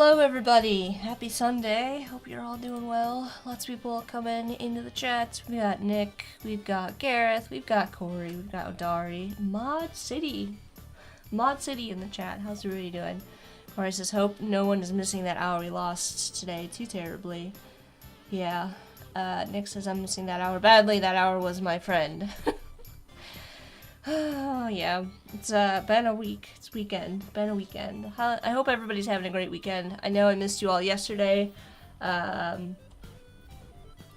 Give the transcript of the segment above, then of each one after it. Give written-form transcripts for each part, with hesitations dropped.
Hello everybody, happy Sunday, hope you're all doing well. Lots of people coming into the chat. We got Nick, we've got Gareth, we've got Corey, we've got Odari, Mod City in the chat. How's everybody doing? Corey says, hope no one is missing that hour we lost today too terribly. Yeah, Nick says, I'm missing that hour badly, that hour was my friend. Oh, yeah, it's been a week. It's weekend. Been a weekend. I hope everybody's having a great weekend. I know I missed you all yesterday. I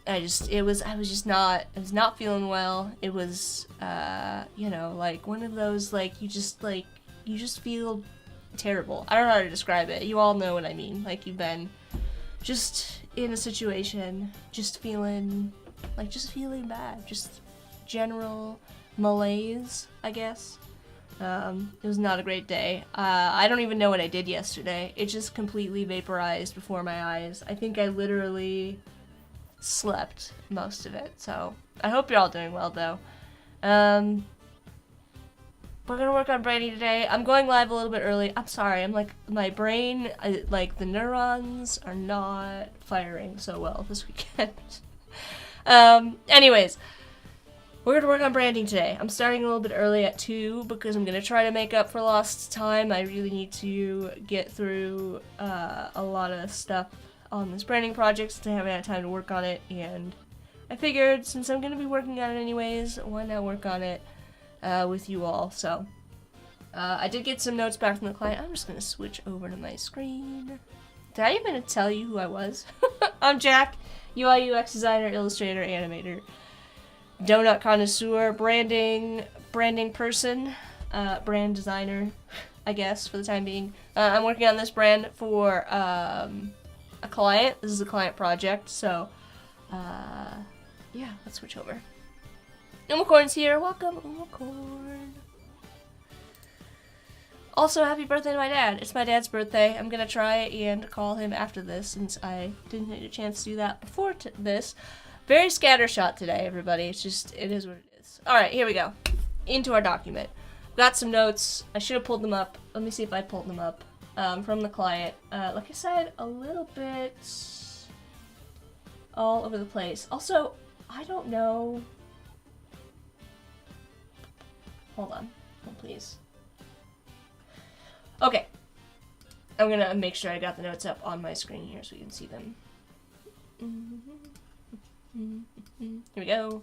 was not feeling well. It was, you know, like one of those, you just feel terrible. I don't know how to describe it. You all know what I mean. Like, you've been just in a situation, just feeling bad. Just general malaise, I guess. It was not a great day. I don't even know what I did yesterday. It just completely vaporized before my eyes. I think I literally slept most of it. So I hope you're all doing well, though. We're gonna work on branding today. I'm going live a little bit early. I'm sorry. I'm my brain, the neurons are not firing so well this weekend. Anyways. We're going to work on branding today. I'm starting a little bit early at 2 because I'm going to try to make up for lost time. I really need to get through a lot of stuff on this branding project since I haven't had time to work on it. And I figured since I'm going to be working on it anyways, why not work on it with you all. So I did get some notes back from the client. I'm just going to switch over to my screen. Did I even tell you who I was? I'm Jack, UI UX designer, illustrator, animator. Donut connoisseur, branding person, brand designer, I guess, for the time being. I'm working on this brand for a client. This is a client project, so, yeah, let's switch over. Umacorn's here. Welcome, Umacorn. Also, happy birthday to my dad. It's my dad's birthday. I'm gonna try and call him after this, since I didn't get a chance to do that before this. Very scattershot today, everybody. It is what it is. Alright, here we go. Into our document. Got some notes. I should have pulled them up. Let me see if I pulled them up from the client. Like I said, a little bit all over the place. Also, I don't know. Hold on. Hold, please. Okay. I'm gonna make sure I got the notes up on my screen here so you can see them. Here we go.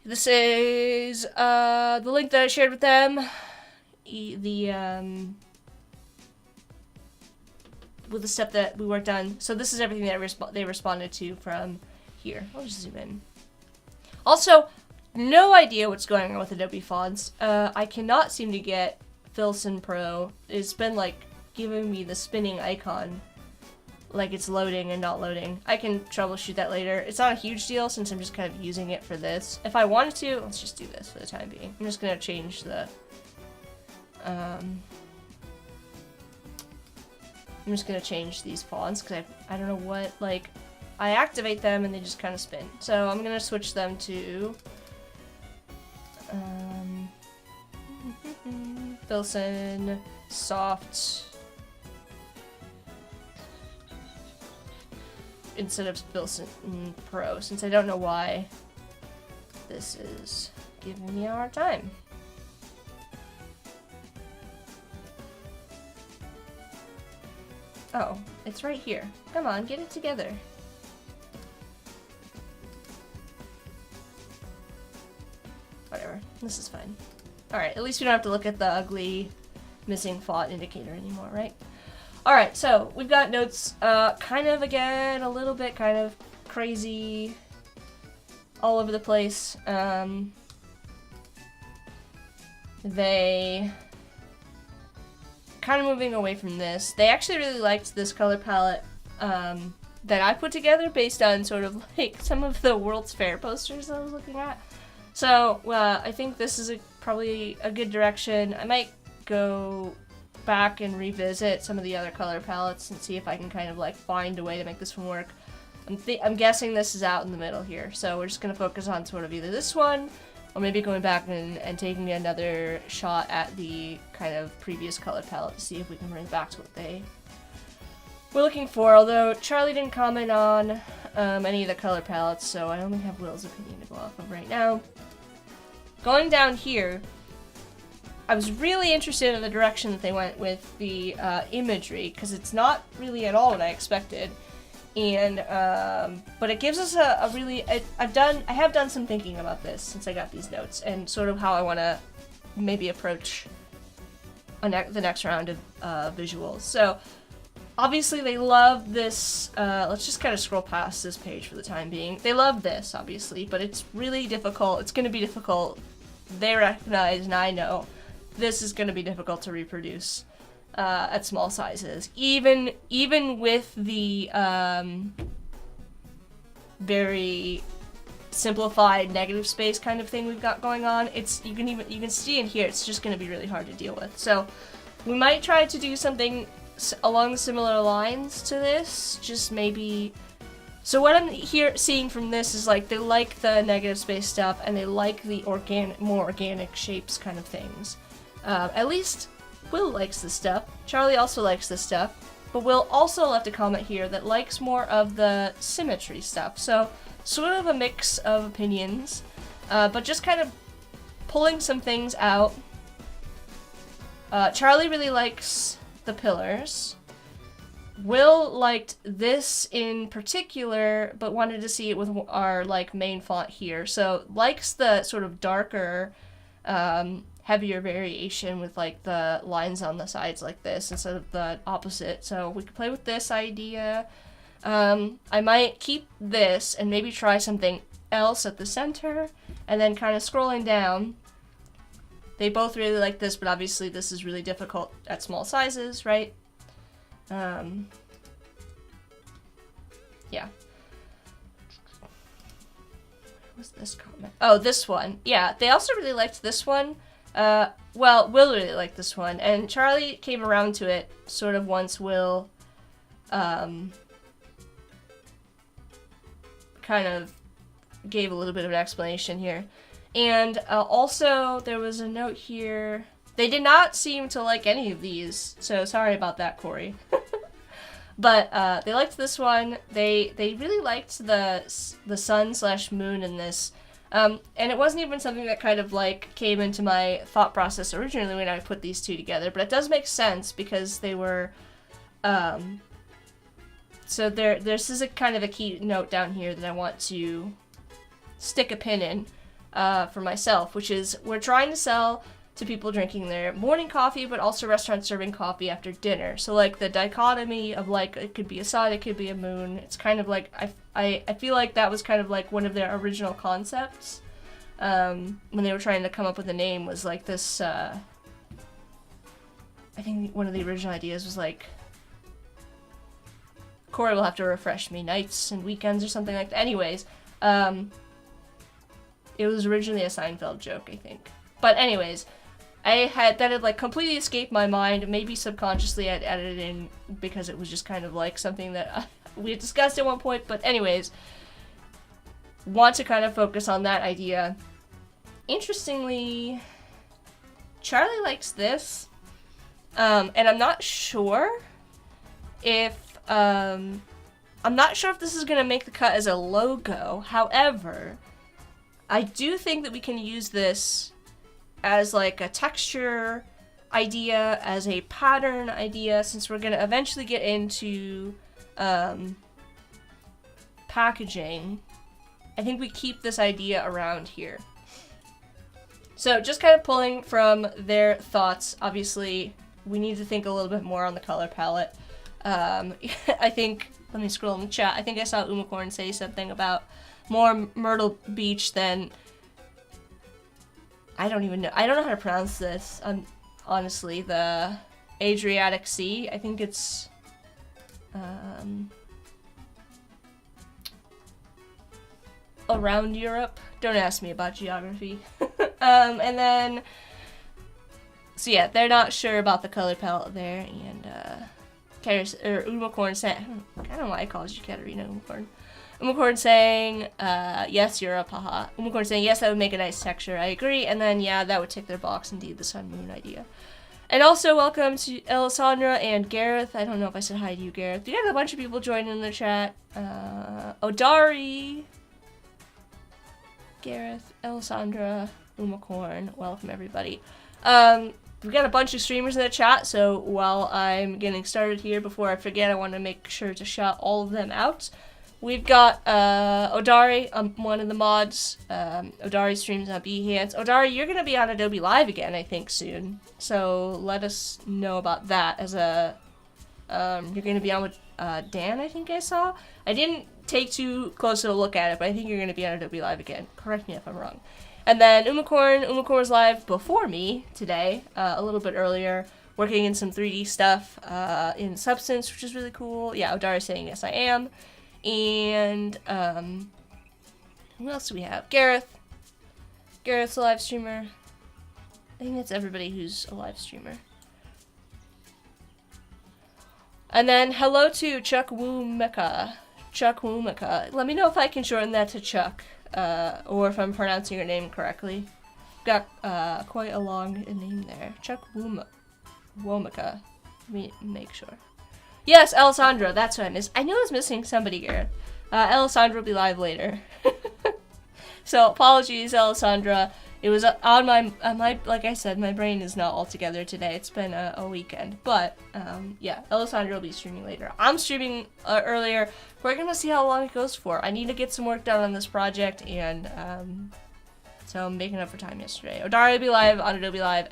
This is the link that I shared with them. With the step that we worked on. So this is everything that they responded to from here. I'll just zoom in. Also, no idea what's going on with Adobe fonts. I cannot seem to get Filson Pro. It's been giving me the spinning icon. Like it's loading and not loading. I can troubleshoot that later. It's not a huge deal since I'm just kind of using it for this. If I wanted to, let's just do this for the time being. I'm just gonna change the, I'm just gonna change these fonts because I don't know what, I activate them and they just kind of spin. So I'm gonna switch them to, Filson, Soft, instead of Filson Pro, since I don't know why this is giving me a hard time. Oh, it's right here. Come on, get it together. Whatever, this is fine. Alright, at least we don't have to look at the ugly missing font indicator anymore, right? Alright, so we've got notes, kind of again, a little bit kind of crazy, all over the place. They kind of moving away from this. They actually really liked this color palette that I put together based on sort of some of the World's Fair posters I was looking at. So I think this is probably a good direction. I might go back and revisit some of the other color palettes and see if I can kind of find a way to make this one work. I'm guessing this is out in the middle here, so we're just gonna focus on sort of either this one or maybe going back and taking another shot at the kind of previous color palette to see if we can bring it back to what they were looking for. Although Charlie didn't comment on any of the color palettes, so I only have Will's opinion to go off of right now. Going down here, I was really interested in the direction that they went with the imagery, because it's not really at all what I expected. And but it gives us a really I have done some thinking about this since I got these notes, and sort of how I want to maybe approach the next round of visuals. So obviously they love this. Let's just kind of scroll past this page for the time being. They love this, obviously, but it's really difficult. It's going to be difficult. They recognize, and I know this is going to be difficult to reproduce at small sizes, even with the very simplified negative space kind of thing we've got going on. You can see in here, it's just going to be really hard to deal with. So we might try to do something along similar lines to this, just maybe. So what I'm seeing from this is like they like the negative space stuff, and they like the more organic shapes kind of things. At least Will likes this stuff. Charlie also likes this stuff, but Will also left a comment here that likes more of the symmetry stuff. So sort of a mix of opinions, but just kind of pulling some things out. Charlie really likes the pillars. Will liked this in particular, but wanted to see it with our main font here. So likes the sort of darker, heavier variation with the lines on the sides like this instead of the opposite. So we could play with this idea. I might keep this and maybe try something else at the center, and then kind of scrolling down. They both really like this, but obviously this is really difficult at small sizes, right? Yeah. What was this comment? Oh, this one. Yeah, they also really liked this one. Well, Will really liked this one, and Charlie came around to it sort of once Will, kind of gave a little bit of an explanation here. And, also, there was a note here. They did not seem to like any of these, so sorry about that, Corey. But, they liked this one. They really liked the sun/moon in this. And it wasn't even something that kind of came into my thought process originally when I put these two together, but it does make sense because they were, so this is a kind of a key note down here that I want to stick a pin in, for myself, which is we're trying to sell to people drinking their morning coffee, but also restaurants serving coffee after dinner. So the dichotomy of it could be a sun, it could be a moon. It's kind of I feel like that was kind of one of their original concepts, when they were trying to come up with a name, was this, I think one of the original ideas was Corey will have to refresh me, nights and weekends or something like that. Anyways, it was originally a Seinfeld joke, I think. But anyways, that had completely escaped my mind. Maybe subconsciously I'd added it in because it was just kind of something that we had discussed at one point. But anyways, want to kind of focus on that idea. Interestingly, Charlie likes this, and I'm not sure if this is gonna make the cut as a logo. However, I do think that we can use this as a texture idea, as a pattern idea, since we're gonna eventually get into packaging. I think we keep this idea around here. So just kind of pulling from their thoughts. Obviously, we need to think a little bit more on the color palette. I think, let me scroll in the chat. I think I saw Umacorn say something about more Myrtle Beach than, I don't even know. I don't know how to pronounce this. Honestly, the Adriatic Sea. I think it's around Europe. Don't ask me about geography. And then, so yeah, they're not sure about the color palette there. And Umacorn said, I don't know why I called you Katarina Umacorn. Umacorn saying, yes, Europe, haha. Umacorn saying, yes, that would make a nice texture. I agree. And then, yeah, that would tick their box, indeed, the sun moon idea. And also, welcome to Alessandra and Gareth. I don't know if I said hi to you, Gareth. We got a bunch of people joining in the chat. Odari, Gareth, Alessandra, Umacorn. Welcome, everybody. We got a bunch of streamers in the chat, so while I'm getting started here, before I forget, I want to make sure to shout all of them out. We've got Odari, one of the mods. Odari streams on Behance. Odari, you're going to be on Adobe Live again, I think, soon. So let us know about that. As a you're going to be on with Dan, I think I saw. I didn't take too close of a look at it, but I think you're going to be on Adobe Live again. Correct me if I'm wrong. And then Umacorn was live before me today, a little bit earlier, working in some 3D stuff in Substance, which is really cool. Yeah, Odari's saying yes, I am. And who else do we have? Gareth. Gareth's a live streamer. I think that's everybody who's a live streamer. And then hello to Chuck Woomeka. Chuck Woomeka. Let me know if I can shorten that to Chuck. Or if I'm pronouncing your name correctly. Got quite a long name there. Chuck Woomeka. Let me make sure. Yes, Alessandra, that's what I missed. I knew I was missing somebody, Gareth. Alessandra will be live later. So apologies, Alessandra. It was on my like I said, my brain is not all together today. It's been a weekend, but yeah, Alessandra will be streaming later. I'm streaming earlier. We're gonna see how long it goes for. I need to get some work done on this project, and so I'm making up for time yesterday. Odari will be live on Adobe Live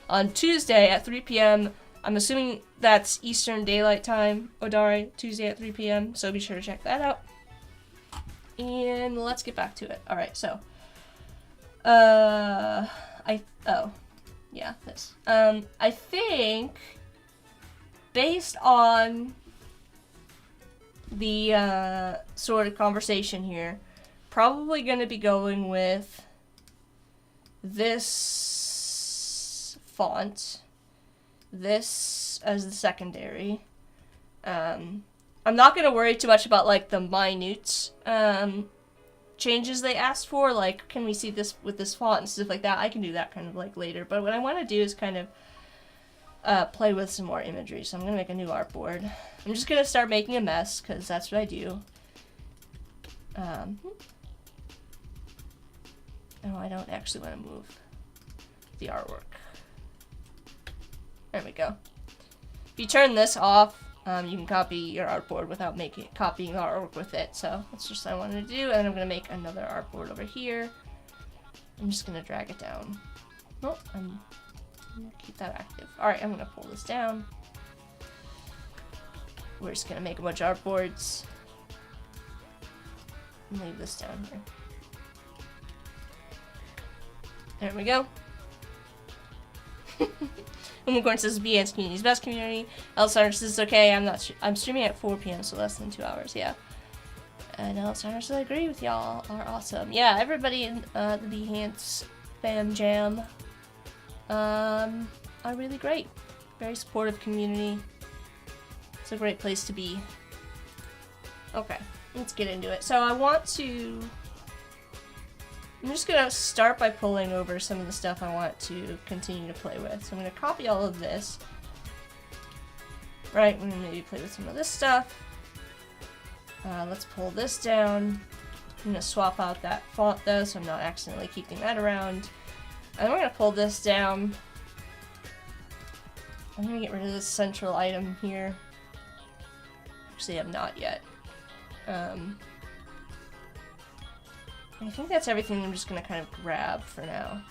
on Tuesday at 3 p.m. I'm assuming that's Eastern Daylight Time, Odari, Tuesday at 3 p.m. So be sure to check that out. And let's get back to it. All right, so. This. I think, based on the, sort of conversation here, probably gonna be going with this font, this as the secondary. I'm not gonna worry too much about, like, the minute, changes they asked for, like, can we see this with this font and stuff like that. I can do that kind of like later, but what I want to do is kind of play with some more imagery. So I'm gonna make a new artboard. I'm just gonna start making a mess because that's what I do. No, I don't actually want to move the artwork. There we go. If you turn this off, you can copy your artboard without copying the artwork with it. So that's just what I wanted to do. And then I'm going to make another artboard over here. I'm just going to drag it down. Oh, I'm going to keep that active. Alright, I'm going to pull this down. We're just going to make a bunch of artboards. And leave this down here. There we go. Umacorn says Behance community's best community. Alessandra says okay. I'm streaming at 4 p.m. so less than 2 hours. Yeah. And Alessandra says I agree with y'all. Are awesome. Yeah, everybody in the Behance fam jam are really great. Very supportive community. It's a great place to be. Okay, let's get into it. So I'm just going to start by pulling over some of the stuff I want to continue to play with. So I'm going to copy all of this. Right, we're going to maybe play with some of this stuff. Let's pull this down. I'm going to swap out that font though, so I'm not accidentally keeping that around. And we're going to pull this down. I'm going to get rid of this central item here. Actually, I'm not yet. I think that's everything I'm just gonna kind of grab for now.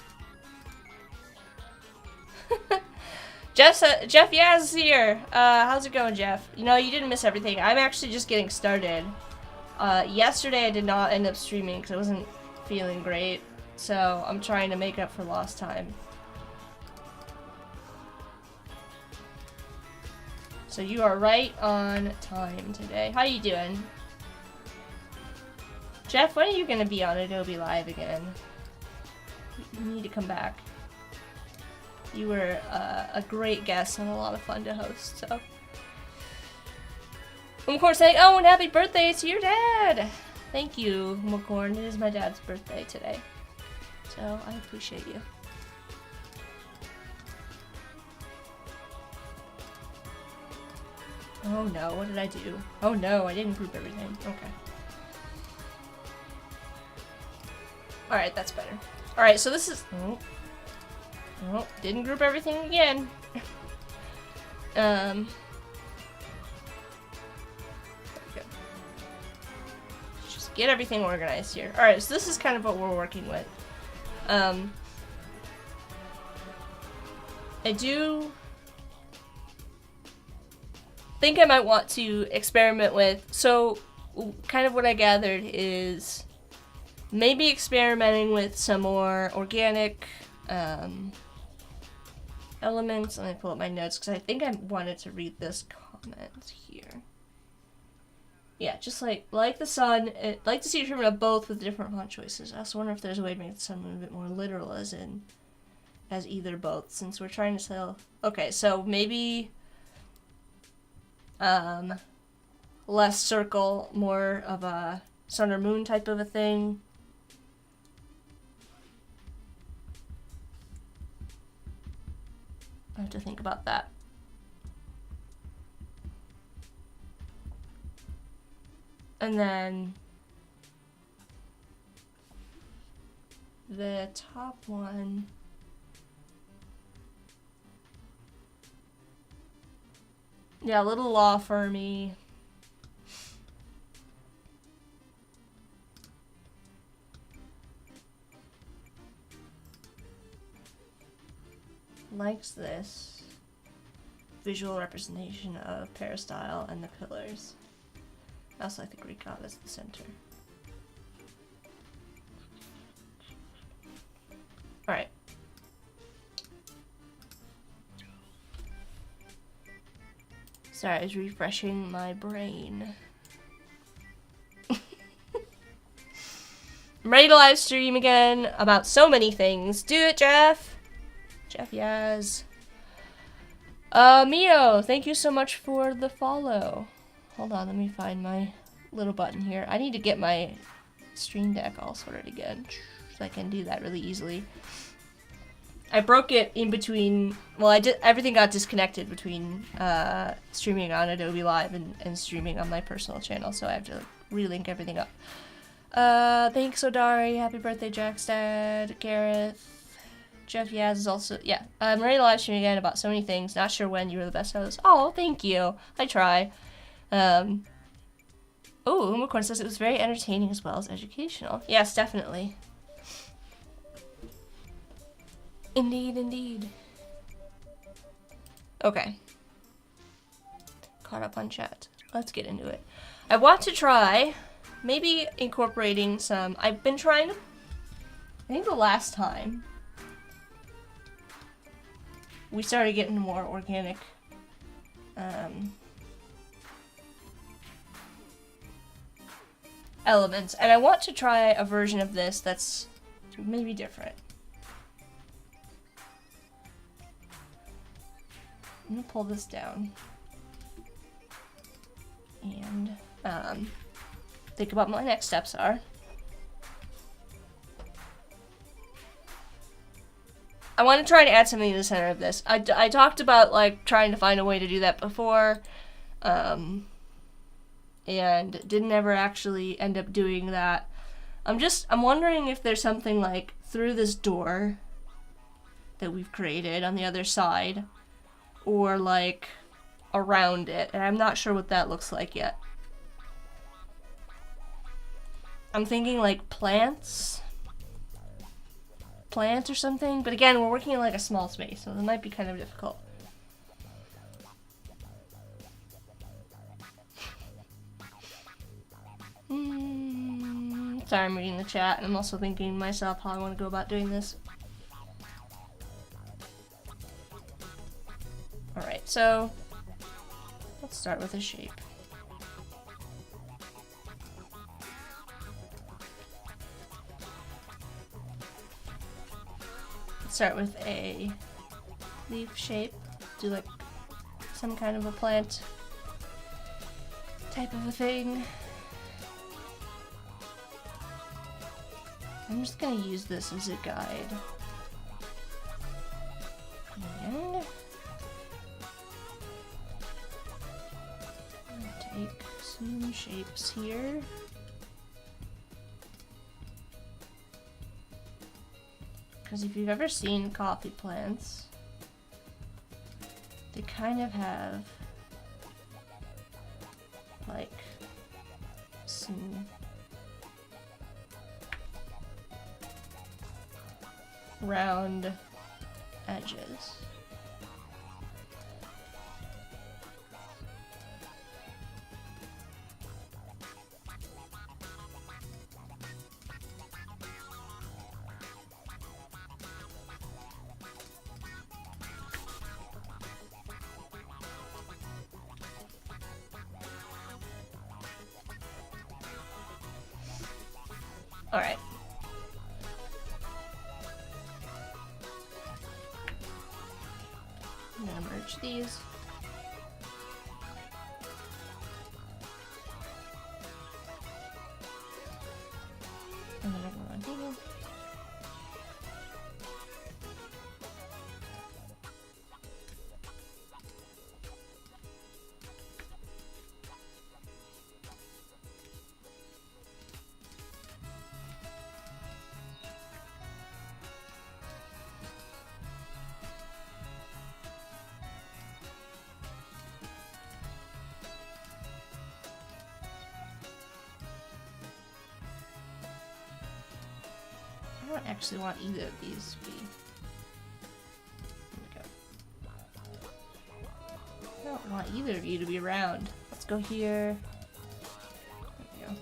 Jeff Yaz is here. How's it going, Jeff? You know, you didn't miss everything. I'm actually just getting started. Yesterday I did not end up streaming because I wasn't feeling great. So I'm trying to make up for lost time. So you are right on time today. How you doing? Jeff, when are you going to be on Adobe Live again? You need to come back. You were a great guest and a lot of fun to host, so. Unicorn saying, oh, and happy birthday to your dad! Thank you, Unicorn. It is my dad's birthday today. So, I appreciate you. Oh no, what did I do? Oh no, I didn't group everything. Okay. Alright, that's better. Alright, so this is... Oh. Oh, didn't group everything again. There we go. Just get everything organized here. Alright, so this is kind of what we're working with. I do think I might want to experiment with, so kind of what I gathered is maybe experimenting with some more organic elements. Let me pull up my notes because I think I wanted to read this comment here. Yeah, just like the sun, like to see a treatment of both with different font choices. I also wonder if there's a way to make the sun a bit more literal, as either both, since we're trying to sell. Okay, so maybe less circle, more of a sun or moon type of a thing. I have to think about that. And then the top one, yeah, a little law firmy. Likes this visual representation of Peristyle and the pillars. I also like the Greek god as the center. Alright. Sorry, I was refreshing my brain. I'm ready to live stream again about so many things. Do it, Jeff! Jeff Yaz. Mio, thank you so much for the follow. Hold on, let me find my little button here. I need to get my stream deck all sorted again, so I can do that really easily. I broke it in between, well, everything got disconnected between streaming on Adobe Live and streaming on my personal channel, so I have to relink everything up. Thanks, Odari. Happy birthday, Jackstad. Gareth. Jeff Yaz is also, yeah. I'm ready to live stream again about so many things. Not sure when. You were the best host. Oh, thank you. I try. Oh, Umacorn says it was very entertaining as well as educational. Yes, definitely. Indeed, indeed. Okay. Caught up on chat. Let's get into it. I want to try maybe incorporating some, I've been trying to, I think the last time we started getting more organic elements, and I want to try a version of this that's maybe different. I'm gonna pull this down and think about what my next steps are. I want to try to add something to the center of this. I talked about like trying to find a way to do that before, and didn't ever actually end up doing that. I'm wondering if there's something like through this door that we've created on the other side, or like around it, and I'm not sure what that looks like yet. I'm thinking like plant or something, but again, we're working in like a small space, so it might be kind of difficult. Sorry, I'm reading the chat, and I'm also thinking to myself how I want to go about doing this. Alright, so let's start with a shape. Start with a leaf shape, do like some kind of a plant. type of a thing. I'm just gonna use this as a guide. And take some shapes here. Because if you've ever seen coffee plants, they kind of have like some round edges. All right. I'm gonna merge these. And then I go on here. I don't actually want either of these to be. There we go. I don't want either of you to be round. Let's go here. There we go.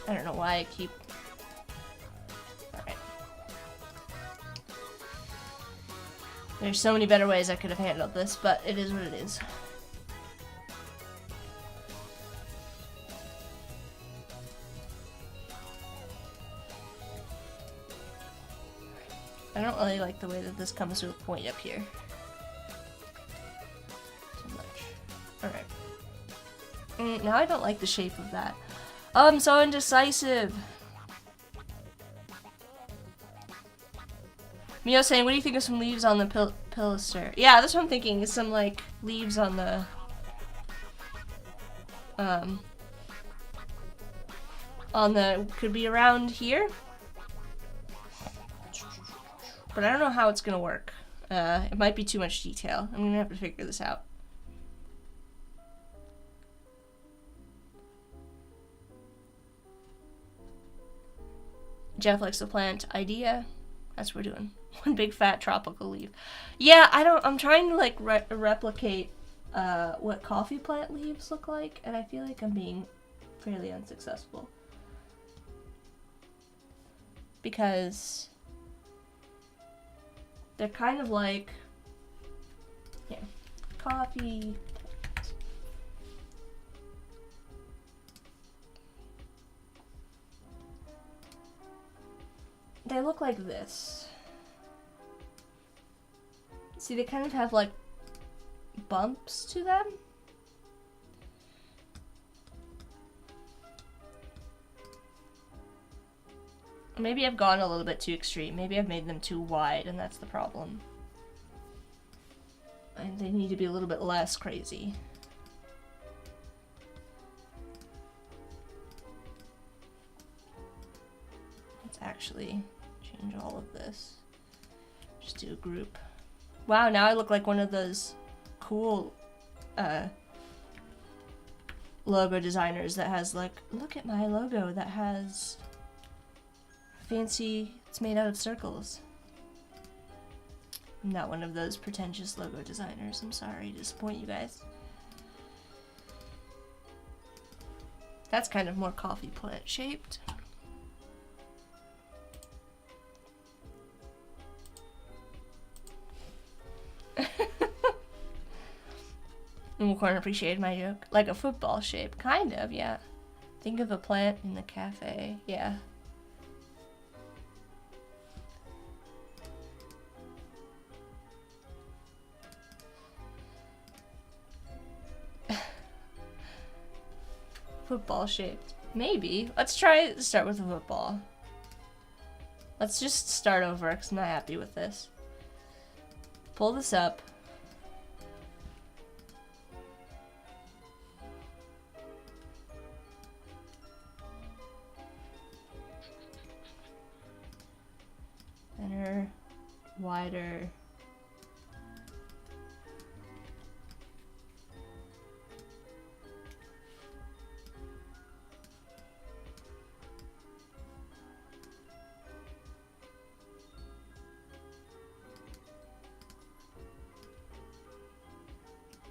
I don't know why I keep... Alright. There's so many better ways I could have handled this, but it is what it is. I don't really like the way that this comes to a point up here. Too much. Alright. Now I don't like the shape of that. Oh, I'm so indecisive. Mio saying, what do you think of some leaves on the pilaster? Yeah, that's what I'm thinking, is some, like, leaves on the... could be around here? But I don't know how it's gonna work. It might be too much detail. I'm gonna have to figure this out. Jeff likes the plant idea. That's what we're doing. One big fat tropical leaf. Yeah, I'm trying to like replicate what coffee plant leaves look like, and I feel like I'm being fairly unsuccessful. Because they're kind of like, yeah, coffee. They look like this. See, they kind of have like bumps to them. Maybe I've gone a little bit too extreme. Maybe I've made them too wide, and that's the problem. And they need to be a little bit less crazy. Let's actually change all of this. Just do a group. Wow, now I look like one of those cool logo designers that has like, look at my logo that has fancy, it's made out of circles. I'm not one of those pretentious logo designers. I'm sorry to disappoint you guys. That's kind of more coffee plant shaped. Unicorn appreciated my joke. Like a football shape. Kind of, yeah. Think of a plant in the cafe. Yeah. Football shaped. Maybe. Let's start with a football. Let's just start over because I'm not happy with this. Pull this up. Thinner, wider.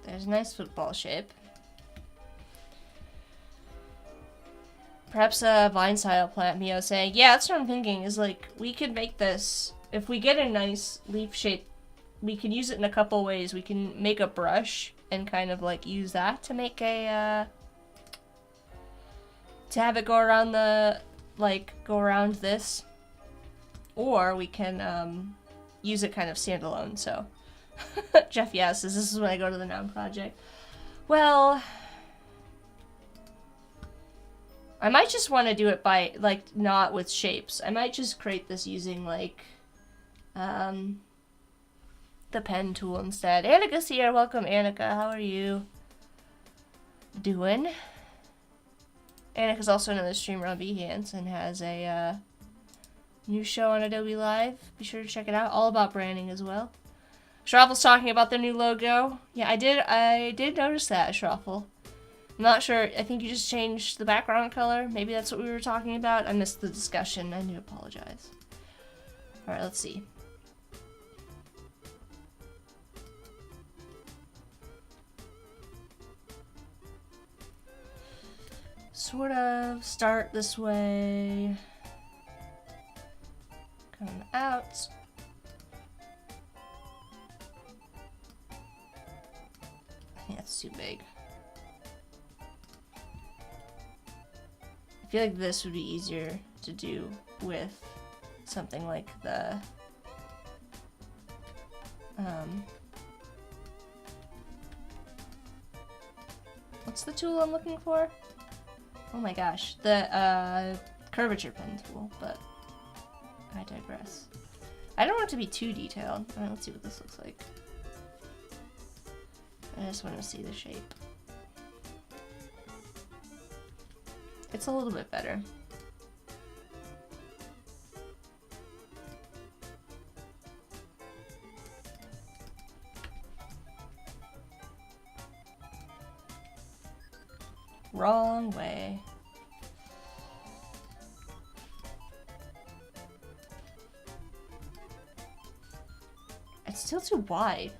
There's a nice football shape. Perhaps a vine style plant, Mio saying. Yeah, that's what I'm thinking, is like, we could make this, if we get a nice leaf shape, we can use it in a couple ways. We can make a brush and kind of like use that to make a, to have it go around the, like, go around this. Or we can, use it kind of standalone, so. Jeff, yes, this is when I go to the noun project. Well, I might just want to do it by, like, not with shapes. I might just create this using, like, the pen tool instead. Annika's here. Welcome, Annika. How are you doing? Annika's also another streamer on Behance and has a new show on Adobe Live. Be sure to check it out. All about branding as well. Shraffle's talking about their new logo. Yeah, I did notice that, Shraffle. I'm not sure. I think you just changed the background color. Maybe that's what we were talking about. I missed the discussion. I do apologize. Alright, let's see. Sort of start this way. Come out. I think that's too big. I feel like this would be easier to do with something like the what's the tool I'm looking for? Oh my gosh, the curvature pen tool, but I digress. I don't want it to be too detailed. Alright, let's see what this looks like. I just want to see the shape. It's a little bit better. Wrong way. It's still too wide.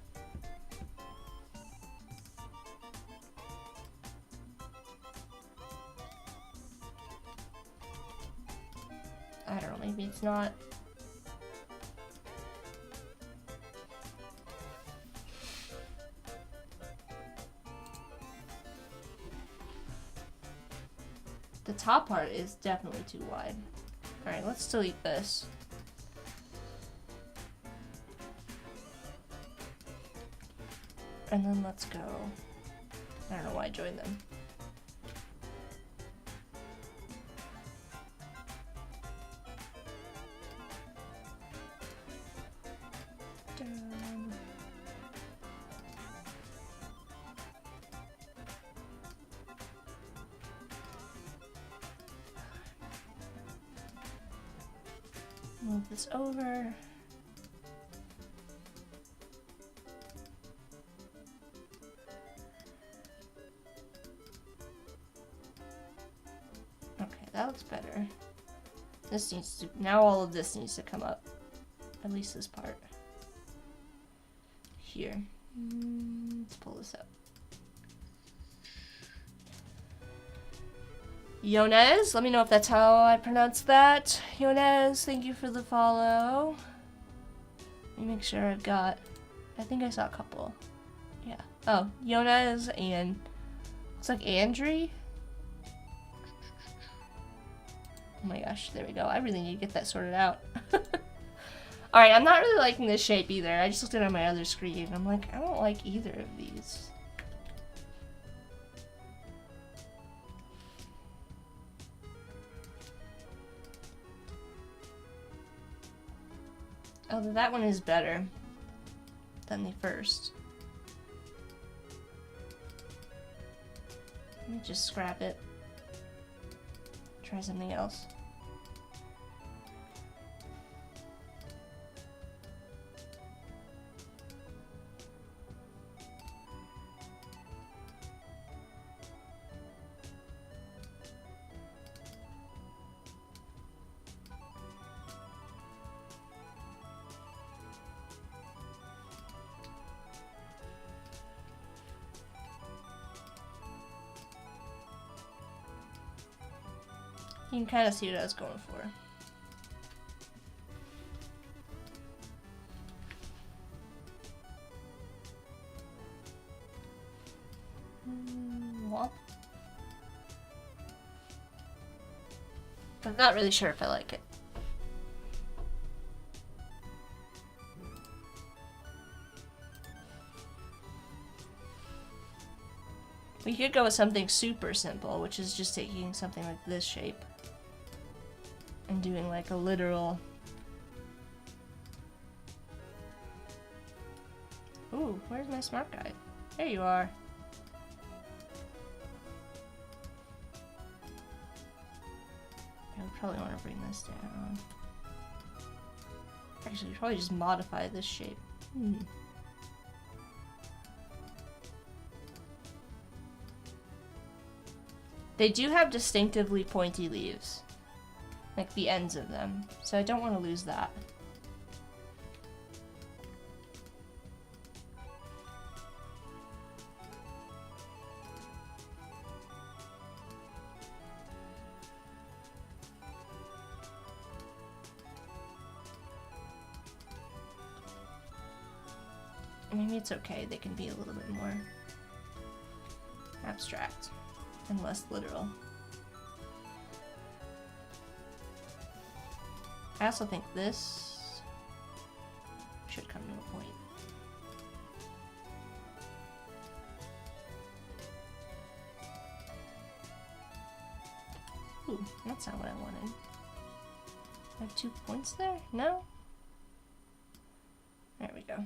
I don't know, maybe it's not. The top part is definitely too wide. Alright, let's delete this. And then let's go. I don't know why I joined them. Move this over. Okay, that looks better. This needs to, now all of this needs to come up. At least this part. Here. Let's pull this up. Yoann, let me know if that's how I pronounce that. Yoann, thank you for the follow. Let me make sure I've got, I think I saw a couple. Yeah. Oh, Yoann and looks like Andrew. Oh my gosh, there we go. I really need to get that sorted out. Alright, I'm not really liking this shape either. I just looked at it on my other screen and I'm like, I don't like either of these. Although that one is better than the first. Let me just scrap it. Try something else. You can kind of see what I was going for. Well, I'm not really sure if I like it. We could go with something super simple, which is just taking something like this shape and doing like a literal... Ooh, where's my smart guy? There you are. I would probably want to bring this down. Actually, we probably just modify this shape. They do have distinctively pointy leaves. Like the ends of them. So I don't want to lose that. Maybe it's okay, they can be a little bit more abstract and less literal. I also think this should come to a point. Ooh, that's not what I wanted. I have 2 points there? No? There we go.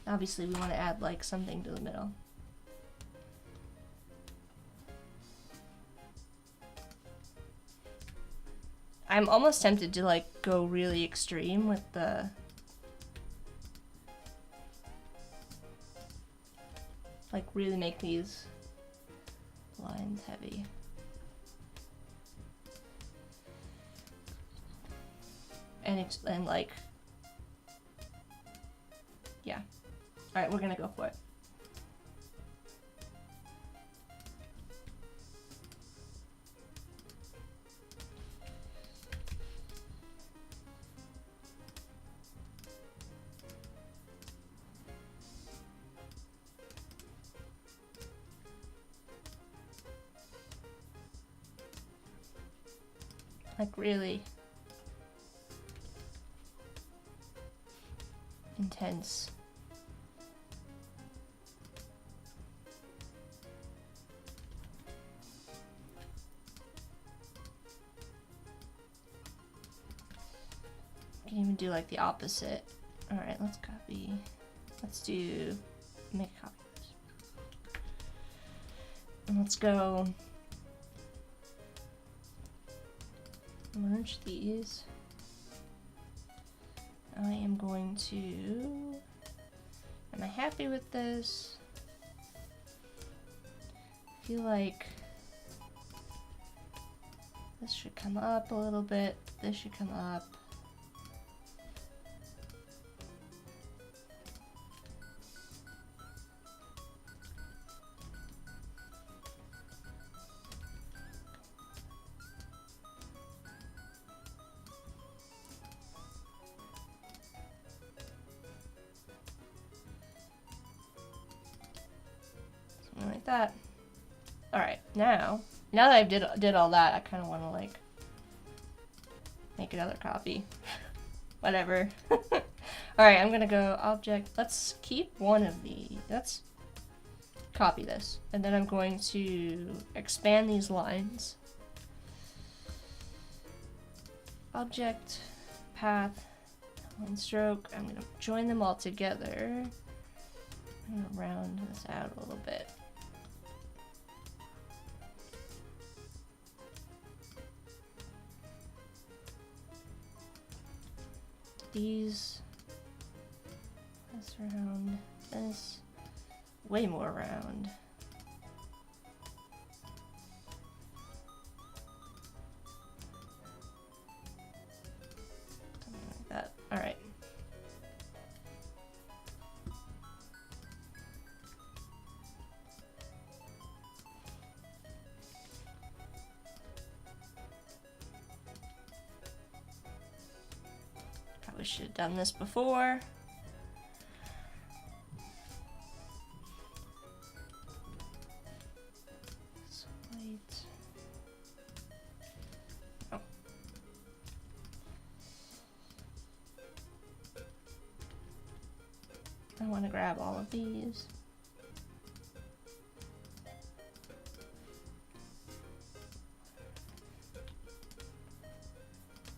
Obviously, we want to add like something to the middle. I'm almost tempted to like go really extreme with the like really make these lines heavy. And like, yeah. All right, we're gonna go for it. Like really intense. can even do like the opposite. Alright, let's copy. Let's do make a copy. And let's go merge these. I am going to. Am I happy with this? I feel like this should come up a little bit. This should come up. Something like that. Alright, now that I did all that, I kind of want to like make another copy. Whatever. Alright, I'm gonna go object. Let's keep one of these. Let's copy this. And then I'm going to expand these lines. Object, path, line stroke. I'm gonna join them all together. I'm gonna round this out a little bit. These, this round, this, way more round. Something like that. Alright. Probably should have done this before. So wait. Oh. I want to grab all of these.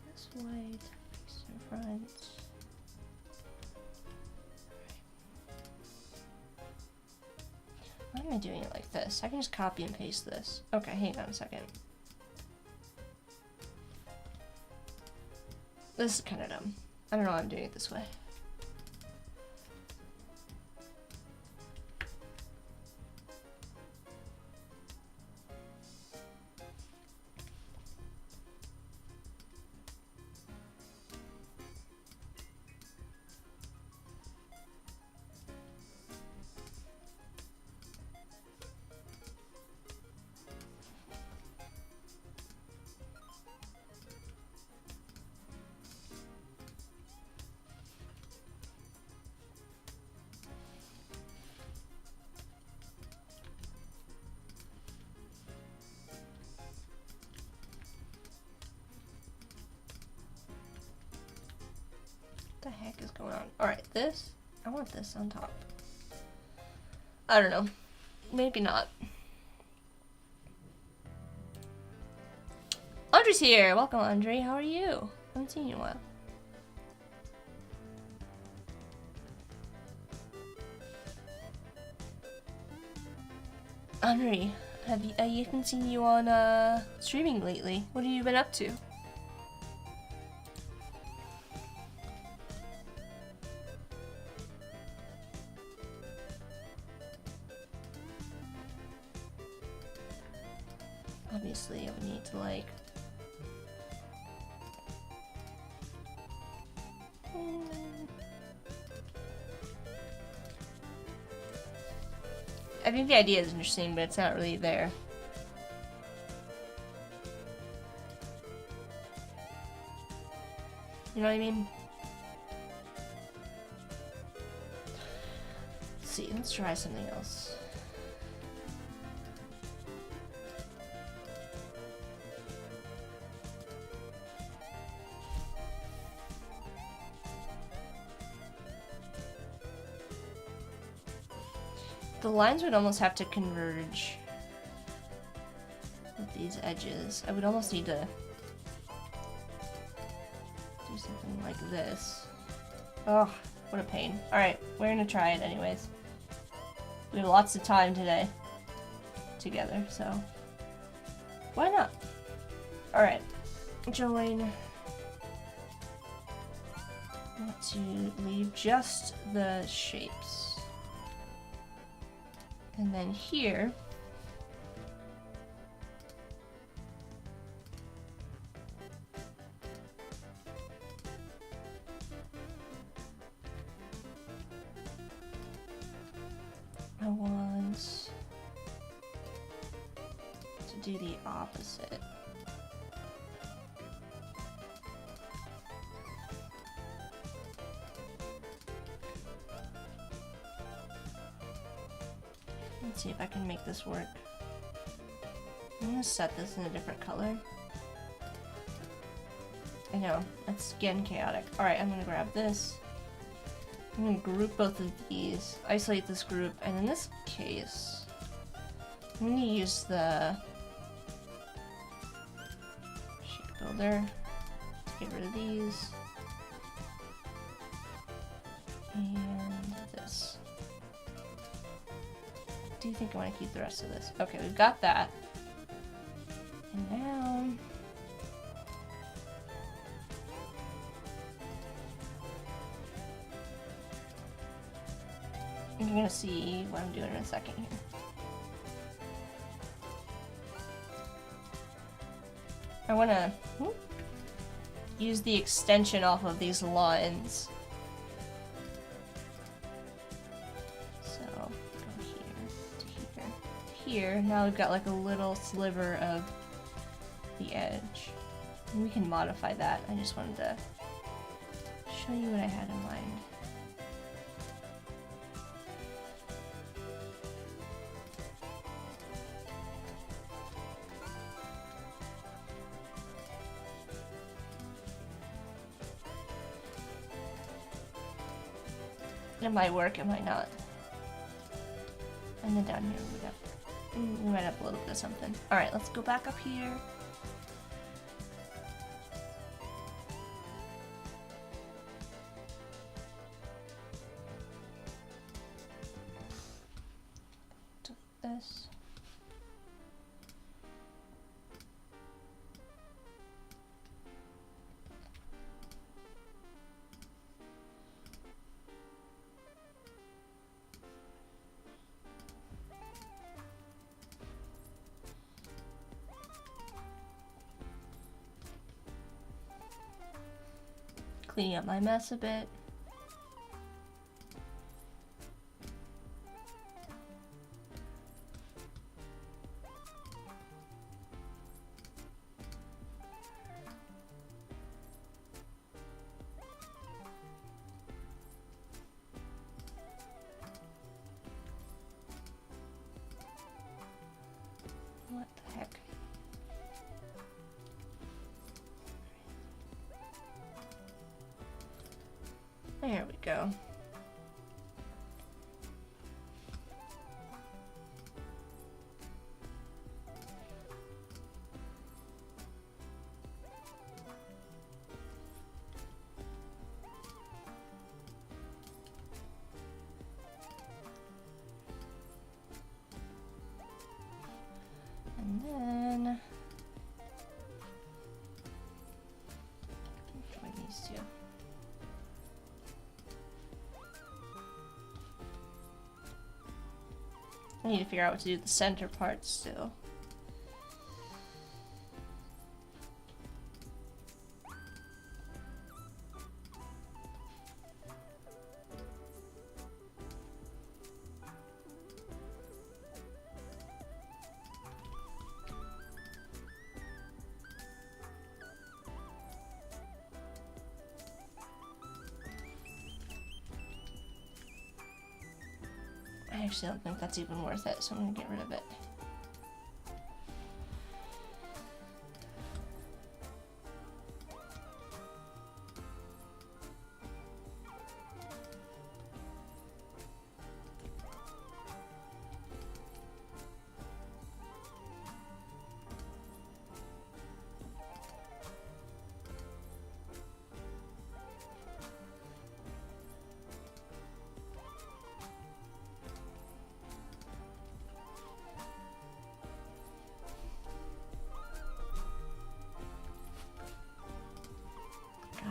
This white. Front. Why am I doing it like this? I can just copy and paste this. Okay, hang on a second. This is kind of dumb. I don't know why I'm doing it this way. What the heck is going on? Alright, this, I want this on top. I don't know. Maybe not. Audrey's here! Welcome, Andre. How are you? I haven't seen you in a while. Andre, I haven't seen you on streaming lately. What have you been up to? Obviously, I would need to like I think the idea is interesting, but it's not really there. You know what I mean? Let's see, let's try something else. The lines would almost have to converge with these edges. I would almost need to do something like this. Oh, what a pain. Alright, we're gonna try it anyways. We have lots of time today together, so why not? Alright, join. I want to leave just the shapes. And then here, I want to do the opposite. Let's see if I can make this work. I'm gonna set this in a different color. I know, it's getting chaotic. Alright, I'm gonna grab this. I'm gonna group both of these, isolate this group, and in this case, I'm gonna use the shape builder to get rid of these. And this. Do you think I want to keep the rest of this? Okay, we've got that. And now you're gonna see what I'm doing in a second here. I wanna use the extension off of these lines. Here, now we've got like a little sliver of the edge. And we can modify that. I just wanted to show you what I had in mind. It might work, it might not. And then down here we got. We might have a little bit of something. Alright, let's go back up here. Delete this. Cleaning up my mess a bit. What the heck? There we go. And then join these two. I need to figure out what to do with the center part still. I actually don't think that's even worth it, so I'm gonna get rid of it.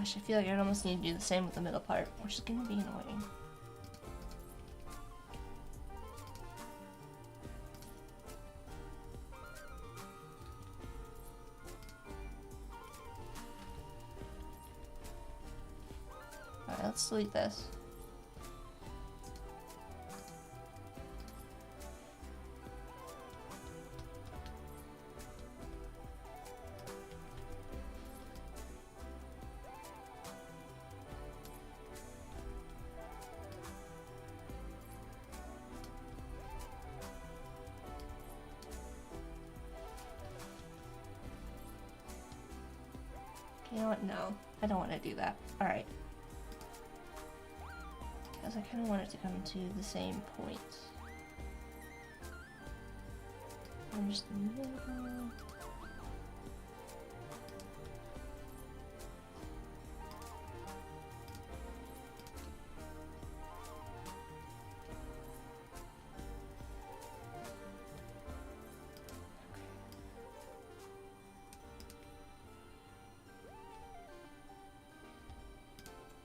Gosh, I feel like I almost need to do the same with the middle part, which is gonna be annoying. Alright, let's delete this. You know what? No, I don't want to do that. Alright. Because I kind of want it to come to the same point. There's the middle.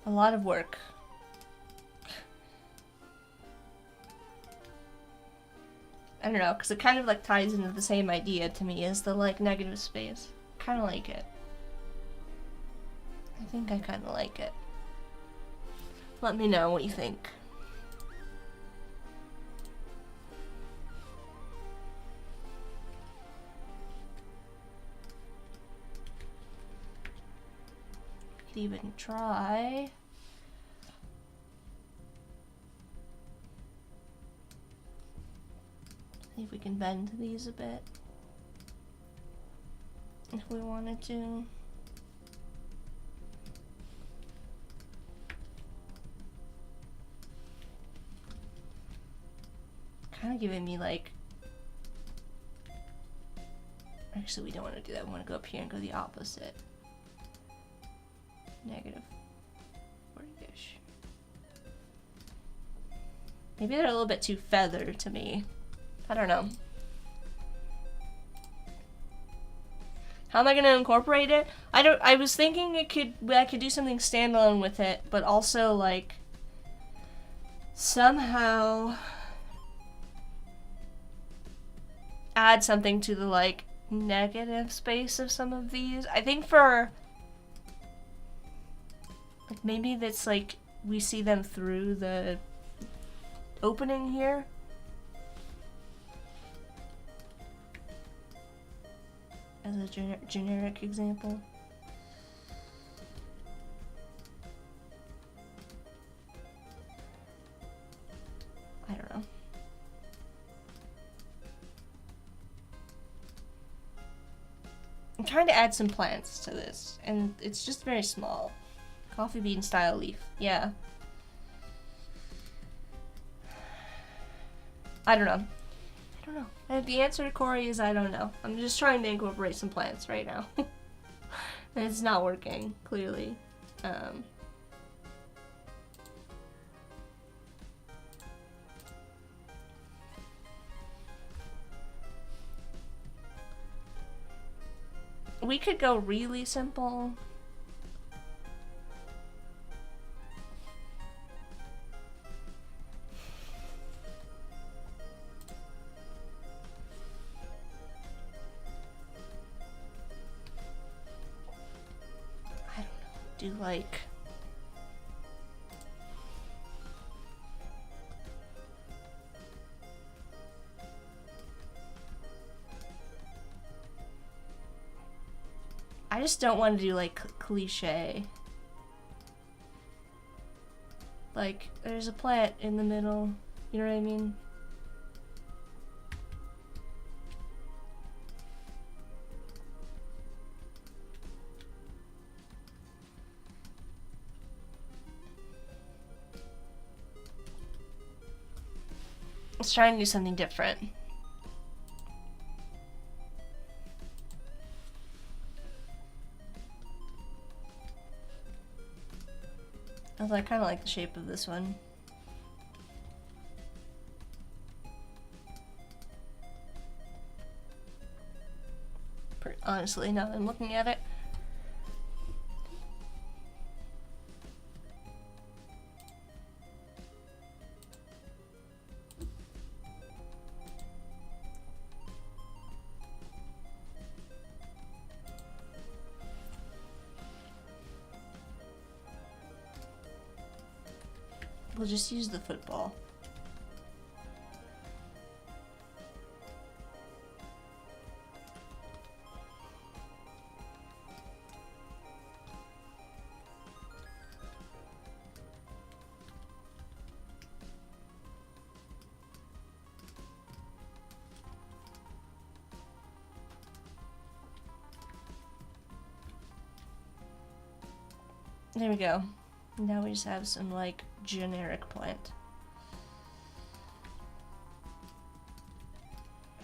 A lot of work. I don't know, because it kind of like ties into the same idea to me as the like negative space. Kind of like it. I think I kind of like it. Let me know what you think. Could even try. See if we can bend these a bit. If we wanted to. Kind of giving me like. Actually, we don't want to do that. We want to go up here and go the opposite. Negative 40-ish. Maybe they're a little bit too feathered to me. I don't know. How am I gonna incorporate it? I was thinking I could do something standalone with it, but also like somehow add something to the like negative space of some of these. I think for like maybe that's like we see them through the opening here. As a generic example. I don't know. I'm trying to add some plants to this, and it's just very small. Coffee bean style leaf, yeah. I don't know. I don't know. And the answer to Corey is I don't know. I'm just trying to incorporate some plants right now. And it's not working, clearly. We could go really simple. Do like I just don't want to do like cliche. Like there's a plant in the middle, you know what I mean? Let's try and do something different. I kind of like the shape of this one. Honestly, now that I'm looking at it. We'll just use the football. There we go. Now we just have some, like, generic plant.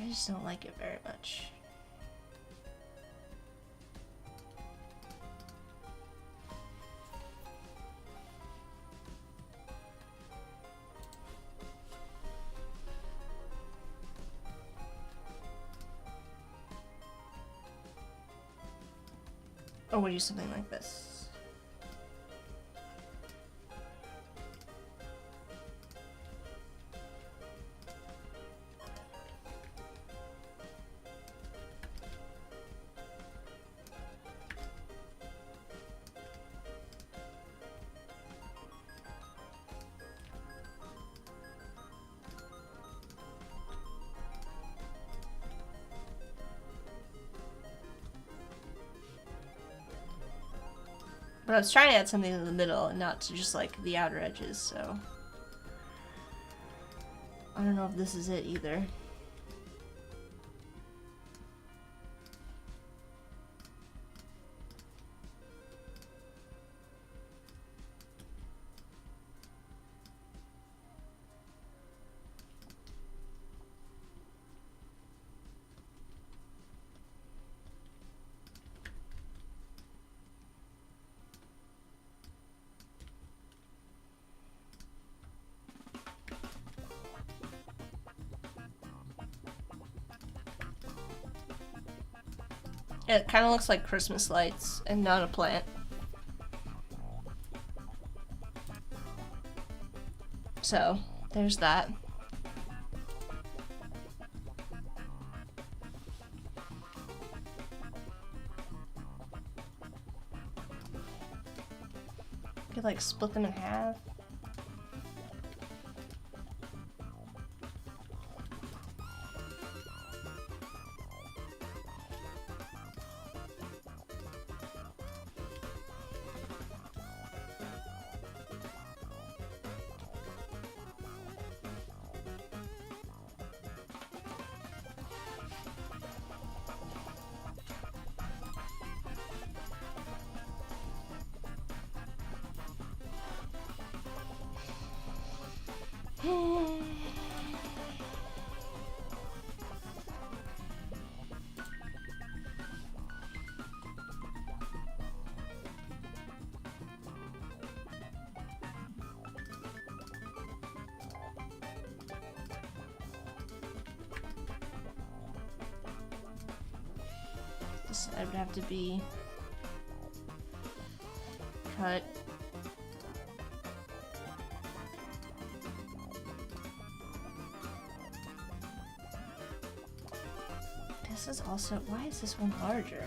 I just don't like it very much. Or we'll do something like this. But I was trying to add something in the middle and not to just like the outer edges, so I don't know if this is it either. It kind of looks like Christmas lights and not a plant. So, there's that. Could like split them in half. This side would have to be cut. This is also, why is this one larger?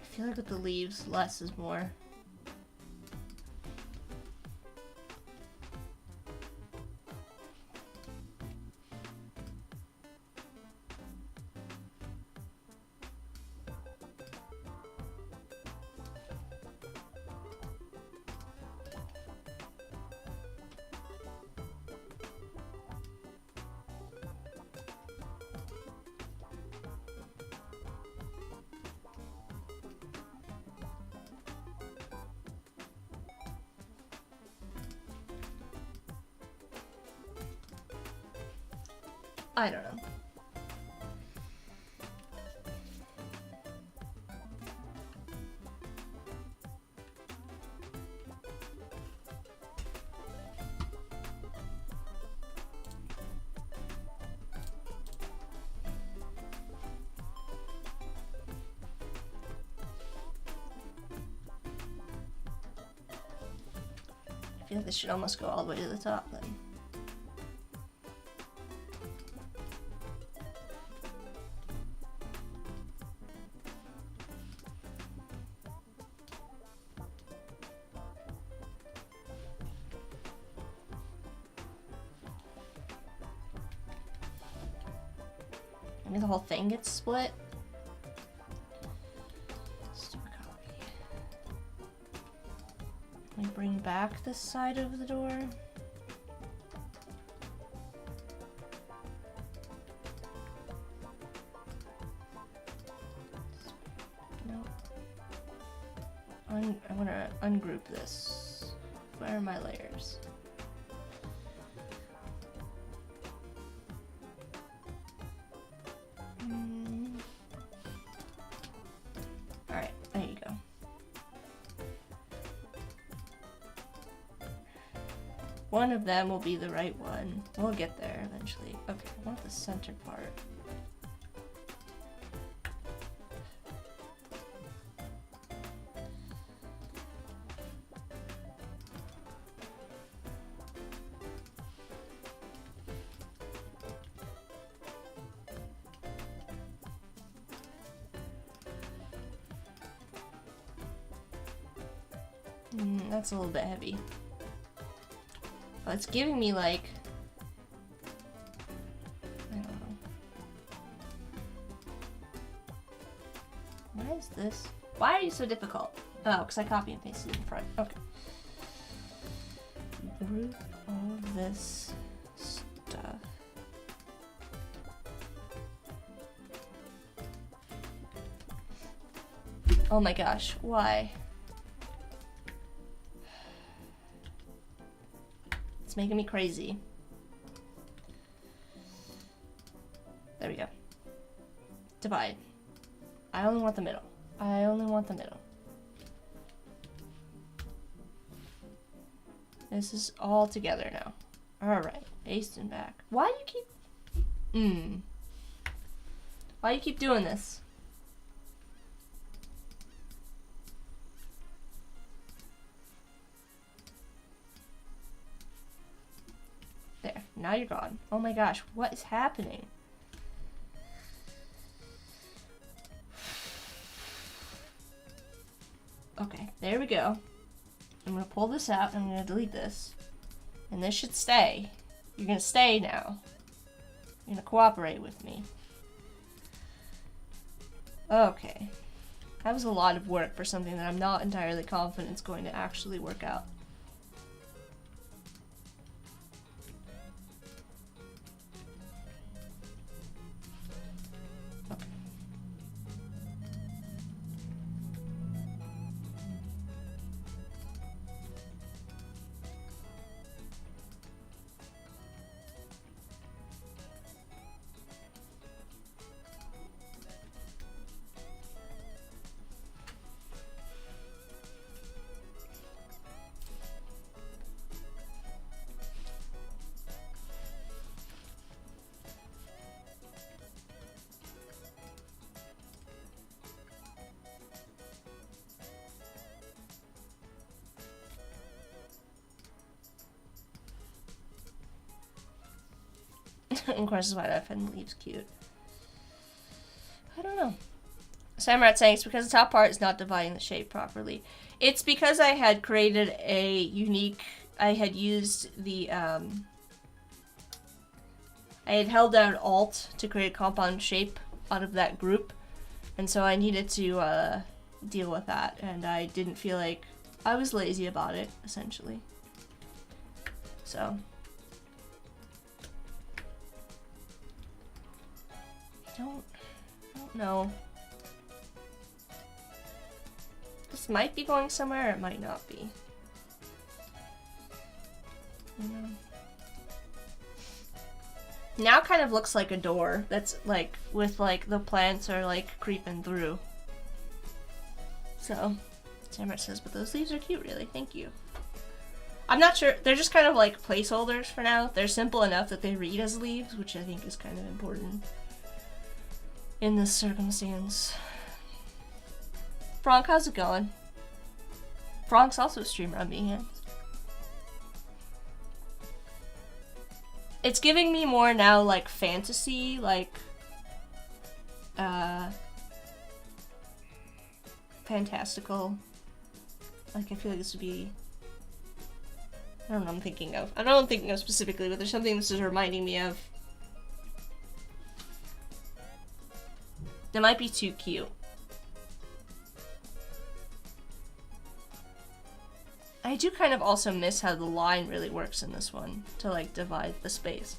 I feel like with the leaves, less is more. I don't know. I feel like this should almost go all the way to the top then. Maybe the whole thing gets split. Let's do a copy. Can we bring back this side of the door? No. I want to ungroup this. Where are my layers? Alright, there you go. One of them will be the right one. We'll get there eventually. Okay, I want the center part. That's a little bit heavy. Oh, it's giving me like... I don't know. Why is this? Why are you so difficult? Oh, because I copy and pasted in front. Okay. Group all of this stuff. Oh my gosh, why? It's making me crazy. There we go. Divide. I only want the middle. I only want the middle. This is all together now. Alright. Paste and back. Why do you keep... Why do you keep doing this? There. Now you're gone. Oh my gosh. What is happening? Okay. There we go. I'm going to pull this out and I'm going to delete this. And this should stay. You're going to stay now. You're going to cooperate with me. Okay. That was a lot of work for something that I'm not entirely confident is going to actually work out. Of course, is why that pen leaves cute. I don't know. Samrat saying it's because the top part is not dividing the shape properly. It's because I had created a unique... I had used the... I had held down Alt to create a compound shape out of that group. And so I needed to deal with that. And I didn't feel like... I was lazy about it, essentially. So... I don't know. This might be going somewhere, or it might not be. Now it kind of looks like a door that's like, with like the plants are like creeping through. So, Samrat says, but those leaves are cute, really. Thank you. I'm not sure. They're just kind of like placeholders for now. They're simple enough that they read as leaves, which I think is kind of important in this circumstance. Frank, how's it going? Frank's also a streamer on Behance. It's giving me more now like fantasy, like fantastical. Like I feel like this would be, I don't know what I'm thinking of. I don't know what I'm thinking of specifically, but there's something this is reminding me of. It might be too cute. I do kind of also miss how the line really works in this one to like divide the space.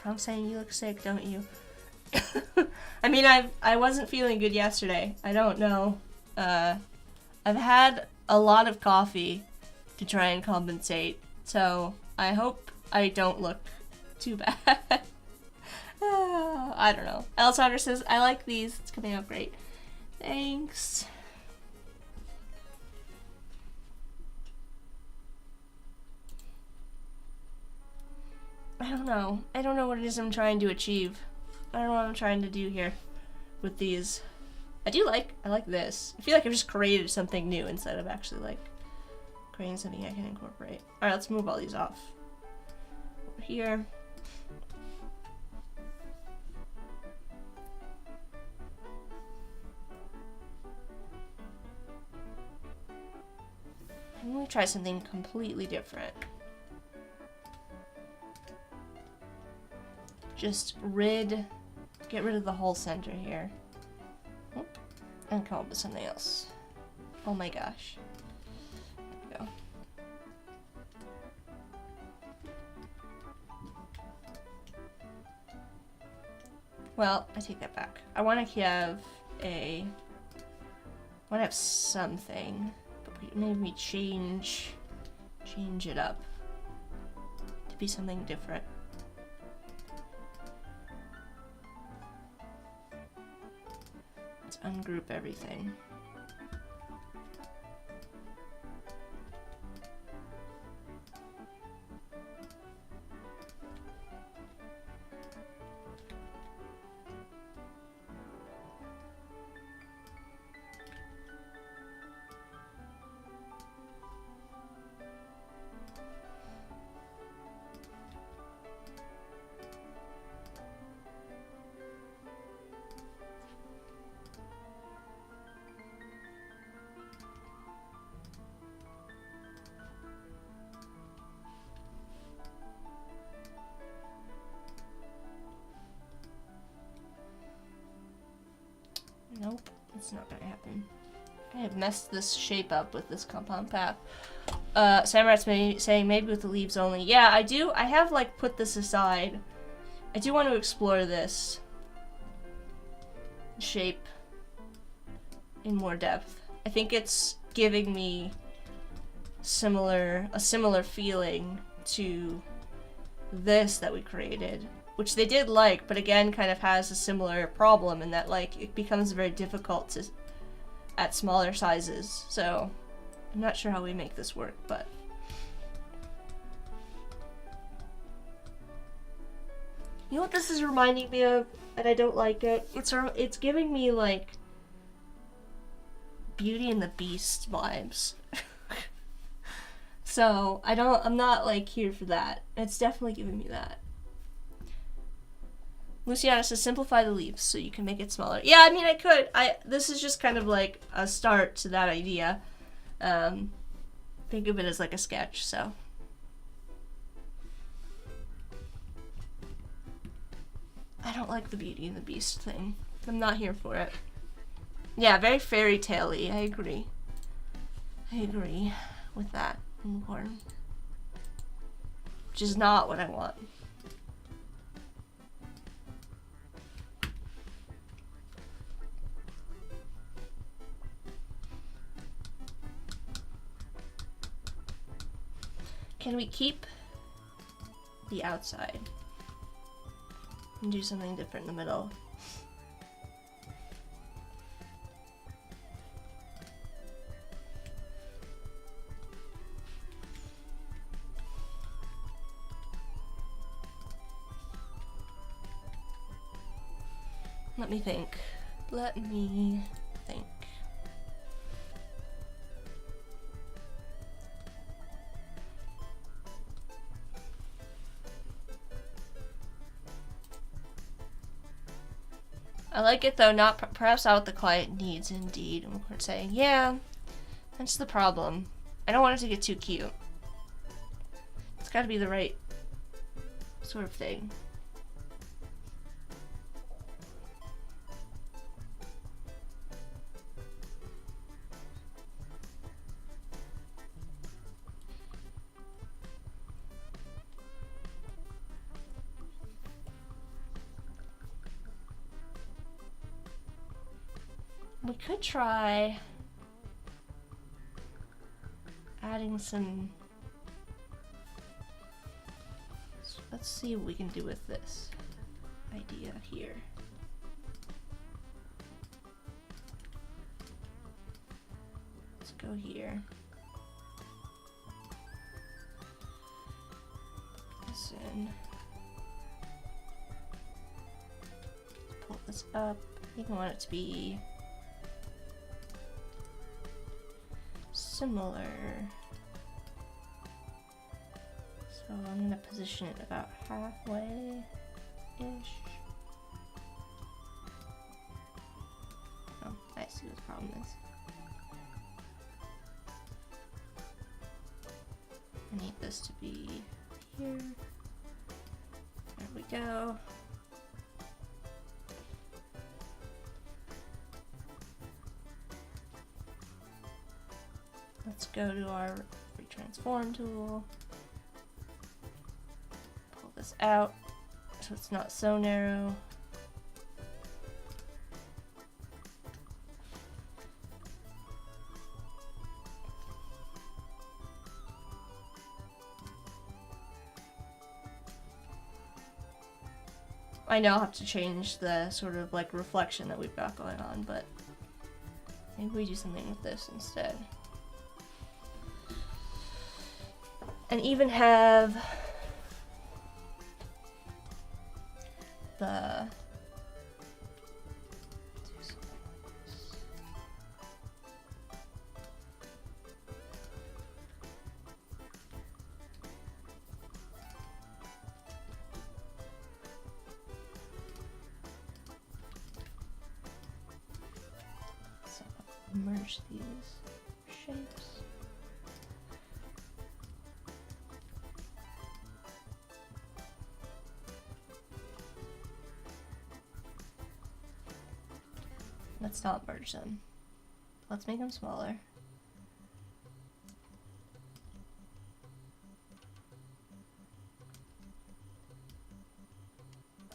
I'm saying you look sick, don't you? I mean, I wasn't feeling good yesterday. I don't know. I've had a lot of coffee to try and compensate, so I hope I don't look too bad. I don't know. Alessandra says, I like these. It's coming out great. Thanks. I don't know. I don't know what it is I'm trying to achieve. I don't know what I'm trying to do here with these. I like this. I feel like I've just created something new instead of actually like creating something I can incorporate. Alright, let's move all these off. Over here. I'm gonna try something completely different. Just get rid of the whole center here. And come up with something else. Oh my gosh. There we go. Well, I take that back. I want to have something, but maybe we change it up to be something different. Let's ungroup everything. Nope, it's not gonna happen. I have messed this shape up with this compound path. Samrat's saying maybe with the leaves only. Yeah, I do. I have like put this aside. I do want to explore this shape in more depth. I think it's giving me a similar feeling to this that we created, which they did like, but again kind of has a similar problem in that like it becomes very difficult at smaller sizes. So I'm not sure how we make this work, but you know what this is reminding me of, and I don't like it? It's giving me like Beauty and the Beast vibes. So I'm not like here for that. It's definitely giving me that. Luciana says simplify the leaves so you can make it smaller. Yeah, I mean I could. This is just kind of like a start to that idea. Think of it as like a sketch, so. I don't like the Beauty and the Beast thing. I'm not here for it. Yeah, very fairy tale-y. I agree. I agree with that. Unicorn. Which is not what I want. Can we keep the outside and do something different in the middle? Let me think. Let me think. I like it though, perhaps not what the client needs indeed. And we're saying, yeah, that's the problem. I don't want it to get too cute. It's gotta be the right sort of thing. We could try adding some. Let's see what we can do with this idea here. Let's go here. Put this in. Let's pull this up. I think I want it to be similar. So I'm gonna position it about halfway-ish. Oh, I see what the problem is. I need this to be here. There we go. Let's go to our retransform tool. Pull this out so it's not so narrow. I know I'll have to change the sort of like reflection that we've got going on, but maybe we do something with this instead. And even have the so merge these shapes. Let's not merge them. Let's make them smaller.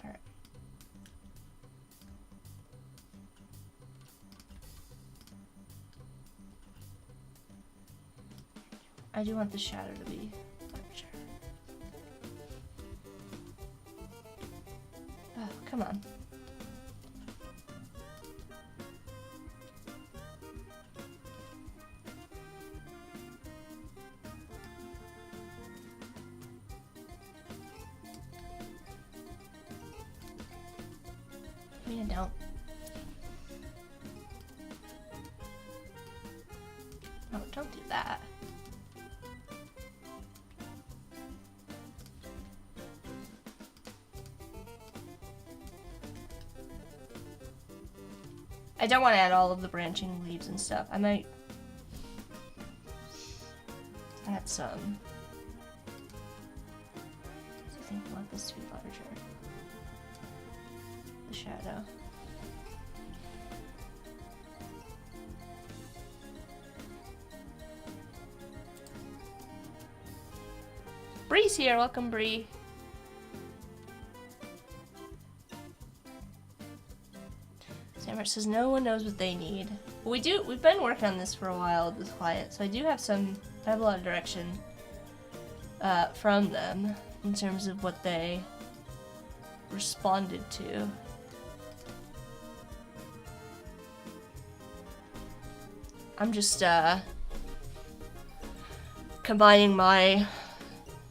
All right. I do want the shadow to be larger. Oh, come on. Don't. Oh, don't do that. I don't want to add all of the branching leaves and stuff. I might add some. I think I want this to be larger. The shadow. Bree's here, welcome Bree. Sammer says no one knows what they need. Well, we've been working on this for a while, this client, so I have a lot of direction. from them in terms of what they responded to. I'm just combining my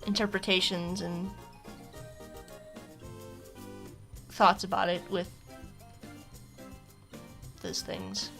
interpretations and thoughts about it with those things.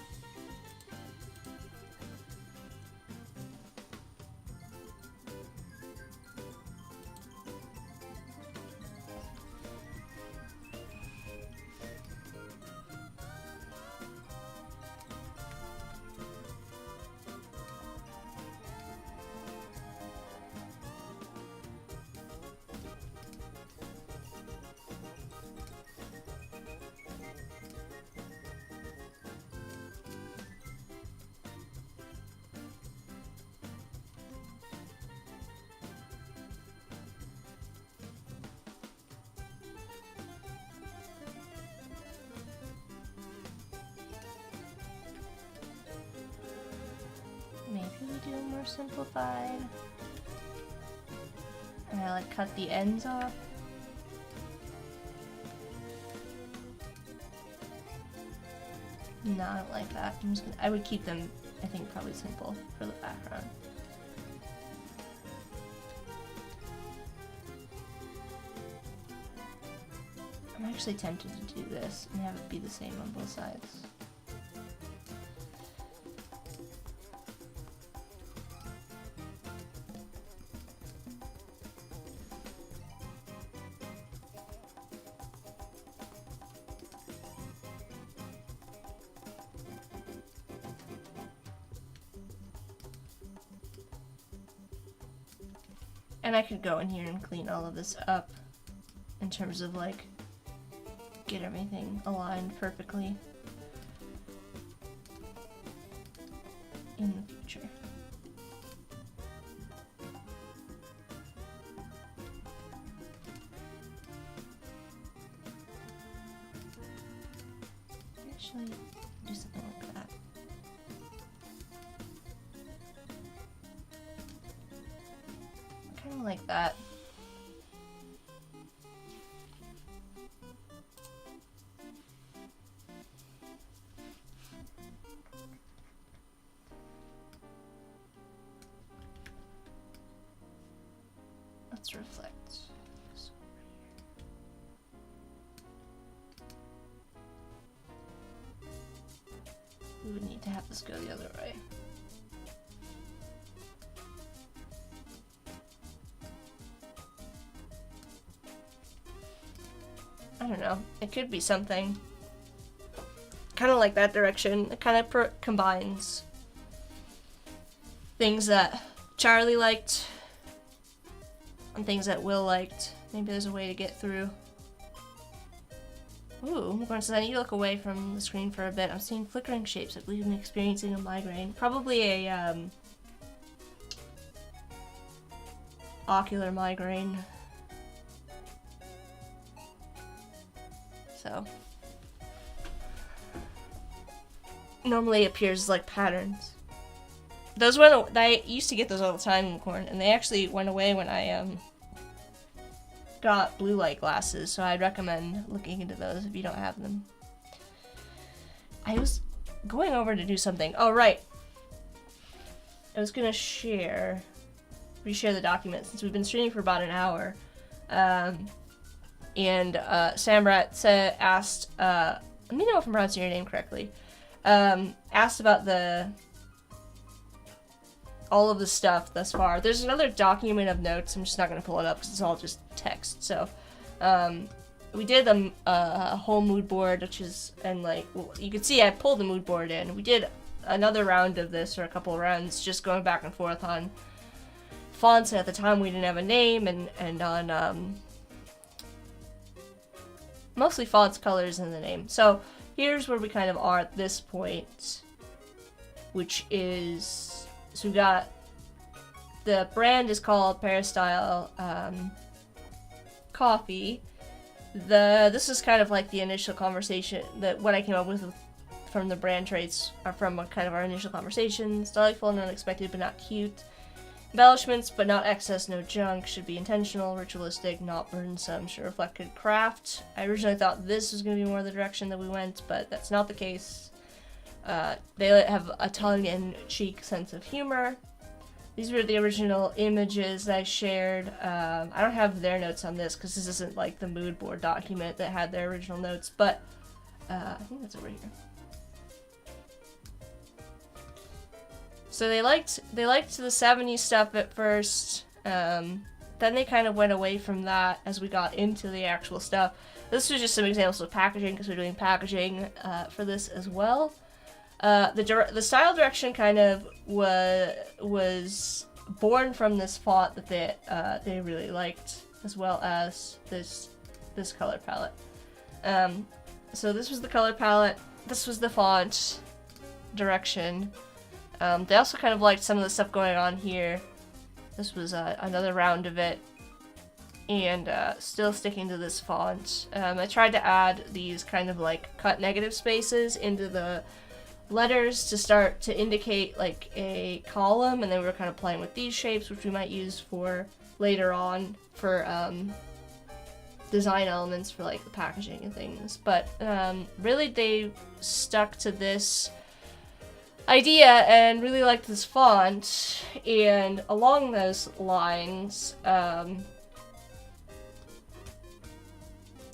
Maybe we do more simplified. And I like cut the ends off. No, I don't like that. I would keep them, I think, probably simple for the background. I'm actually tempted to do this and have it be the same on both sides. And I could go in here and clean all of this up in terms of like get everything aligned perfectly in the future. Actually, do something like that. Kind of like that. Let's reflect. We would need to have this go the other way. I don't know. It could be something kind of like that direction. It kind of combines things that Charlie liked and things that Will liked. Maybe there's a way to get through. Ooh, once I need to look away from the screen for a bit. I'm seeing flickering shapes. I believe I'm experiencing a migraine. Probably a ocular migraine. So normally it appears as like patterns. Those went. I used to get those all the time in corn, and they actually went away when I got blue light glasses. So I'd recommend looking into those if you don't have them. I was going over to do something. Oh right, I was gonna reshare the document since we've been streaming for about an hour. And Samrat asked, let me know if I'm pronouncing your name correctly, asked about all of the stuff thus far. There's another document of notes. I'm just not going to pull it up because it's all just text. So we did a whole mood board, which is, and like, well, you can see I pulled the mood board in. We did another round of this, or a couple of rounds, just going back and forth on fonts. At the time we didn't have a name, and on mostly fonts, colors, and the name. So here's where we kind of are at this point, which is, so we got, the brand is called Peristyle Coffee. This is kind of like the initial conversation, that what I came up with from the brand traits are from kind of our initial conversations. Delightful and unexpected, but not cute. Embellishments, but not excess, no junk. Should be intentional, ritualistic, not burdensome. Should reflect good craft. I originally thought this was going to be more the direction that we went, but that's not the case. They have a tongue-in-cheek sense of humor. These were the original images that I shared. I don't have their notes on this because this isn't like the mood board document that had their original notes, but I think that's over here. So they liked the 70s stuff at first. Then they kind of went away from that as we got into the actual stuff. This was just some examples of packaging because we're doing packaging for this as well. The style direction kind of was born from this font that they really liked, as well as this color palette. So this was the color palette. This was the font direction. They also kind of liked some of the stuff going on here. This was another round of it. And still sticking to this font. I tried to add these kind of like cut negative spaces into the letters to start to indicate like a column, and then we were kind of playing with these shapes, which we might use for later on for design elements for like the packaging and things. But really they stuck to this idea and really liked this font, and along those lines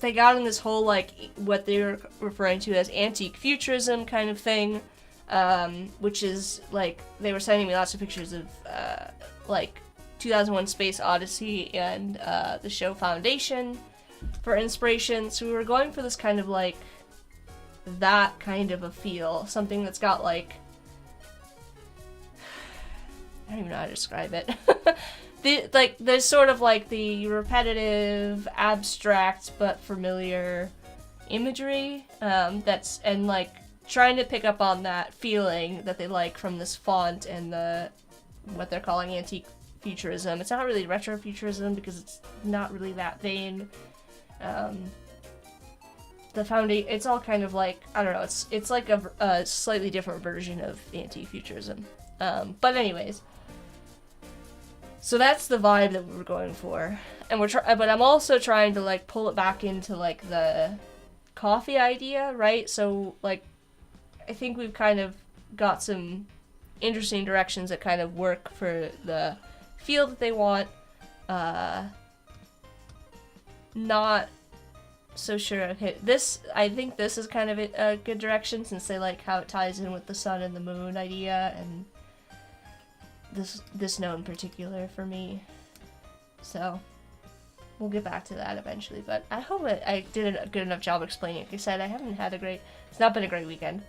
they got in this whole like what they were referring to as antique futurism kind of thing, which is like they were sending me lots of pictures of like 2001 Space Odyssey and the show Foundation for inspiration. So we were going for this kind of like that kind of a feel, something that's got like, I don't even know how to describe it. There's sort of like the repetitive, abstract, but familiar imagery that's, and like trying to pick up on that feeling that they like from this font and the what they're calling antique futurism. It's not really retro futurism because it's not really that vain. The foundation, it's all kind of like, I don't know, it's like a slightly different version of antique futurism. But anyways. So that's the vibe that we were going for, and but I'm also trying to like pull it back into like the coffee idea, right? So like, I think we've kind of got some interesting directions that kind of work for the feel that they want. Not so sure I've hit this. I think this is kind of a good direction since they like how it ties in with the sun and the moon idea, and this note in particular for me. So we'll get back to that eventually, but I hope I did a good enough job explaining it. Like I said, it's not been a great weekend,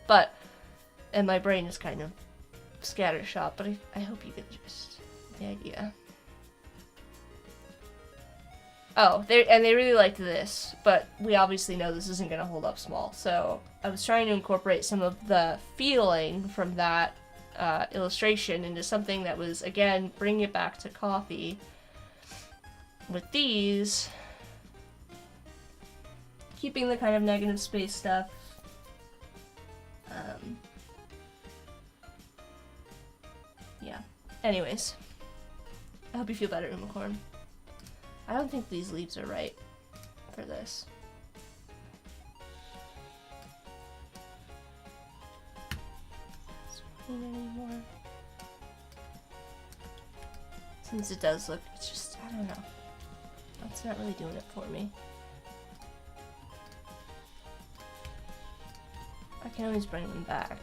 and my brain is kind of scattershot, but I hope you get just the idea. Oh, they really liked this, but we obviously know this isn't going to hold up small, so I was trying to incorporate some of the feeling from that illustration into something that was, again, bringing it back to coffee with these, keeping the kind of negative space stuff, yeah. Anyways, I hope you feel better, Unicorn. I don't think these leaves are right for this. Anymore. Since it does look, it's just, I don't know. It's not really doing it for me. I can always bring them back.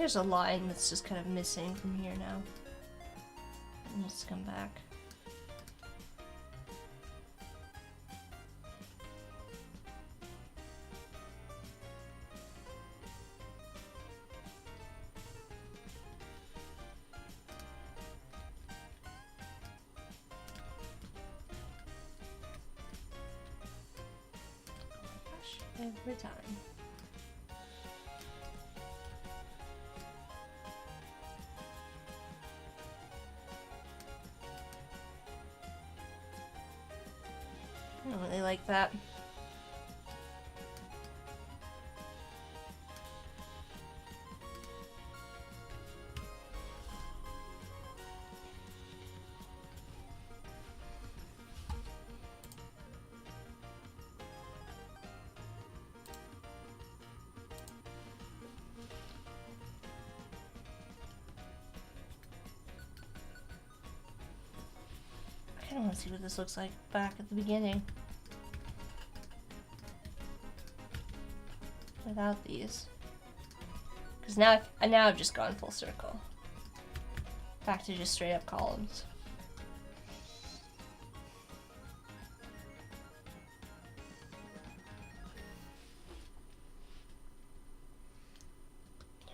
There's a line that's just kind of missing from here now. It needs to come back. Every time. I don't really like that. I don't want to see what this looks like back at the beginning. Without these. Because now I've just gone full circle. Back to just straight up columns.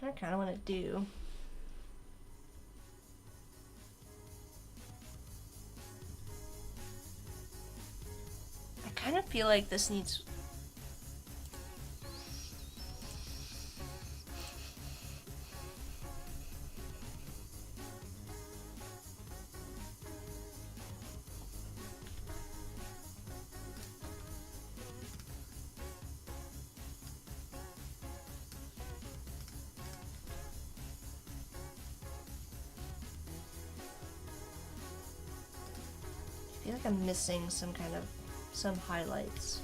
What I kind of want to do. I kind of feel like this needs. I feel like I'm missing some highlights.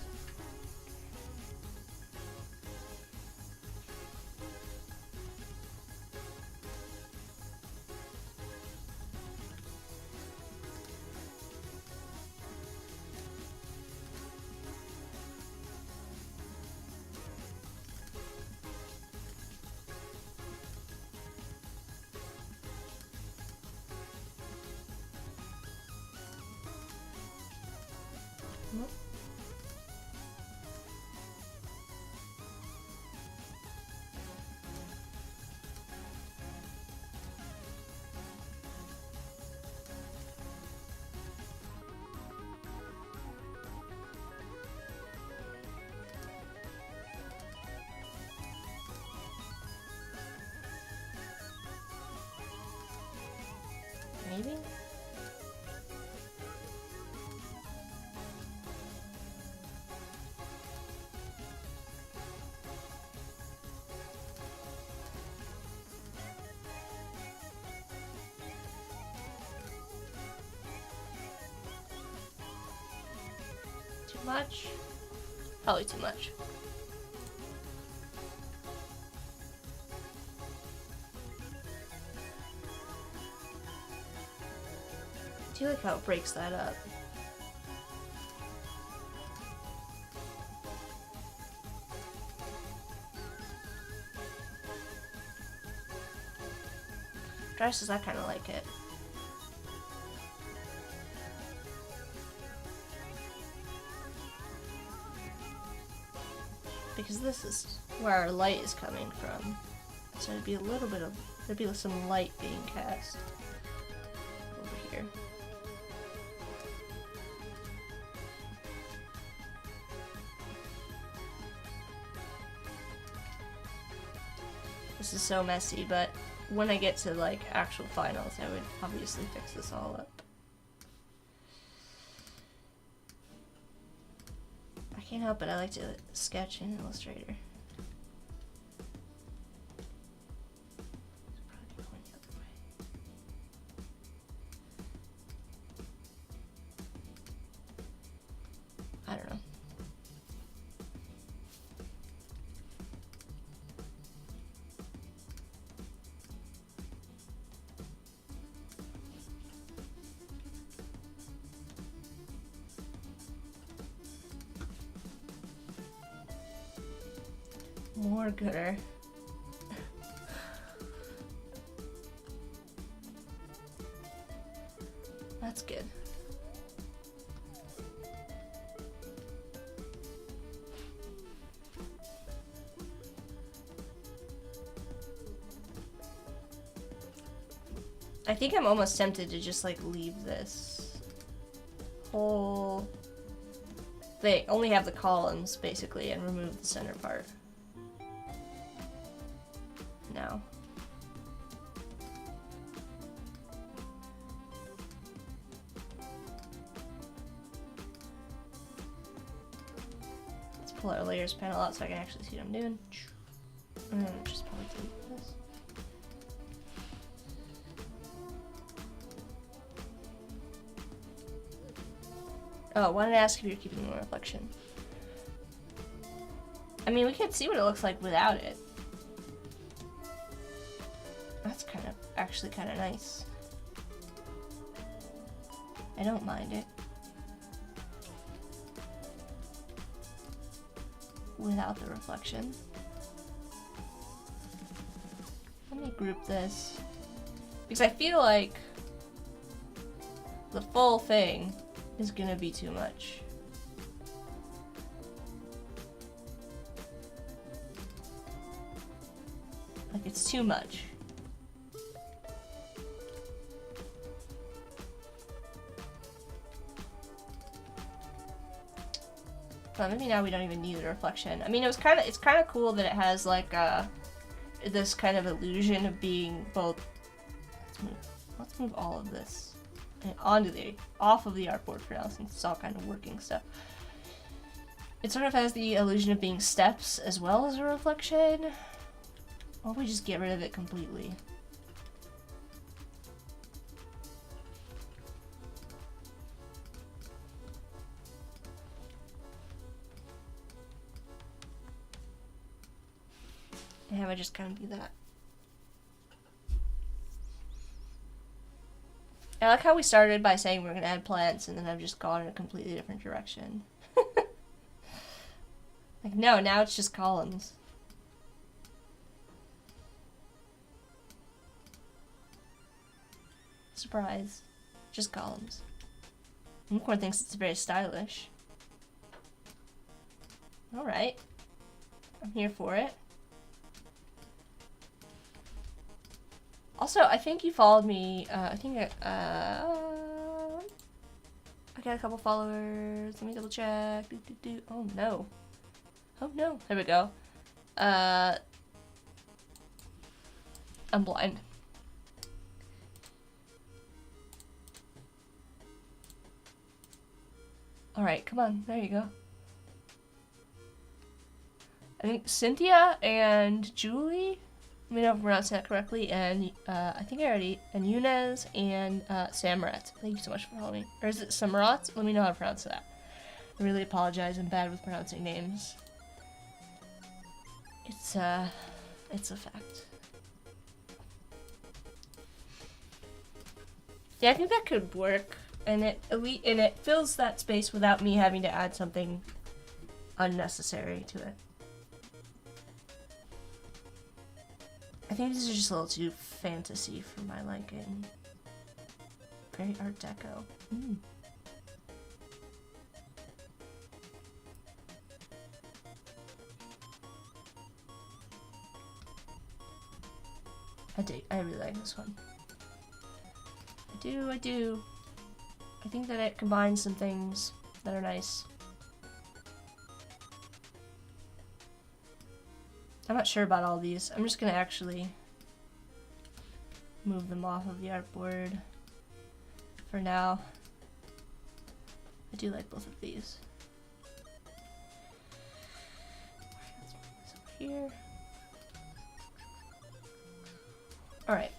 Nope. Maybe? Too much? Probably too much. I do like how it breaks that up. Dresses, I kind of like it. Because this is where our light is coming from. So it'd be there'd be some light being cast over here. This is so messy, but when I get to like actual finals, I would obviously fix this all up. I can't help it, I like to sketch in Illustrator. I don't know. More gooder. I think I'm almost tempted to just like leave this whole thing, only have the columns basically, and remove the center part. No. Let's pull our layers panel out so I can actually see what I'm doing. Just probably delete this. Oh, I wanted to ask if you're keeping the reflection. I mean, we could see what it looks like without it. That's actually kind of nice. I don't mind it. Without the reflection. Let me group this. Because I feel like the full thing is gonna be too much. Like, it's too much. Well, maybe now we don't even need the reflection. I mean, it's kind of cool that it has like this kind of illusion of being both. Let's move all of this and off of the artboard for now, since it's all kind of working stuff. It sort of has the illusion of being steps as well as a reflection. Or we just get rid of it completely. And have I just kind of do that. I like how we started by saying we're going to add plants, and then I've just gone in a completely different direction. Like, no, now it's just columns. Surprise. Just columns. Unicorn thinks it's very stylish. Alright. I'm here for it. Also, I think you followed me, I got a couple followers. Let me double check. Oh no. Oh no. There we go. I'm blind. Alright, come on. There you go. I think Cynthia and Julie, let me know if I'm pronouncing that correctly, and I think I already, and Yunez and Samrat. Thank you so much for following me. Or is it Samrat? Let me know how to pronounce that. I really apologize. I'm bad with pronouncing names. It's a fact. Yeah, I think that could work, and it fills that space without me having to add something unnecessary to it. I think this is just a little too fantasy for my liking. Very Art Deco. I really like this one. I do. I think that it combines some things that are nice. I'm not sure about all these. I'm just gonna actually move them off of the artboard for now. I do like both of these. Let's move this over here. Alright.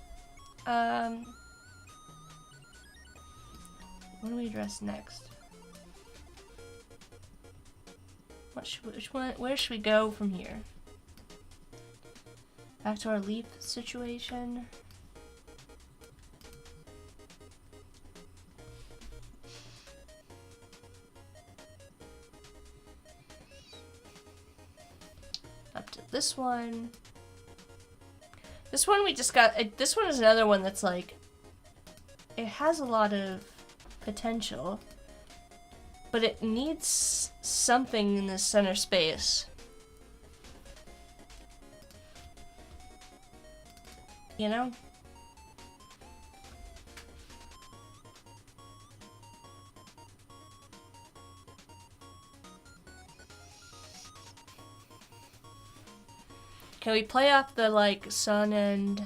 What do we address next? Where should we go from here? Back to our leaf situation. Up to this one. This one we just got. This one is another one that's like, it has a lot of potential, but it needs something in the center space. You know? Can we play off the, like, sun and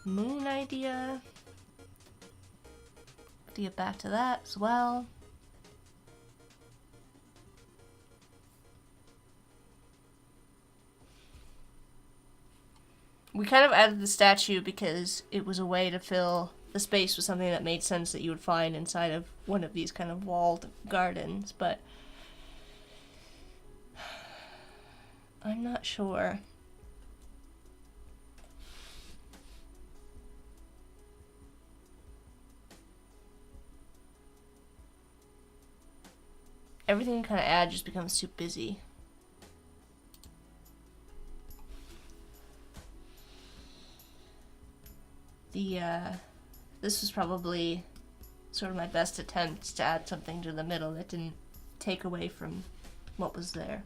moon idea? To get back to that as well. We kind of added the statue because it was a way to fill the space with something that made sense that you would find inside of one of these kind of walled gardens, but I'm not sure. Everything you kind of add just becomes too busy. This was probably sort of my best attempt to add something to the middle that didn't take away from what was there.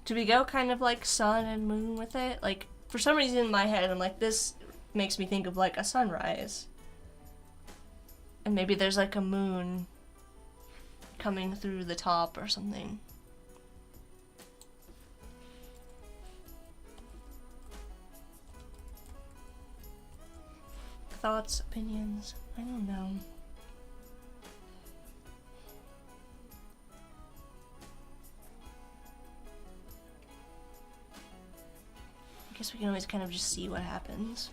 Do we go kind of like sun and moon with it? Like, for some reason in my head, I'm like, this makes me think of like a sunrise. And maybe there's like a moon coming through the top or something. Thoughts, opinions, I don't know. I guess we can always kind of just see what happens.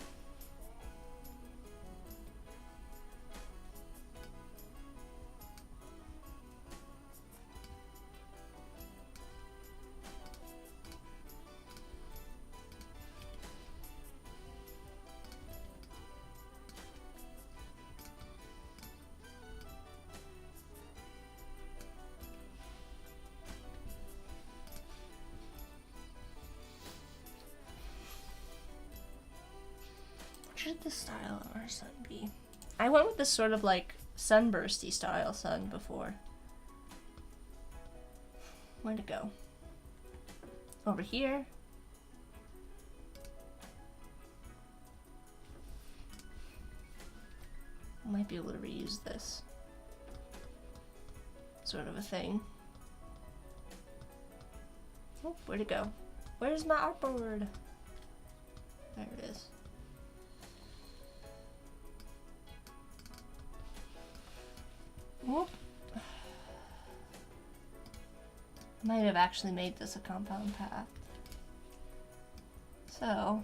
What should the style of our sun be? I went with this sort of like sunbursty style sun before. Where'd it go? Over here. I might be able to reuse this. Sort of a thing. Oh, where'd it go? Where's my artboard? There it is. Whoop. I might have actually made this a compound path. So,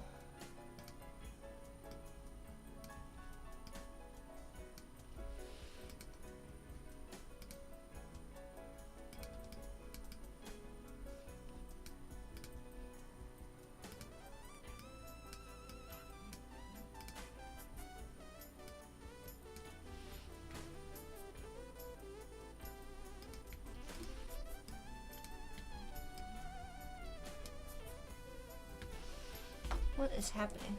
what is happening?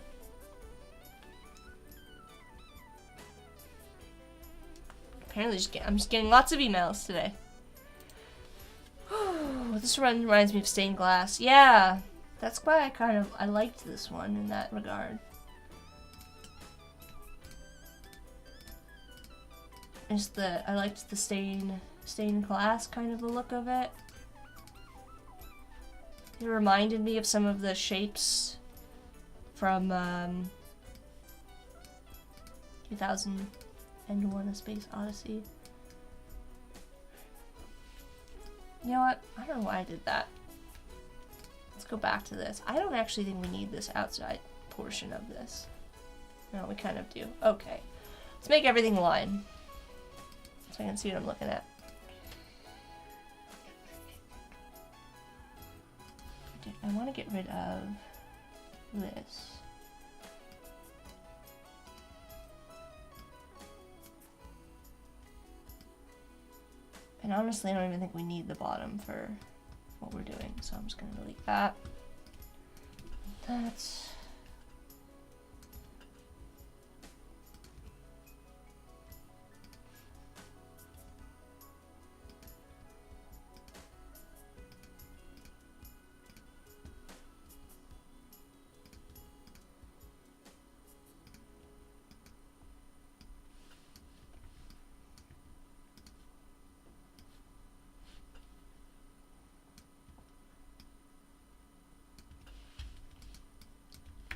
Apparently I'm just getting lots of emails today. This one reminds me of stained glass. Yeah, that's why I liked this one in that regard. I liked the stained glass kind of the look of it. It reminded me of some of the shapes from 2001: A Space Odyssey. You know what? I don't know why I did that. Let's go back to this. I don't actually think we need this outside portion of this. No, we kind of do. Okay. Let's make everything line, so I can see what I'm looking at. I want to get rid of this. And honestly, I don't even think we need the bottom for what we're doing, so I'm just going to delete that. That's...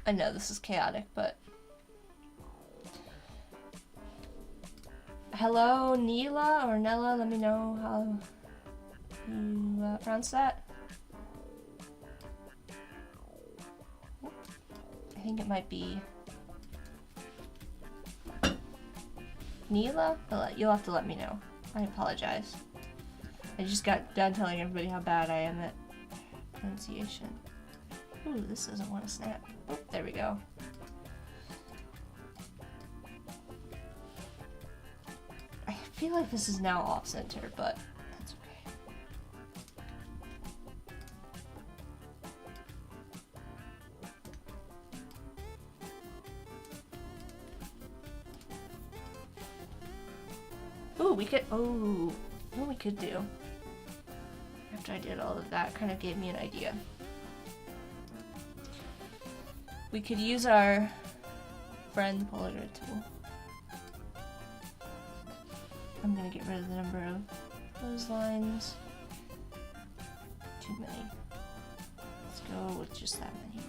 I know this is chaotic, but... Hello, Neela or Nella, let me know how you pronounce that. I think it might be Neela? You'll have to let me know. I apologize. I just got done telling everybody how bad I am at pronunciation. Ooh, this doesn't want to snap. Oh, there we go. I feel like this is now off-center, but that's okay. Ooh, we could, oh, what we could do after I did all of that kind of gave me an idea. We could use our friend polar grid tool. I'm gonna get rid of the number of those lines. Too many. Let's go with just that many.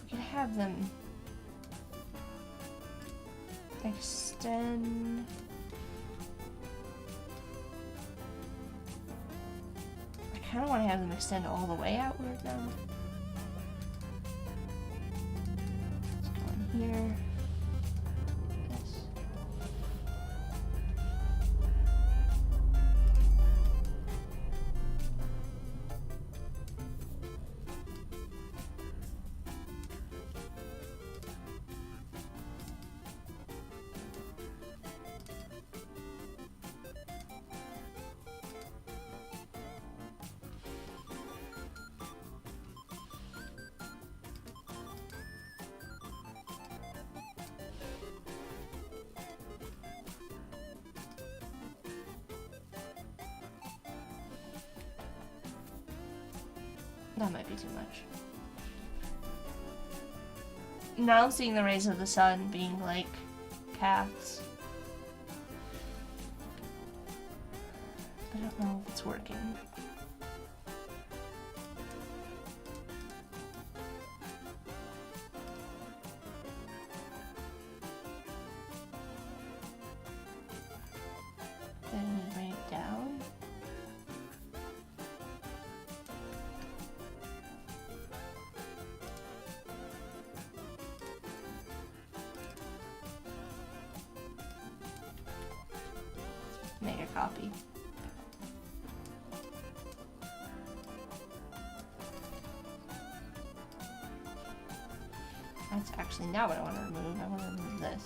We could have them extend. I kind of want to have them extend all the way outward now. Let's go in here. This. That might be too much. Now I'm seeing the rays of the sun being like paths. I don't know if it's working. Then we bring it down. Make a copy. That's actually not what I want to remove. I want to remove this.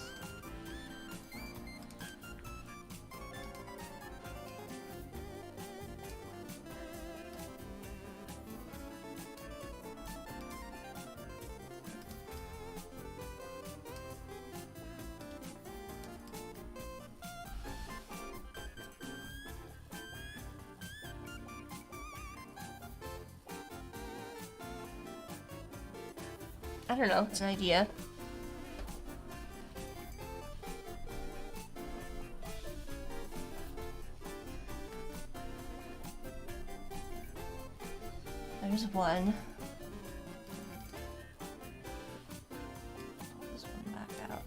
I don't know, it's an idea. There's one. Pull this one back out.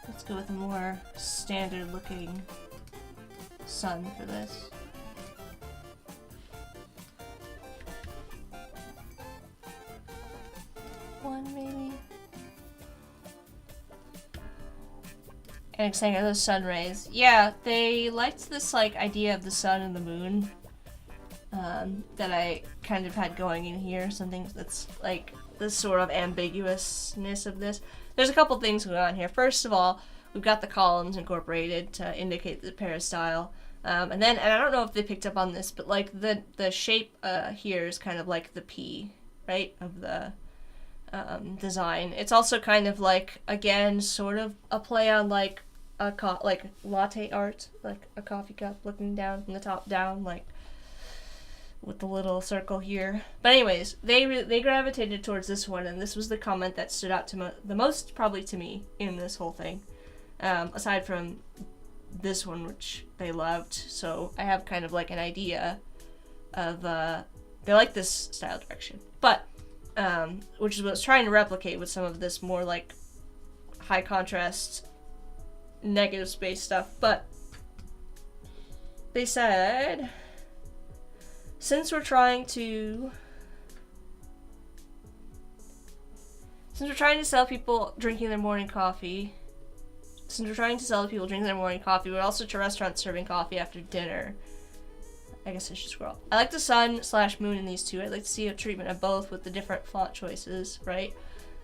Let's go with a more standard looking sun for this. One maybe. And saying are those sun rays. Yeah, they liked this like idea of the sun and the moon that I kind of had going in here. Something that's like this sort of ambiguousness of this. There's a couple things going on here. First of all, we've got the columns incorporated to indicate the peristyle. And I don't know if they picked up on this, but like the shape here is kind of like the P, right, of the design. It's also kind of like, again, sort of a play on like a like latte art, like a coffee cup looking down from the top down, like with the little circle here. But anyways, they gravitated towards this one, and this was the comment that stood out to the most, probably to me, in this whole thing. Aside from this one, which they loved. So I have kind of like an idea of they like this style direction, but which is what I was trying to replicate with some of this more like high contrast negative space stuff. But they said, since we're trying to sell people drinking their morning coffee, but also to restaurants serving coffee after dinner. I guess I should scroll. I like the sun/moon in these two. I'd like to see a treatment of both with the different font choices, right?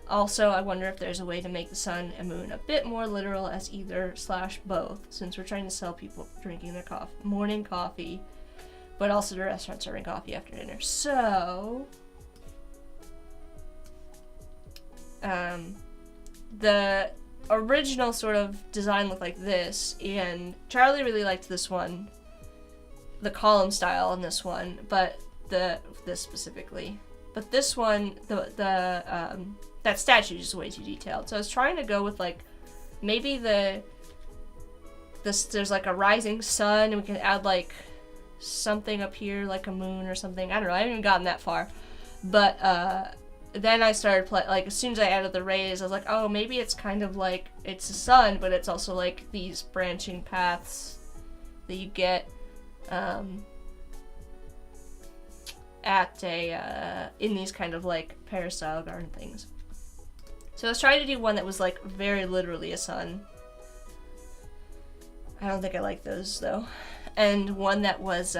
Also, I wonder if there's a way to make the sun and moon a bit more literal as either/both, since we're trying to sell people drinking their morning coffee, but also to restaurants serving coffee after dinner. So, the original sort of design looked like this, and Charlie really liked this one, the column style in this one, but this specifically. But this one, that statue is way too detailed. So I was trying to go with like, maybe there's like a rising sun, and we can add like something up here, like a moon or something. I don't know, I haven't even gotten that far. But then I started like, as soon as I added the rays, I was like, oh, maybe it's kind of like, it's the sun, but it's also like these branching paths that you get at in these kind of like peristyle garden things. So I was trying to do one that was like very literally a sun. I don't think I like those though. And one that was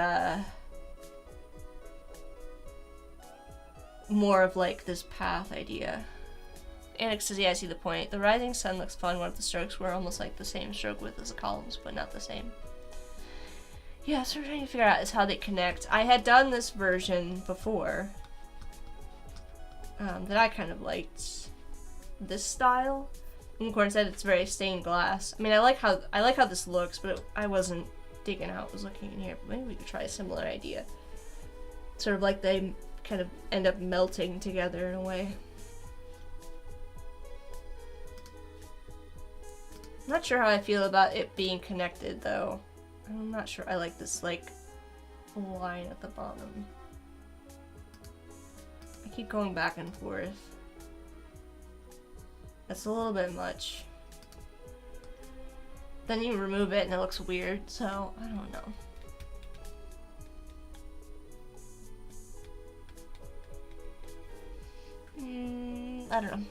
more of like this path idea. Alex says, yeah, I see the point. The rising sun looks fun. What if the strokes were almost like the same stroke width as the columns, but not the same? Yeah, so we're trying to figure out is how they connect. I had done this version before that I kind of liked this style. Unicorn said it's very stained glass. I mean, I like how this looks, but I wasn't digging how it was looking in here. But maybe we could try a similar idea. Sort of like they kind of end up melting together in a way. I'm not sure how I feel about it being connected though. I'm not sure I like this like line at the bottom. I keep going back and forth. That's a little bit much. Then you remove it and it looks weird, so I don't know. I don't know.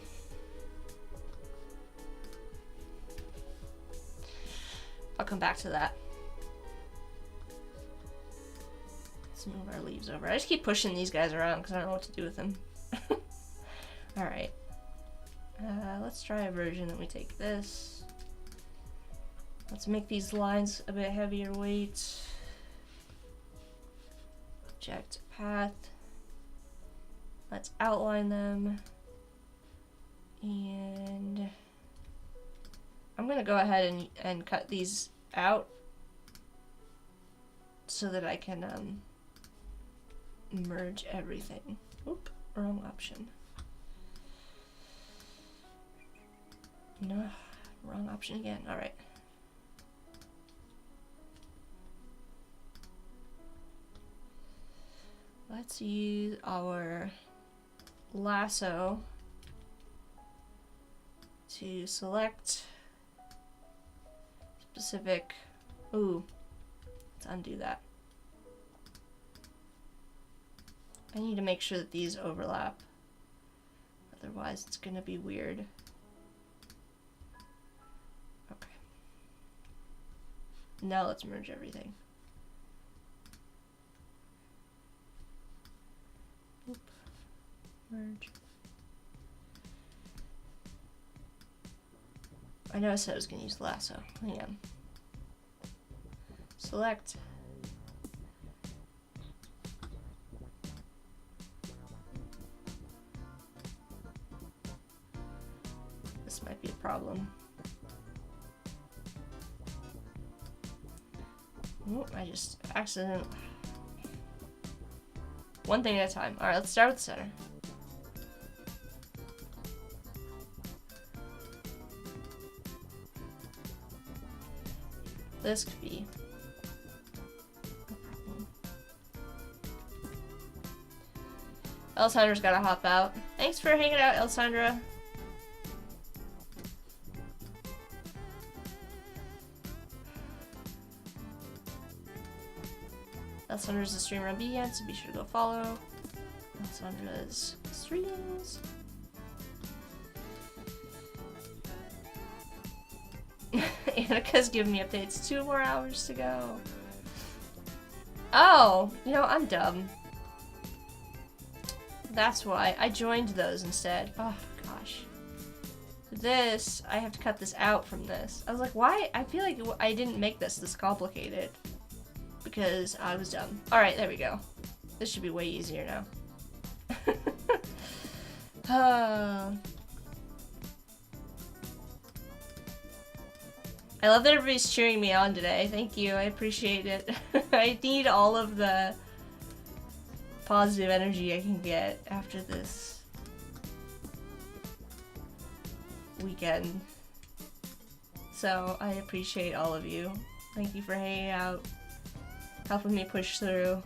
I'll come back to that. Let's move our leaves over. I just keep pushing these guys around because I don't know what to do with them. Alright. Let's try a version that we take this. Let's make these lines a bit heavier weight. Object path. Let's outline them. And I'm gonna go ahead and cut these out so that I can merge everything. Oop, wrong option. No, wrong option again. All right. Let's use our lasso to select specific. Ooh, let's undo that. I need to make sure that these overlap. Otherwise, it's gonna be weird. Okay. Now let's merge everything. Oop. Merge. I know I said I was going to use lasso. Hang on. Select. This might be a problem. Oh, I just accidentally. One thing at a time. Alright, let's start with the center. This could be no problem. Alessandra's gotta hop out. Thanks for hanging out, Alessandra. Alessandra's a streamer on Behance, so be sure to go follow Alessandra's streams. Annika's giving me updates. 2 more hours to go. Oh, you know, I'm dumb. That's why. I joined those instead. Oh, gosh. This, I have to cut this out from this. I was like, why? I feel like I didn't make this complicated. Because I was dumb. Alright, there we go. This should be way easier now. I love that everybody's cheering me on today. Thank you. I appreciate it. I need all of the positive energy I can get after this weekend. So I appreciate all of you. Thank you for hanging out, helping me push through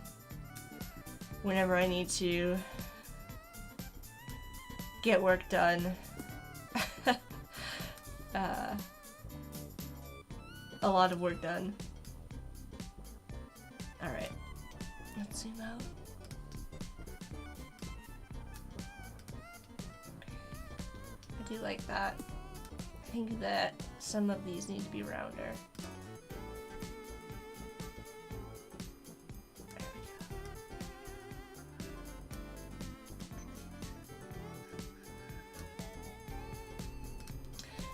whenever I need to get work done. A lot of work done. Alright. Let's zoom out. I do like that. I think that some of these need to be rounder.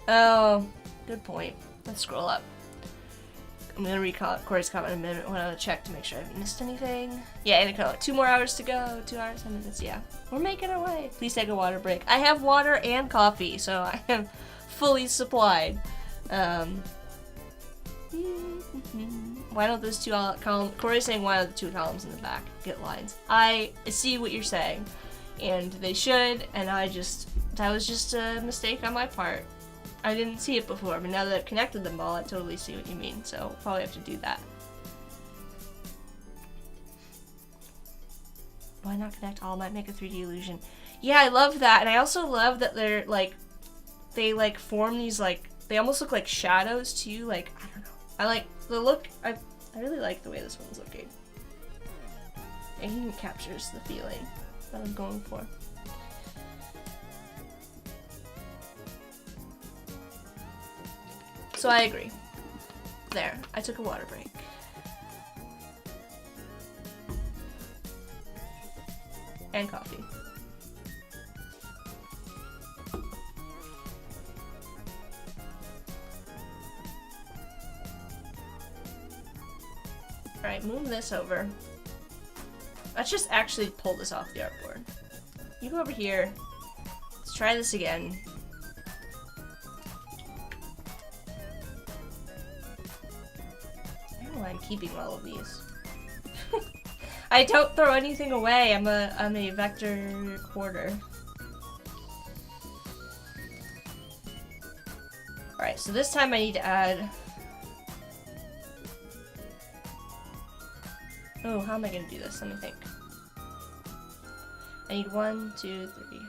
Oh, good point. Let's scroll up. I'm gonna read Corey's comment in a minute when I check to make sure I haven't missed anything. Yeah, Annika, 2 more hours to go. 2 hours, 10 minutes, yeah. We're making our way. Please take a water break. I have water and coffee, so I am fully supplied. Why don't those 2 columns... Corey's saying why don't the 2 columns in the back get lines? I see what you're saying, and they should, and that was just a mistake on my part. I didn't see it before, but now that I've connected them all, I totally see what you mean, so probably have to do that. Why not connect all? Might make a 3D illusion. Yeah, I love that, and I also love that they're, like, they, like, form these, like, they almost look like shadows, too, like, I don't know. I like the look, I really like the way this one's looking. It even captures the feeling that I'm going for. So I agree. There, I took a water break. And coffee. Alright, move this over. Let's just actually pull this off the artboard. You go over here. Let's try this again. I'm keeping all of these. I don't throw anything away. I'm a vector hoarder. Alright, so this time I need to add... Oh, how am I gonna do this? Let me think. I need 1, 2, 3,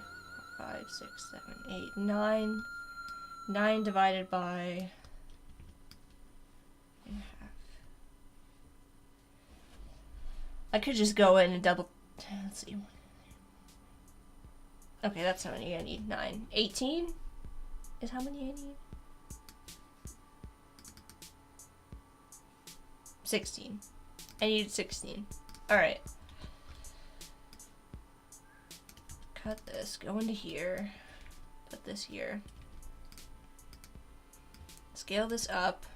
4, 5, 6, 7, 8, 9. 9 divided by... I could just go in and double... Let's see. Okay, that's how many I need. 9. 18 is how many I need? 16. I need 16. Alright. Cut this. Go into here. Put this here. Scale this up.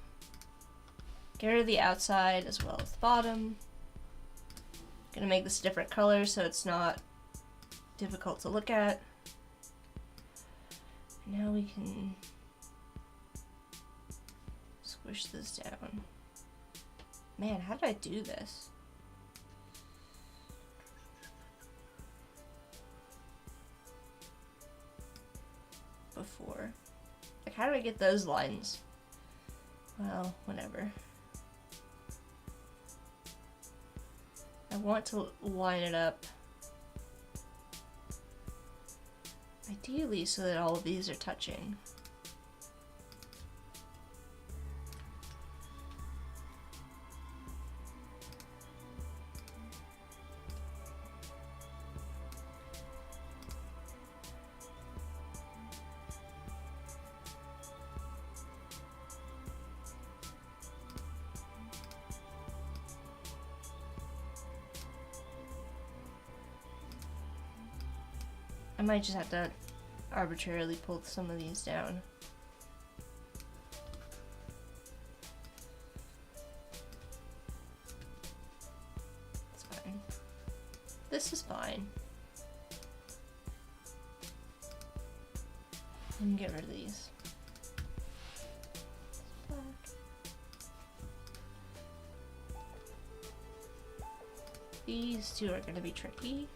Get rid of the outside as well as the bottom. Gonna make this a different color so it's not difficult to look at. Now we can squish this down. Man, how did I do this? Before. Like, how do I get those lines? Well, whatever. I want to line it up Ideally, so that all of these are touching. I might just have to arbitrarily pull some of these down. It's fine. This is fine. Let me get rid of these. These two are going to be tricky.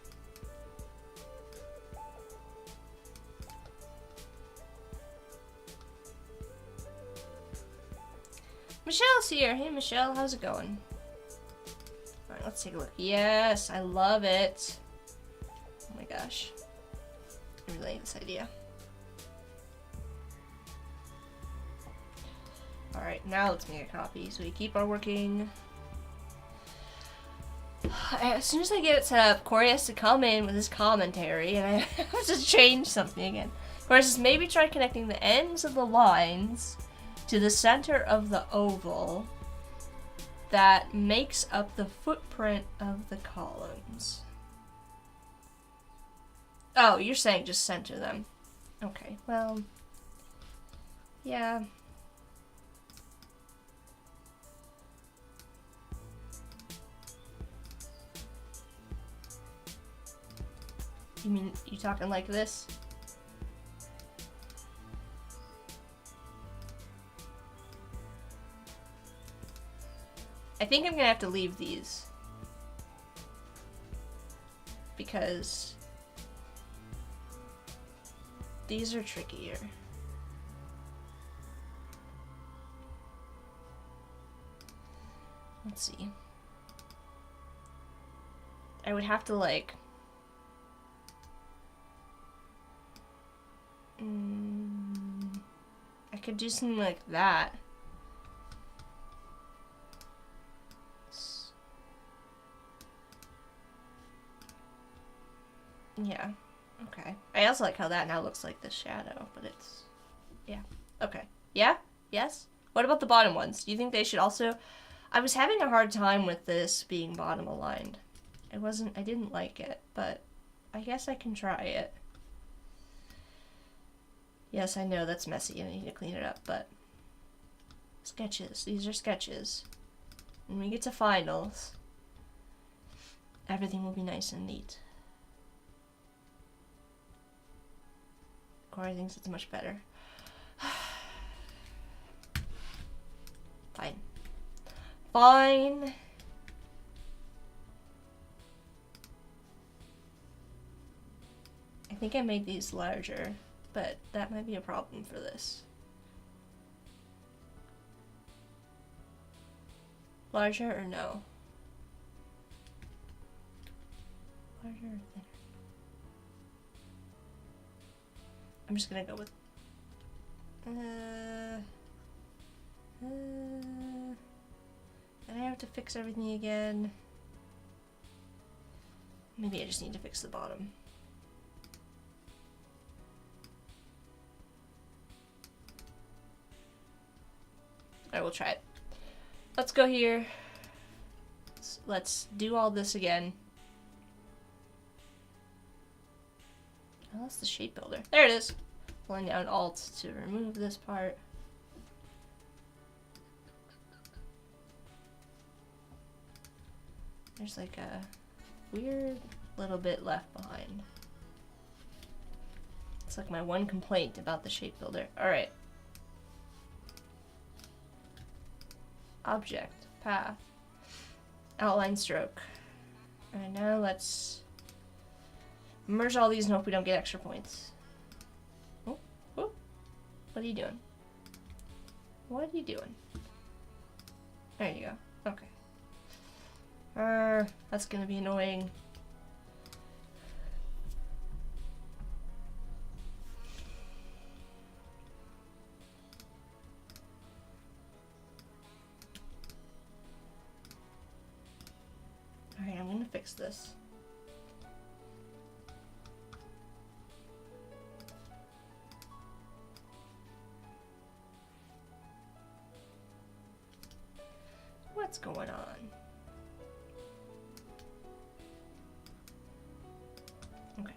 Michelle's here. Hey, Michelle, how's it going? Alright, let's take a look. Yes, I love it. Oh my gosh. I really like this idea. Alright, now let's make a copy. So we keep our working. As soon as I get it set up, Corey has to come in with his commentary, and I have to change something again. Corey says, maybe try connecting the ends of the lines to the center of the oval that makes up the footprint of the columns. Oh, you're saying just center them. Okay, well, yeah. You mean, you talking like this? I think I'm gonna have to leave these. Because these are trickier. Let's see. I would have to like... I could do something like that. Yeah, okay. I also like how that now looks like the shadow, but it's... yeah. Okay. Yeah? Yes? What about the bottom ones? Do you think they should also... I was having a hard time with this being bottom aligned. I didn't like it, but I guess I can try it. Yes, I know that's messy and I need to clean it up, but... sketches. These are sketches. When we get to finals, everything will be nice and neat. Corey thinks it's much better. Fine. Fine. I think I made these larger, but that might be a problem for this. Larger or no? Larger or thinner? I'm just gonna go with and I have to fix everything again. Maybe I just need to fix the bottom. Alright, we'll try it. Let's go here. Let's do all this again. Oh, that's the shape builder. There it is. Pulling down Alt to remove this part. There's like a weird little bit left behind. It's like my one complaint about the shape builder. Alright. Object, path, outline stroke. Alright, now let's merge all these and hope we don't get extra points. Oh, oh. What are you doing? What are you doing? There you go. Okay. That's gonna be annoying. fix this. What's going on? Okay.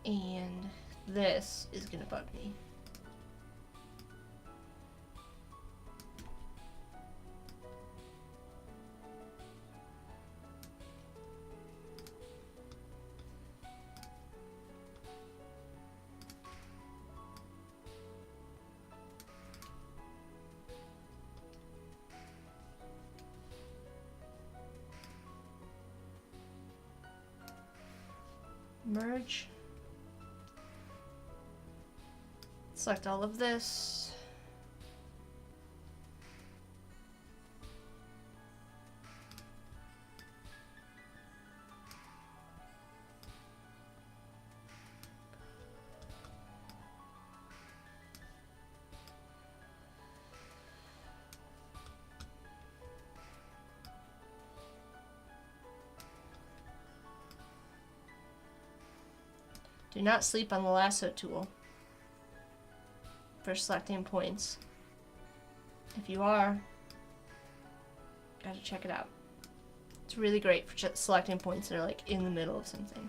And this is gonna bug me. Merge. Select all of this. Do not sleep on the lasso tool for selecting points. If you are, gotta check it out. It's really great for selecting points that are like in the middle of something.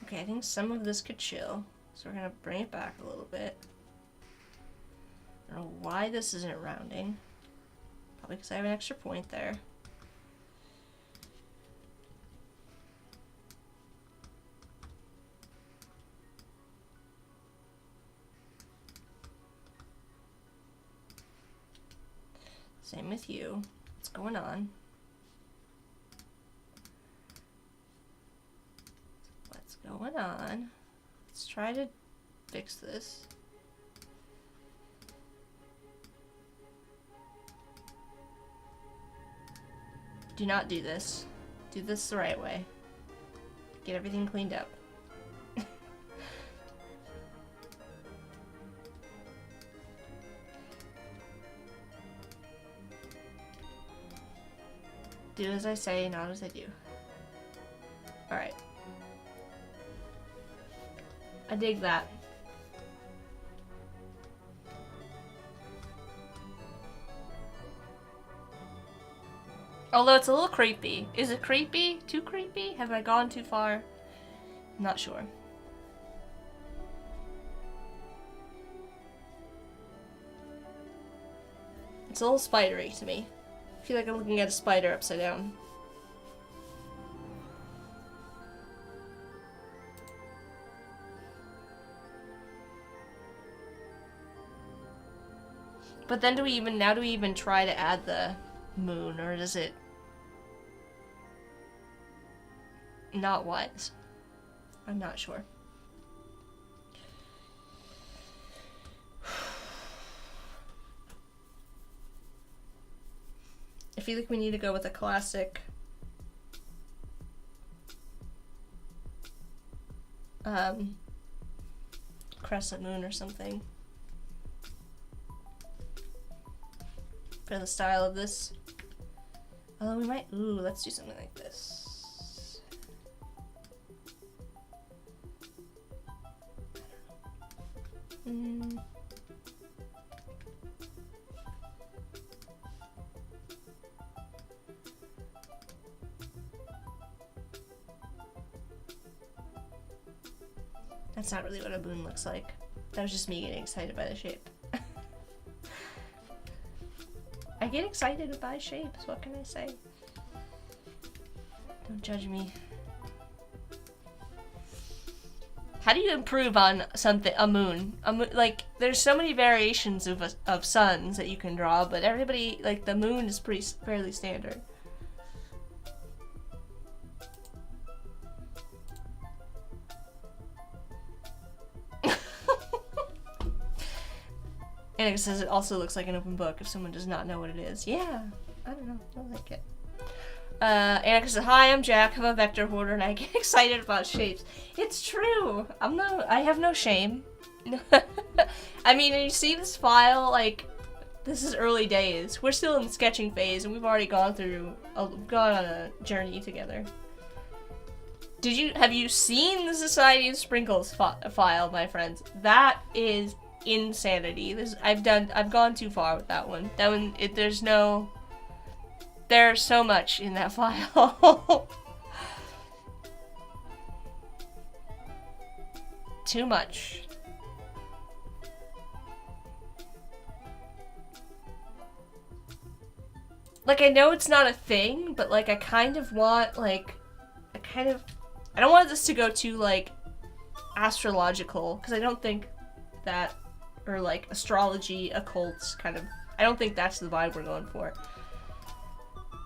Okay, I think some of this could chill, so we're gonna bring it back a little bit. I don't know why this isn't rounding. Probably because I have an extra point there. Same with you. What's going on? What's going on? Let's try to fix this. Do not do this. Do this the right way. Get everything cleaned up. Do as I say, not as I do. Alright. I dig that. Although it's a little creepy. Is it creepy? Too creepy? Have I gone too far? I'm not sure. It's a little spidery to me. I feel like I'm looking at a spider upside down. But then do we even try to add the moon, or does it not wise? I'm not sure. I feel like we need to go with a classic crescent moon or something for the style of this. Although we might, let's do something like this. That's not really what a moon looks like. That was just me getting excited by the shape. I get excited by shapes, what can I say? Don't judge me. How do you improve on something, a moon? Like, there's so many variations of suns that you can draw, but everybody, like, the moon is fairly standard. And it says it also looks like an open book if someone does not know what it is. Yeah, I don't know. I like it. Annika says, "Hi, I'm Jack. I'm a vector hoarder, and I get excited about shapes." It's true. I have no shame. I mean, you see this file, like, this is early days. We're still in the sketching phase, and we've already gone on a journey together. Have you seen the Society of Sprinkles file, my friends? That is insanity. I've gone too far with that one. There's so much in that file. Too much. Like, I know it's not a thing, but, like, I kind of want, like, I don't want this to go too, like, astrological, because I don't think that, or, like, astrology, occults, kind of, I don't think that's the vibe we're going for.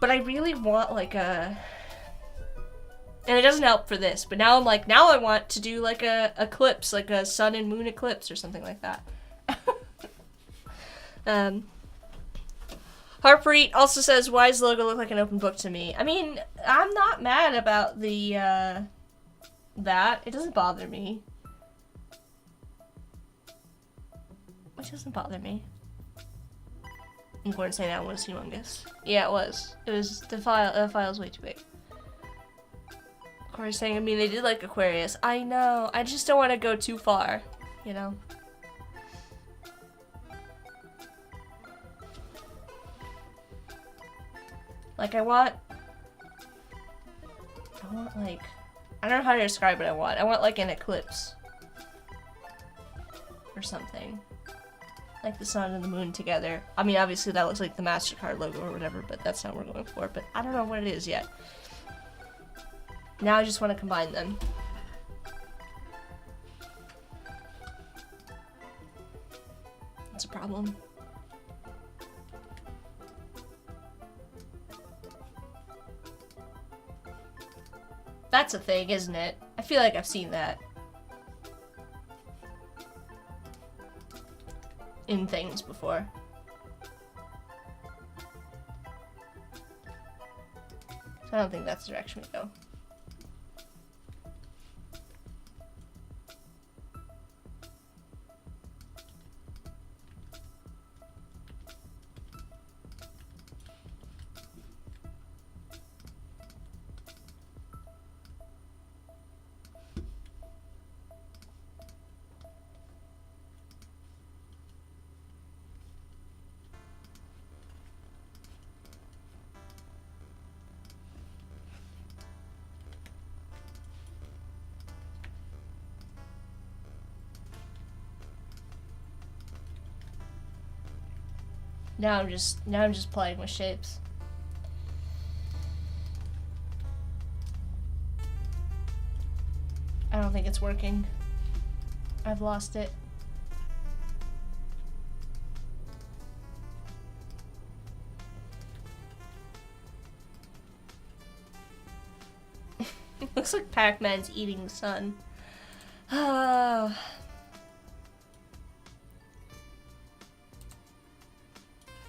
But I really want, like, and it doesn't help for this, but now I'm like, now I want to do, like, a eclipse, like a sun and moon eclipse or something like that. Harpreet also says, "Why does the logo look like an open book to me?" I mean, I'm not mad about the, that. It doesn't bother me. It doesn't bother me. I'm going to say that was humongous. Yeah, it was. The file's way too big. Corey's saying, I mean, they did like Aquarius. I know. I just don't want to go too far, you know? Like, I want, like, I don't know how to describe what I want. I want, like, an eclipse. Or something. Like the sun and the moon together. I mean, obviously that looks like the MasterCard logo or whatever, but that's not what we're going for. But I don't know what it is yet. Now I just want to combine them. That's a problem. That's a thing, isn't it? I feel like I've seen that. In things before. So I don't think that's the direction we go. Now I'm just playing with shapes. I don't think it's working. I've lost it. Looks like Pac-Man's eating the sun. Oh.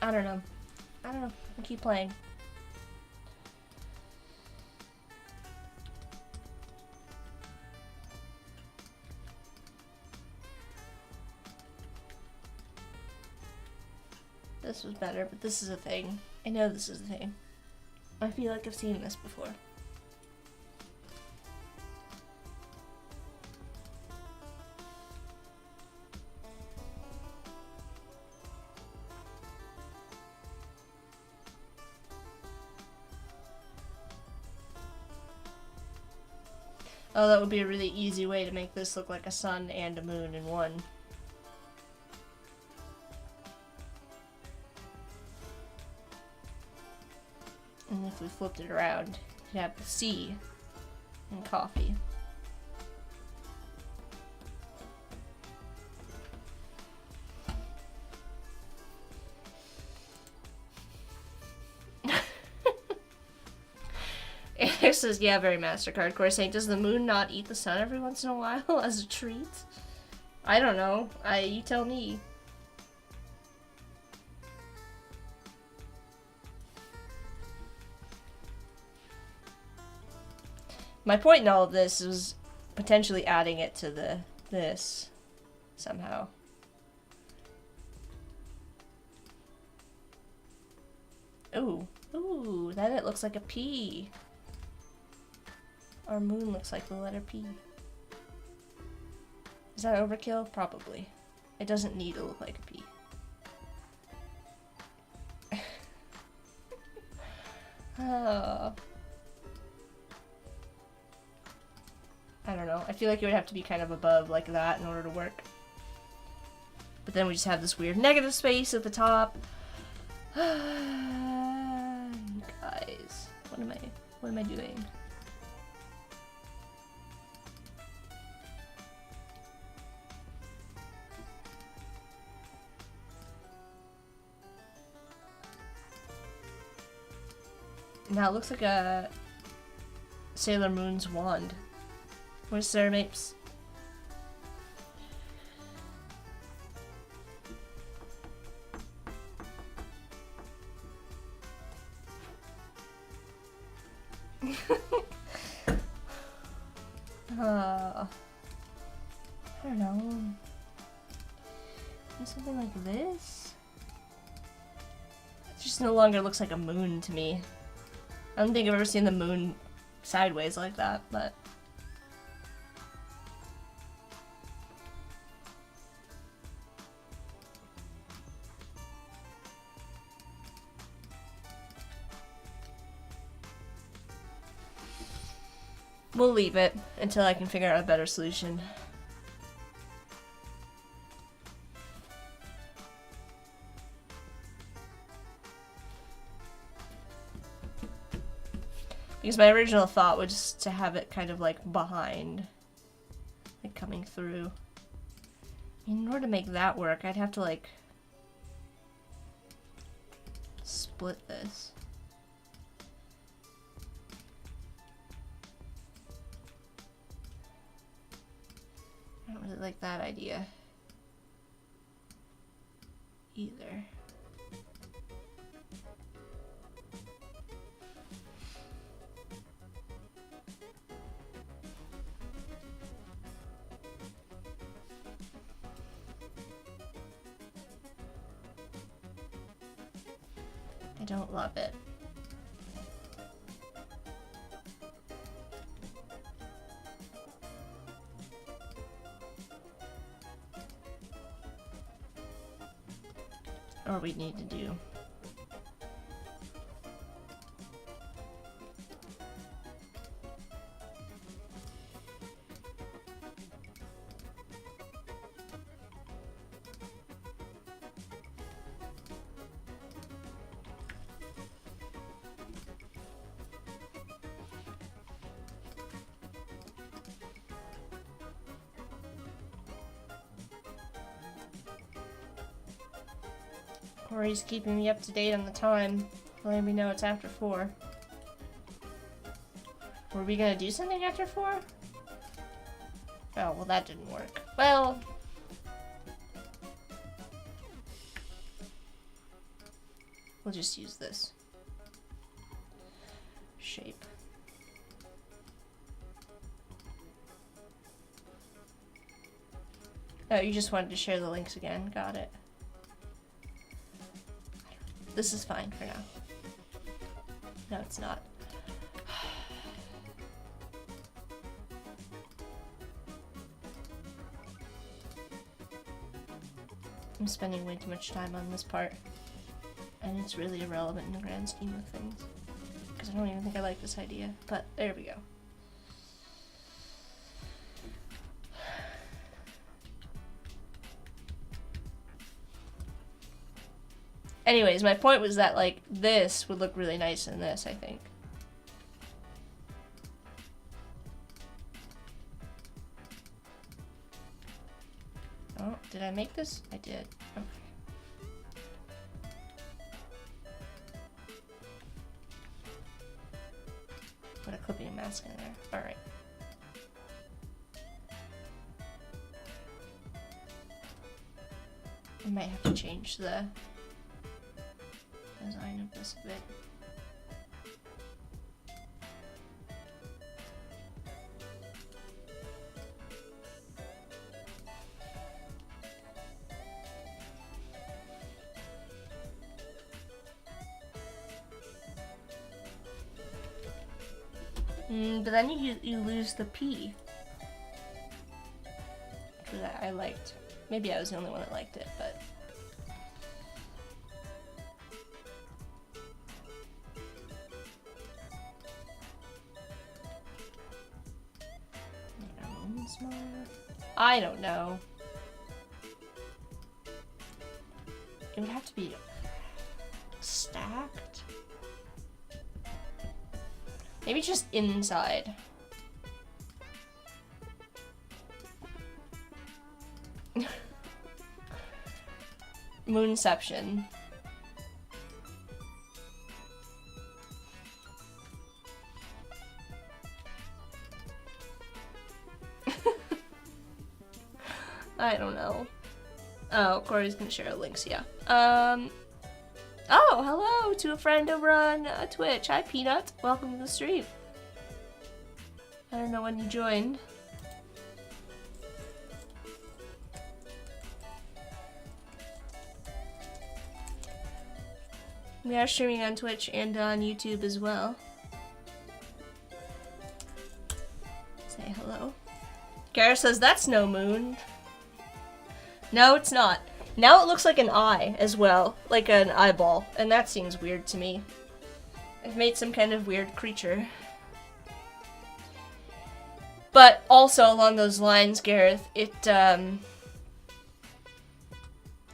I don't know. I'll keep playing. This was better, but this is a thing. I know this is a thing. I feel like I've seen this before. Oh, that would be a really easy way to make this look like a sun and a moon in one. And if we flipped it around, you'd have the sea and coffee. Eric says, yeah, very MasterCard. Corey saying, does the moon not eat the sun every once in a while as a treat? I don't know. You tell me. My point in all of this is potentially adding it to this somehow. Ooh, ooh, then it looks like a P. Our moon looks like the letter P. Is that overkill? Probably. It doesn't need to look like a P. Oh. I don't know. I feel like it would have to be kind of above like that in order to work. But then we just have this weird negative space at the top. You guys, what am I doing? Now it looks like a Sailor Moon's wand. Where's Sarah Mapes? I don't know. Something like this? It just no longer looks like a moon to me. I don't think I've ever seen the moon sideways like that, but... we'll leave it until I can figure out a better solution. Because my original thought was just to have it kind of like behind, like coming through. In order to make that work, I'd have to like split this. I don't really like that idea either. I don't love it. Or we need to do. Corey's keeping me up to date on the time, letting me know it's after 4. Were we gonna do something after 4? Oh, well that didn't work. Well... we'll just use this shape. Oh, you just wanted to share the links again. Got it. This is fine for now. No, it's not. I'm spending way too much time on this part. And it's really irrelevant in the grand scheme of things. Because I don't even think I like this idea. But there we go. Anyways, my point was that, like, this would look really nice in this, I think. Oh, did I make this? I did. Okay. Put a clipping mask in there. Alright. I might have to change the design of this a bit. But then you lose the P. Which I liked. Maybe I was the only one that liked it, but... I don't know. It would have to be stacked. Maybe just inside. Moonception. I don't know. Oh, Corey's gonna share links, yeah. Oh, hello to a friend over on Twitch. Hi, Peanut. Welcome to the stream. I don't know when you joined. We are streaming on Twitch and on YouTube as well. Say hello. Gareth says that's no moon. No, it's not. Now it looks like an eye as well, like an eyeball, and that seems weird to me. I've made some kind of weird creature. But also along those lines, Gareth, some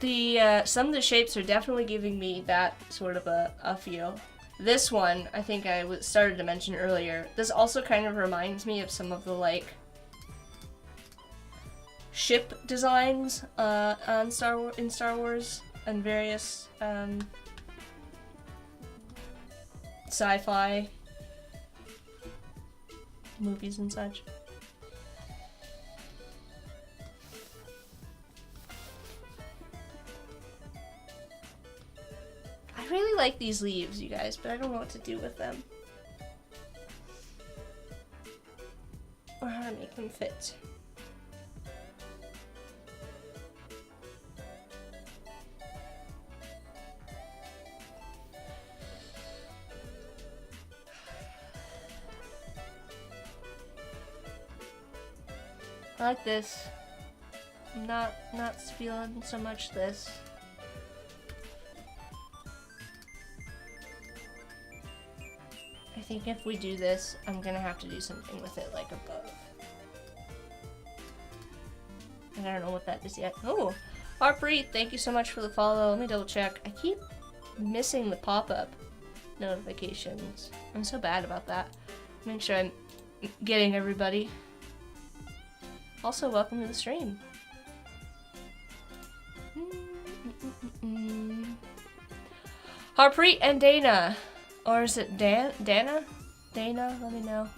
of the shapes are definitely giving me that sort of a feel. This one, I think I started to mention earlier, this also kind of reminds me of some of the, like, ship designs in Star Wars and various sci-fi movies and such. I really like these leaves, you guys, but I don't know what to do with them. Or how to make them fit. I like this. I'm not feeling so much this. I think if we do this, I'm gonna have to do something with it, like above. And I don't know what that is yet. Oh, Harpreet, thank you so much for the follow. Let me double check. I keep missing the pop-up notifications. I'm so bad about that. Make sure I'm getting everybody. Also, welcome to the stream. Harpreet and Dana. Or is it Dana? Dana, let me know.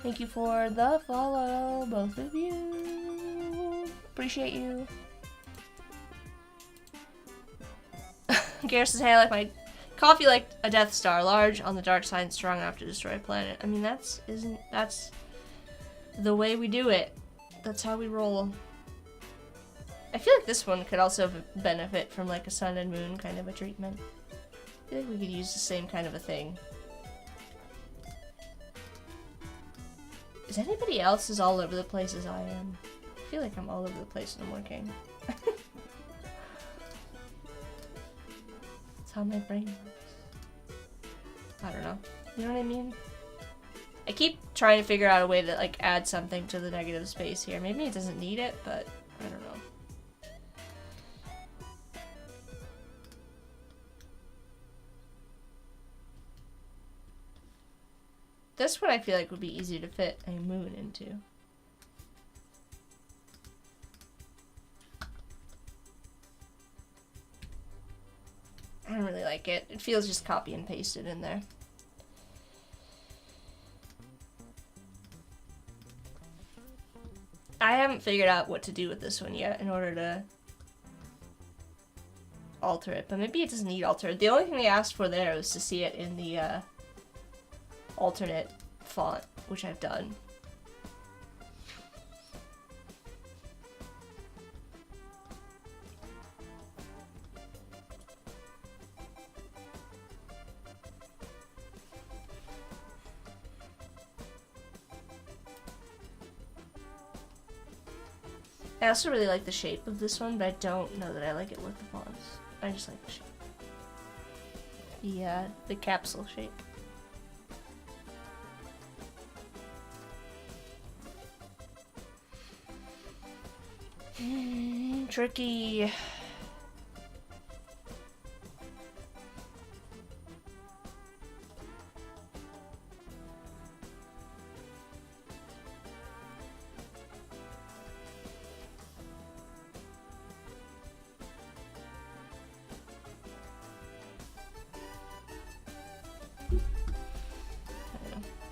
Thank you for the follow, both of you. Appreciate you. Gareth says, hey, I like my coffee like a Death Star, large on the dark side and strong enough to destroy a planet. I mean, that's the way we do it. That's how we roll. I feel like this one could also benefit from like a sun and moon kind of a treatment. I feel like we could use the same kind of a thing. Is anybody else as all over the place as I am? I feel like I'm all over the place when I'm working. That's how my brain works. I don't know. You know what I mean? I keep trying to figure out a way to like add something to the negative space here. Maybe it doesn't need it, but I don't know. This one I feel like would be easy to fit a moon into. I don't really like it. It feels just copy and pasted in there. I haven't figured out what to do with this one yet in order to alter it, but maybe it doesn't need altered. The only thing they asked for there was to see it in the alternate font, which I've done. I also really like the shape of this one, but I don't know that I like it with the fonts. I just like the shape. The capsule shape. Tricky.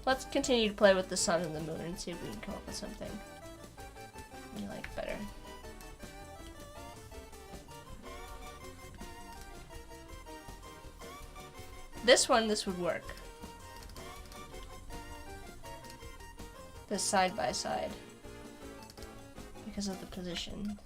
Let's continue to play with the sun and the moon and see if we can come up with something you like better. This would work. This side by side. Because of the position.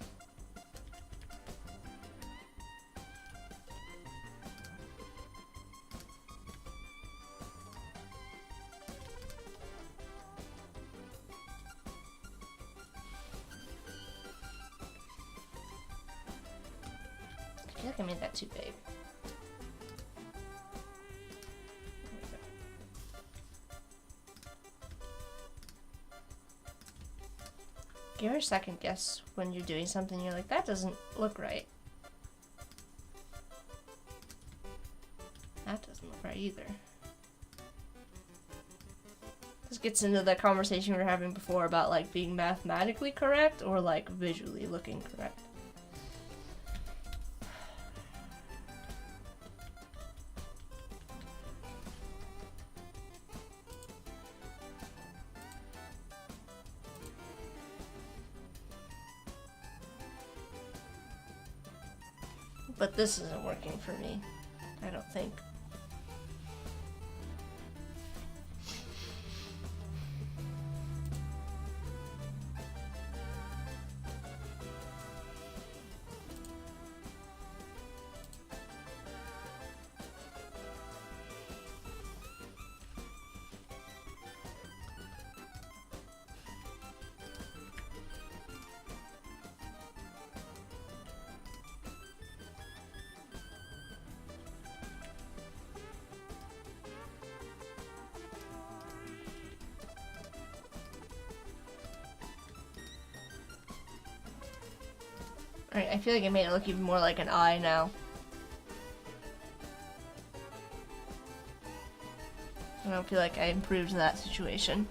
I feel like I made that too big. Give her a second guess when you're doing something, you're like, that doesn't look right. That doesn't look right either. This gets into the conversation we were having before about like being mathematically correct or like visually looking correct. But this isn't working for me, I don't think. Alright, I feel like I made it look even more like an eye now. I don't feel like I improved that situation.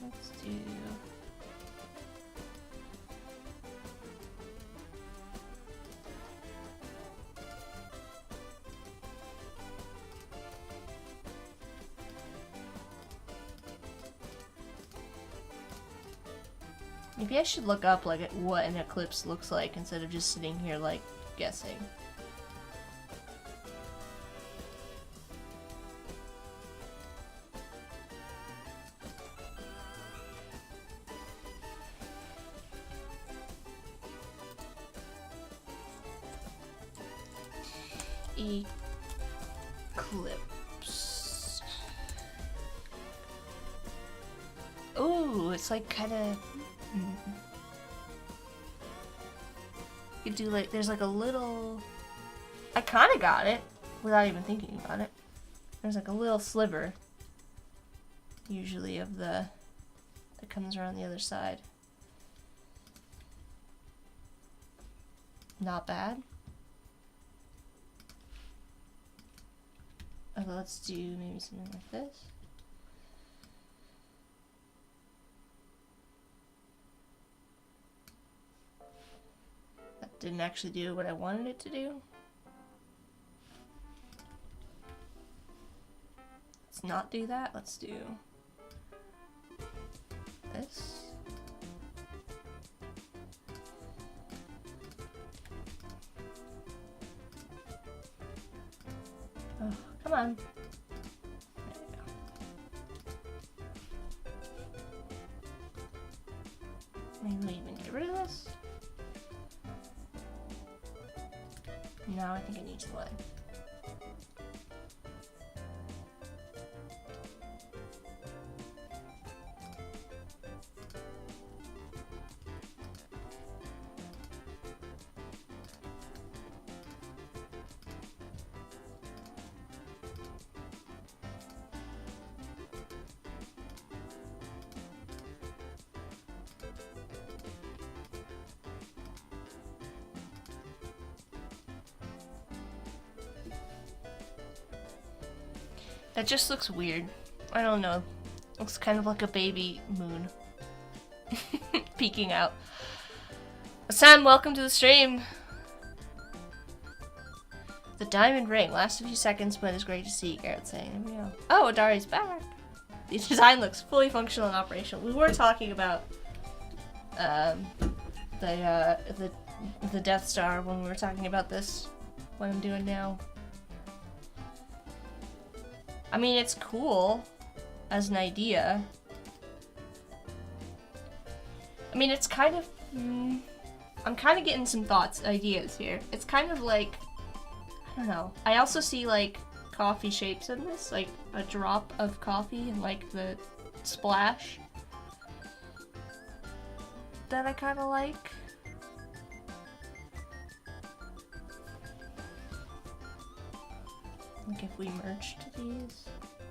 Let's do... Maybe I should look up like what an eclipse looks like instead of just sitting here like guessing. Eclipse. Ooh, it's like kind of... You could do like, there's like a little... I kind of got it without even thinking about it. There's like a little sliver, usually, of the... that comes around the other side. Not bad. Okay, let's do maybe something like this. That didn't actually do what I wanted it to do. Let's not do that. Let's do this. Oh, come on. There we go. Maybe we even get rid of this? No, I think it needs to line. That just looks weird. I don't know. Looks kind of like a baby moon. Peeking out. Sam, welcome to the stream. The diamond ring. Lasts a few seconds, but it's great to see, Garrett's saying. There we go. Oh, Adari's back. The design looks fully functional and operational. We were talking about the Death Star when we were talking about this. What I'm doing now. I mean, it's cool as an idea. I mean, it's kind of... I'm kind of getting some ideas here. It's kind of like... I don't know. I also see, like, coffee shapes in this. Like, a drop of coffee and, like, the splash. That I kind of like. Like if we merged these,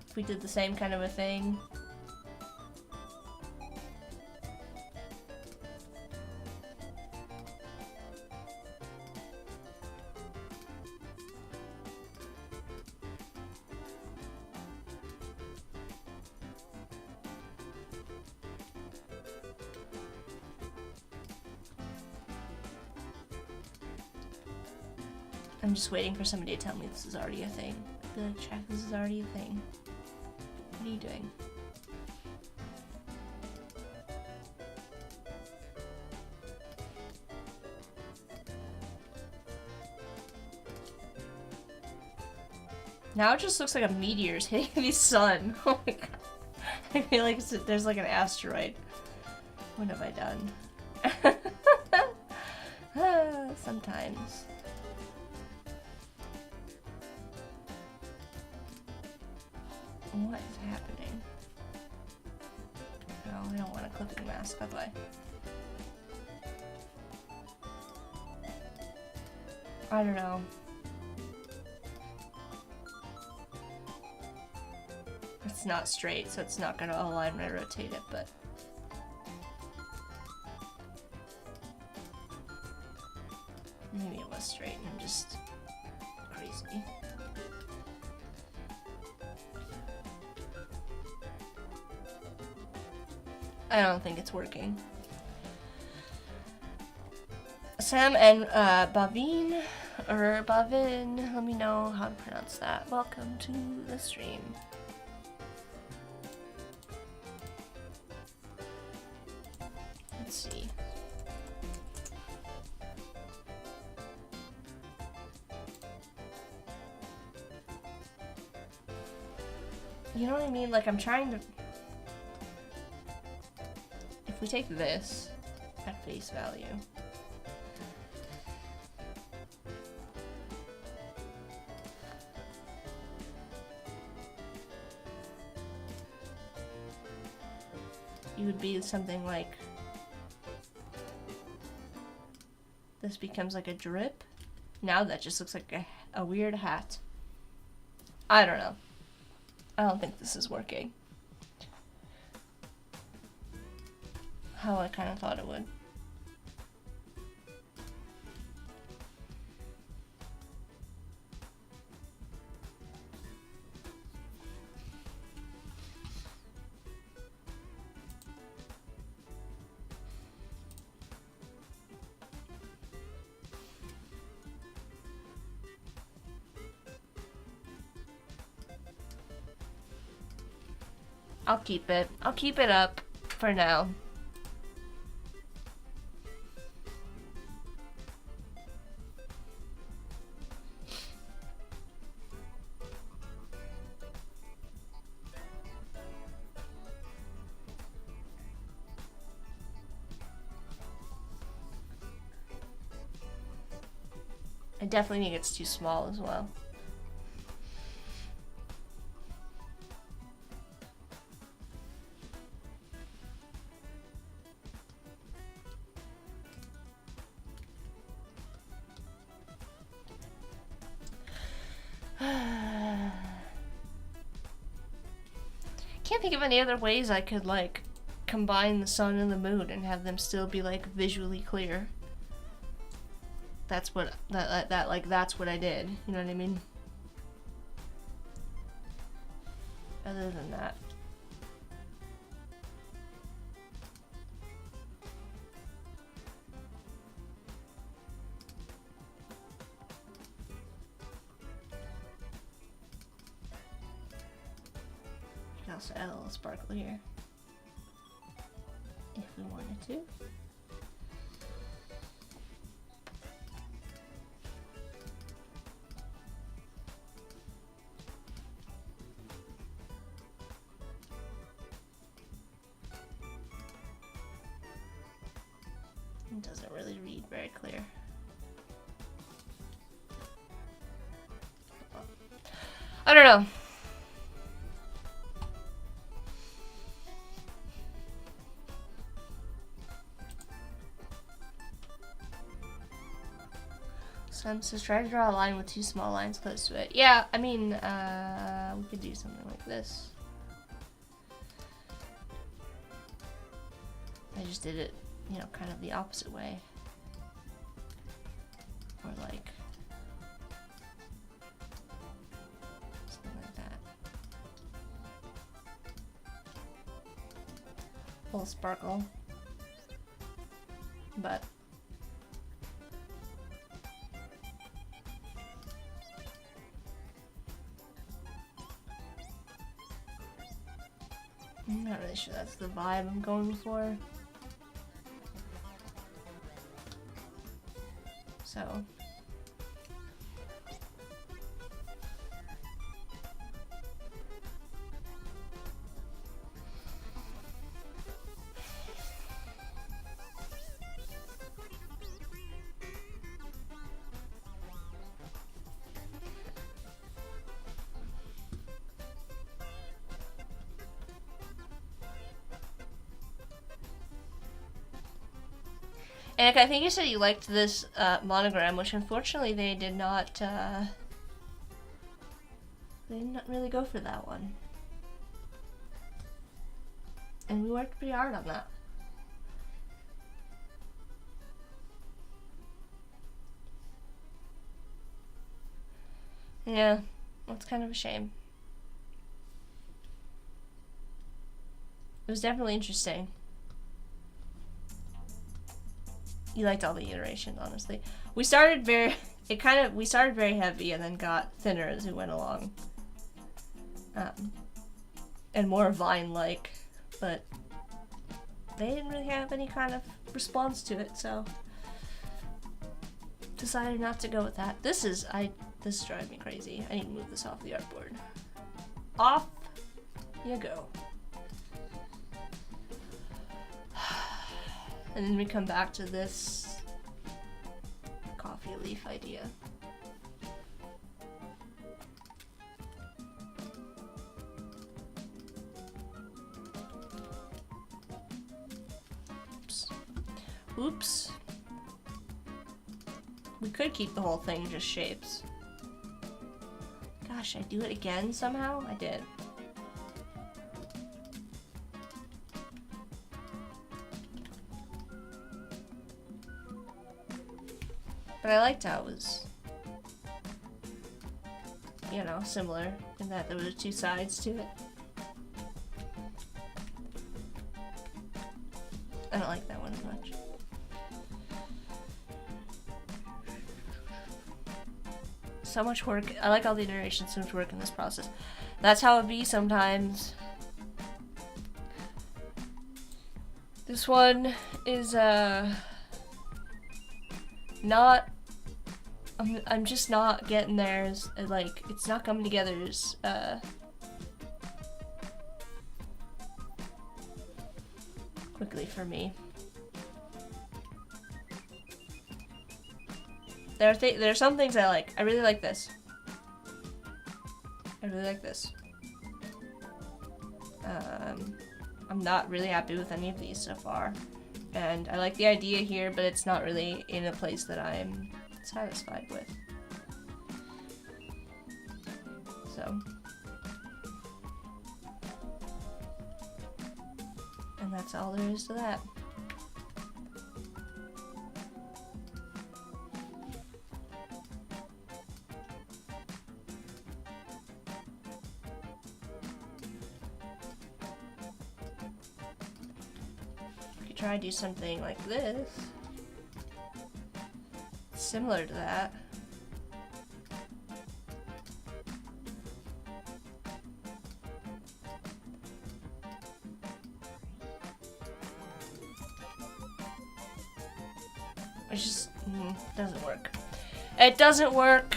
if we did the same kind of a thing. I'm just waiting for somebody to tell me this is already a thing. Check, this is already a thing. What are you doing? Now it just looks like a meteor's hitting the sun. Oh my god. I feel like there's like an asteroid. What have I done? Sometimes. What is happening? No, I don't want a clipping mask, by the way. I don't know. It's not straight, so it's not gonna align when I rotate it, but... maybe it was straight and I'm just crazy. I don't think it's working. Sam and Bavin, or Bavin, let me know how to pronounce that. Welcome to the stream. Let's see. You know what I mean? Like, I'm trying to... If we take this at face value... you would be something like... this becomes like a drip. Now that just looks like a weird hat. I don't know. I don't think this is working. How I kind of thought it would. I'll keep it. I'll keep it up for now. I definitely think it's too small as well. Can't think of any other ways I could like combine the sun and the moon and have them still be like visually clear. That's what that's what I did. You know what I mean? Other than that. You can also add a little sparkle here. If we wanted to. It doesn't really read very clear. I don't know. Sam says try to draw a line with two small lines close to it. Yeah, I mean, we could do something like this. I just did it, you know, kind of the opposite way. Or like something like that. A little sparkle. But I'm not really sure that's the vibe I'm going for. So Eric, I think you said you liked this monogram, which unfortunately they did not really go for that one. And we worked pretty hard on that. Yeah, that's kind of a shame. It was definitely interesting. You liked all the iterations, honestly. We started very heavy and then got thinner as we went along. And more Vine-like, but they didn't really have any kind of response to it, so decided not to go with that. This is driving me crazy. I need to move this off the artboard. Off you go. And then we come back to this coffee leaf idea. Oops. Oops. We could keep the whole thing just shapes. Gosh, I do it again somehow? I did. But I liked how it was, you know, similar in that there were two sides to it. I don't like that one as much. So much work. I like all the iterations, so much work in this process. That's how it be sometimes. This one is, not... I'm just not getting there as, like, it's not coming together as, quickly for me. There are some things I like. I really like this. I really like this. I'm not really happy with any of these so far. And I like the idea here, but it's not really in a place that I'm satisfied with. So. And that's all there is to that. Try to do something like this, similar to that. It just doesn't work. It doesn't work.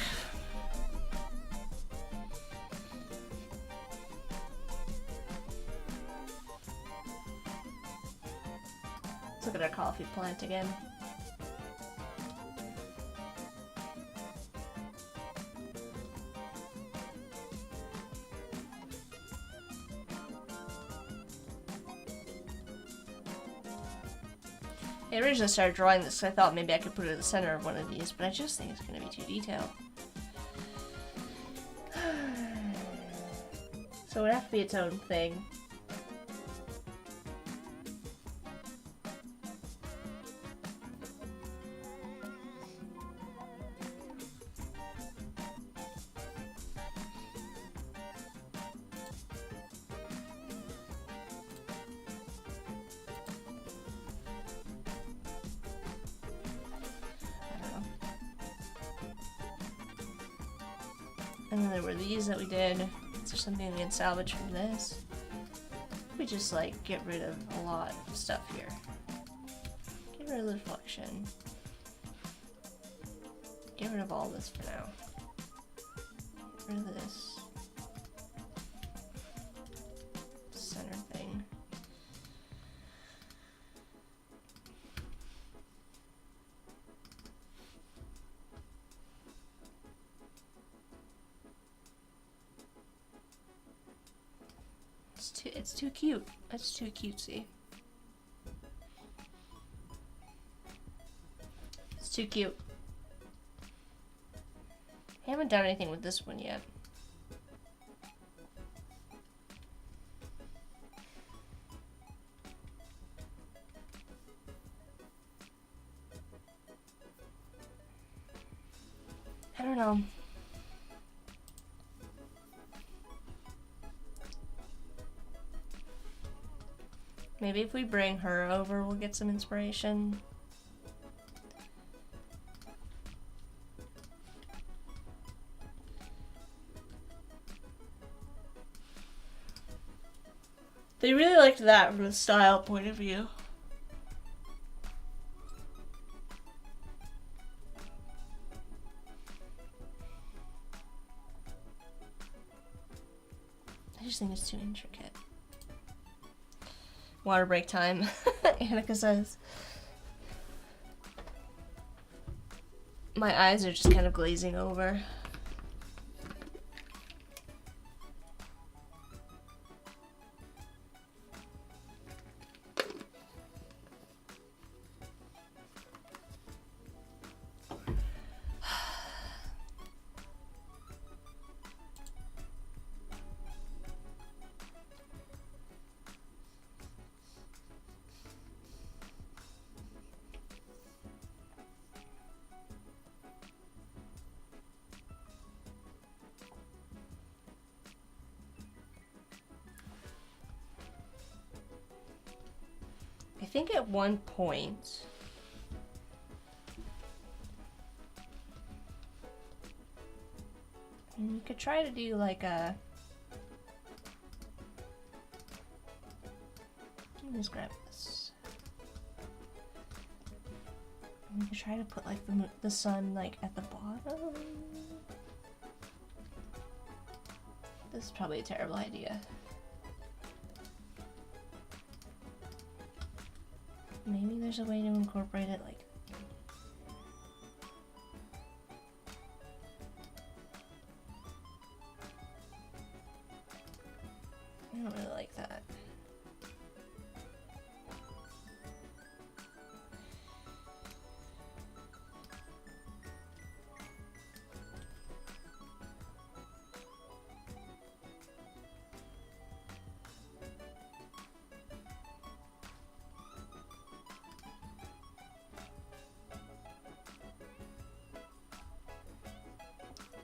Look at our coffee plant again. I originally started drawing this because I thought maybe I could put it at the center of one of these, but I just think it's going to be too detailed. So it would have to be its own thing. And then there were these that we did. Is there something we can salvage from this? We just like get rid of a lot of stuff here. Get rid of the reflection. Get rid of all this for now. Get rid of this center thing. It's too cute. That's too cutesy. It's too cute. I haven't done anything with this one yet. I don't know. Maybe if we bring her over, we'll get some inspiration. They really liked that from a style point of view. I just think it's too intricate. Water break time, Annika says. My eyes are just kind of glazing over. I think at one point you could try to do like a, let me just grab this. And you could try to put like the sun like at the bottom. This is probably a terrible idea. Maybe there's a way to incorporate it like that.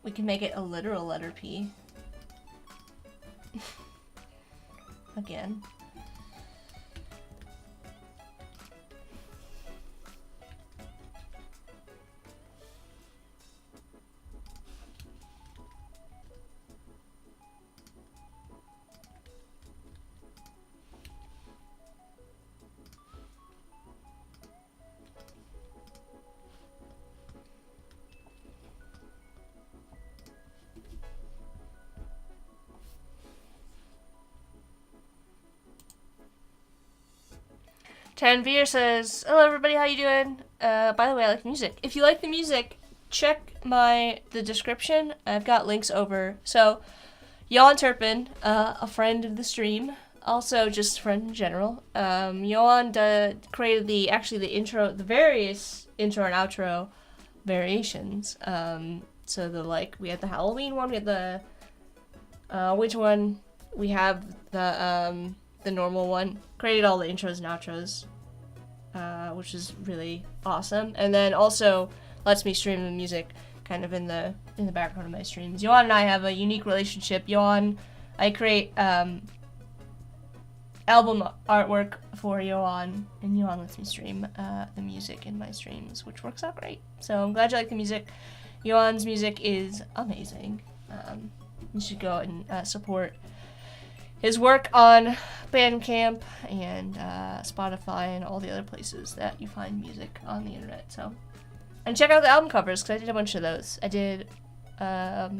We can make it a literal letter P. Again. Tanvir says, hello everybody, how you doing? By the way, I like music. If you like the music, check the description. I've got links over. So, Yoann Turpin, a friend of the stream, also just a friend in general. Yoann created the various intro and outro variations. So we had the Halloween one, we had the winter one, we have the normal one. Created all the intros and outros, which is really awesome. And then also lets me stream the music kind of in the background of my streams. Yoann and I have a unique relationship. I create album artwork for Yoann, and Yoann lets me stream the music in my streams, which works out great. So I'm glad you like the music. Yoann's music is amazing. You should go and support his work on Bandcamp and Spotify and all the other places that you find music on the internet. So, and check out the album covers, because I did a bunch of those. I did a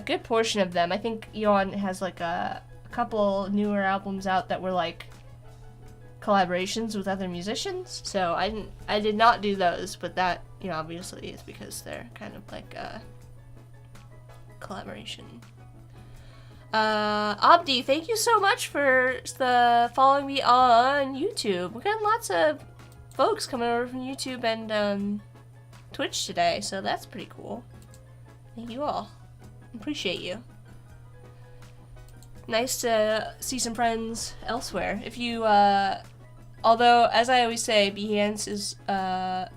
good portion of them. I think Yoann has like a couple newer albums out that were like collaborations with other musicians. So I did not do those, but that, obviously is because they're kind of like a collaboration. Abdi, thank you so much for following me on YouTube. We're getting lots of folks coming over from YouTube and Twitch today, so that's pretty cool. Thank you all. Appreciate you. Nice to see some friends elsewhere. If you, although, as I always say, Behance is, has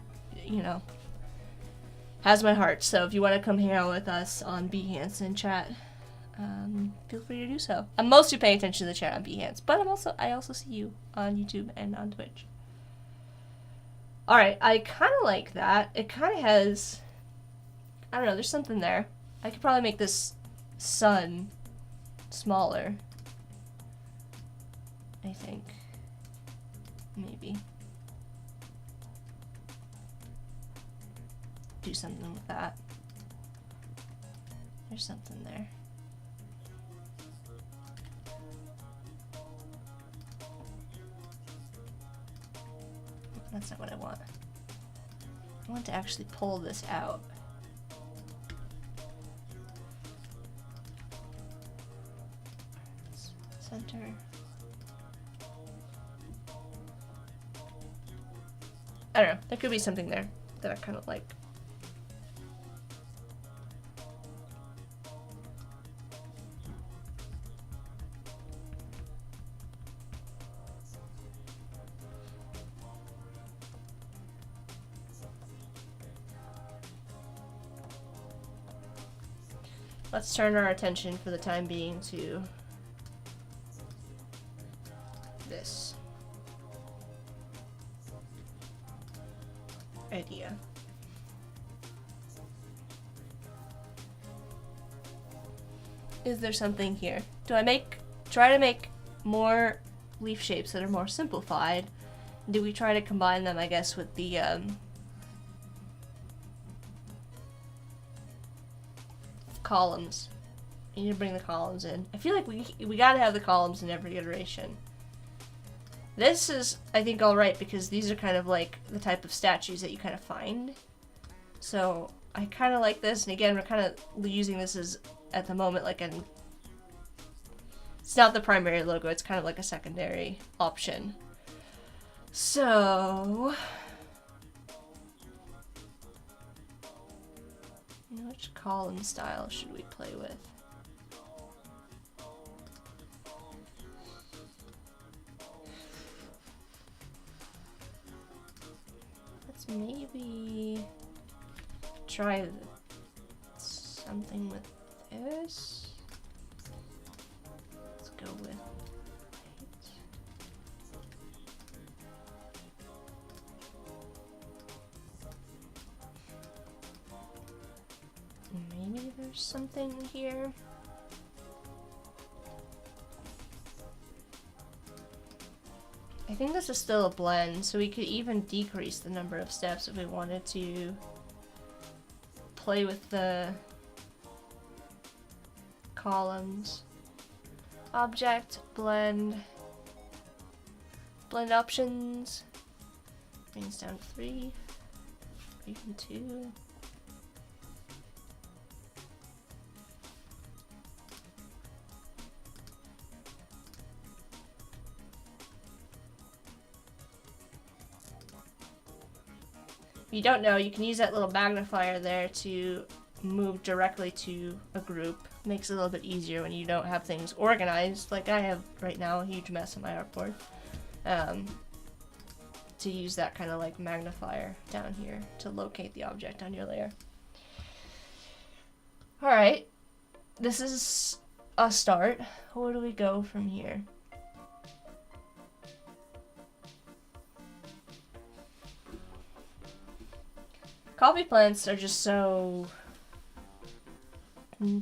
my heart. So if you want to come hang out with us on Behance and chat, feel free to do so. I'm mostly paying attention to the chat on Behance, but I also see you on YouTube and on Twitch. Alright, I kind of like that. It kind of has, I don't know, there's something there. I could probably make this sun smaller, I think. Maybe. Do something with that. There's something there. That's not what I want. I want to actually pull this out. Center. I don't know. There could be something there that I kind of like. Let's turn our attention for the time being to this idea. Is there something here? Do I try to make more leaf shapes that are more simplified? Do we try to combine them, I guess, with the columns? You need to bring the columns in. I feel like we gotta have the columns in every iteration. This is, I think, alright, because these are kind of like the type of statues that you kind of find. So I kind of like this, and again, we're kind of using this as, at the moment, like an It's not the primary logo, it's kind of like a secondary option. So, which column style should we play with? Let's maybe try something with this. Let's go with maybe there's something here. I think this is still a blend, so we could even decrease the number of steps if we wanted to play with the columns. Object, blend options, brings down 3, even 2. If you don't know, you can use that little magnifier there to move directly to a group. Makes it a little bit easier when you don't have things organized, like I have right now, a huge mess on my artboard. To use that kind of like magnifier down here to locate the object on your layer. Alright, this is a start. Where do we go from here? Coffee plants are just so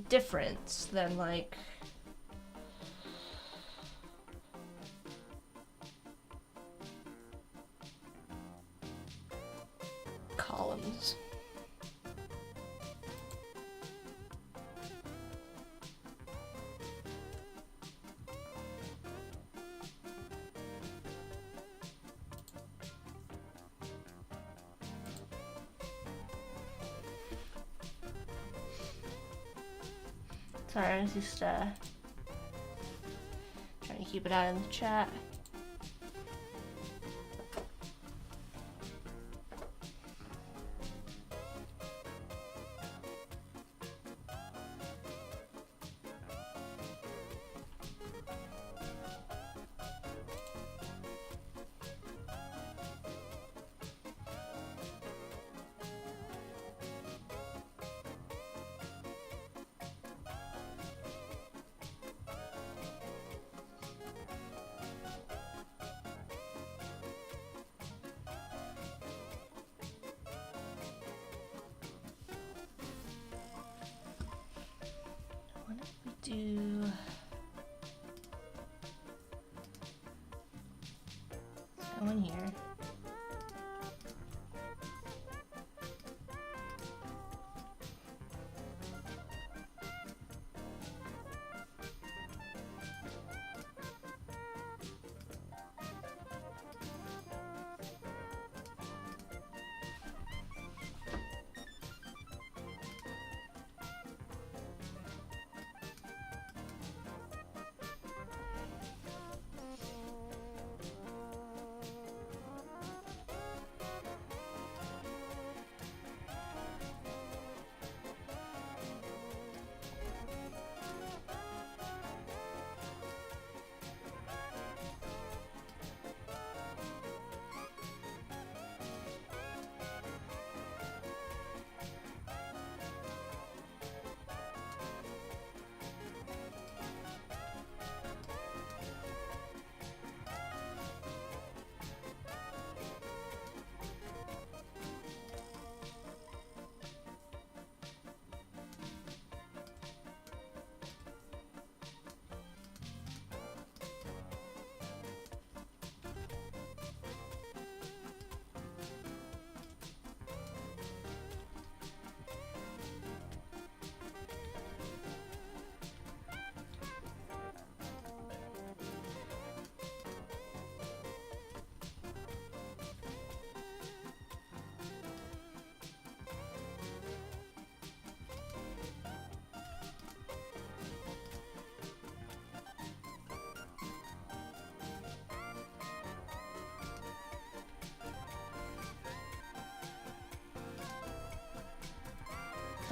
different than like columns. Sorry, I was just trying to keep it out in the chat. Do let's go in here.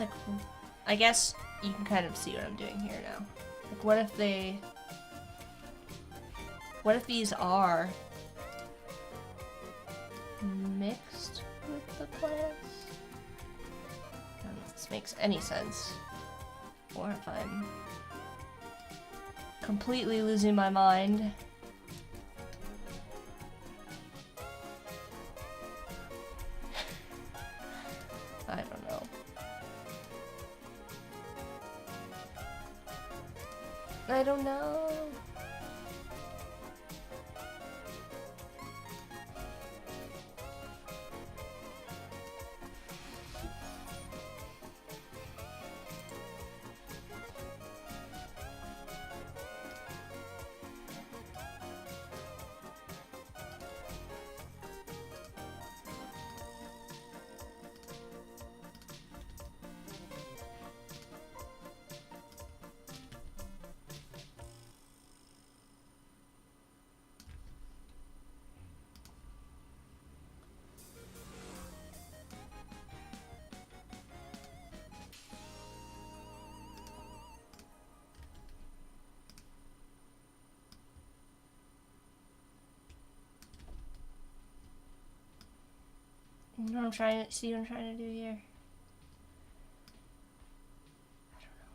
like, I guess you can kind of see what I'm doing here now. Like, what if these are mixed with the plants? I don't know if this makes any sense. Or if I'm completely losing my mind. I don't know. I don't know. You know what I'm trying to see what I'm trying to do here? I don't know.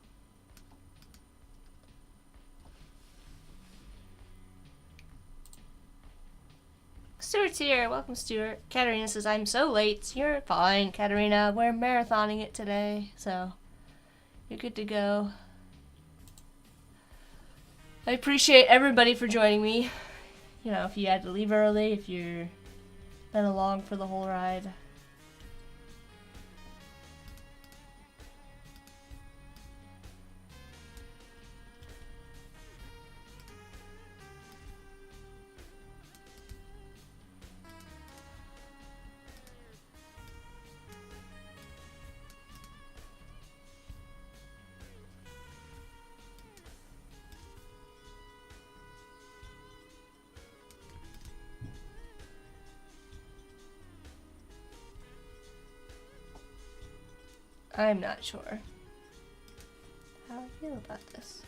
Stuart's here. Welcome, Stuart. Katarina says, I'm so late. You're fine, Katarina. We're marathoning it today, so you're good to go. I appreciate everybody for joining me. You know, if you had to leave early, if you're been along for the whole ride. I'm not sure how I feel about this.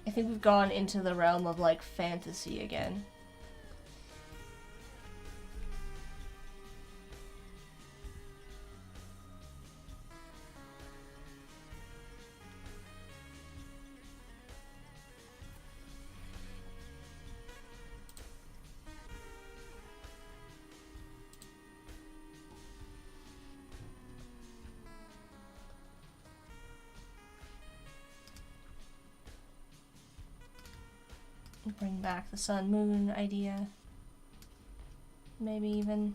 I think we've gone into the realm of like fantasy again. Bring back the sun moon idea. Maybe even.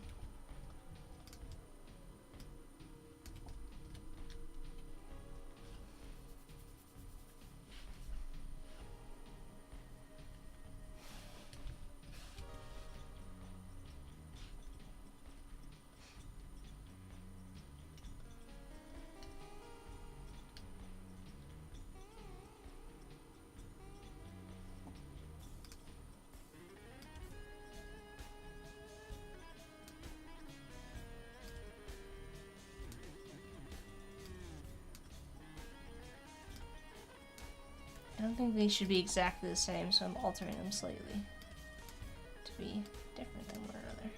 I don't think they should be exactly the same, so I'm altering them slightly to be different than one another.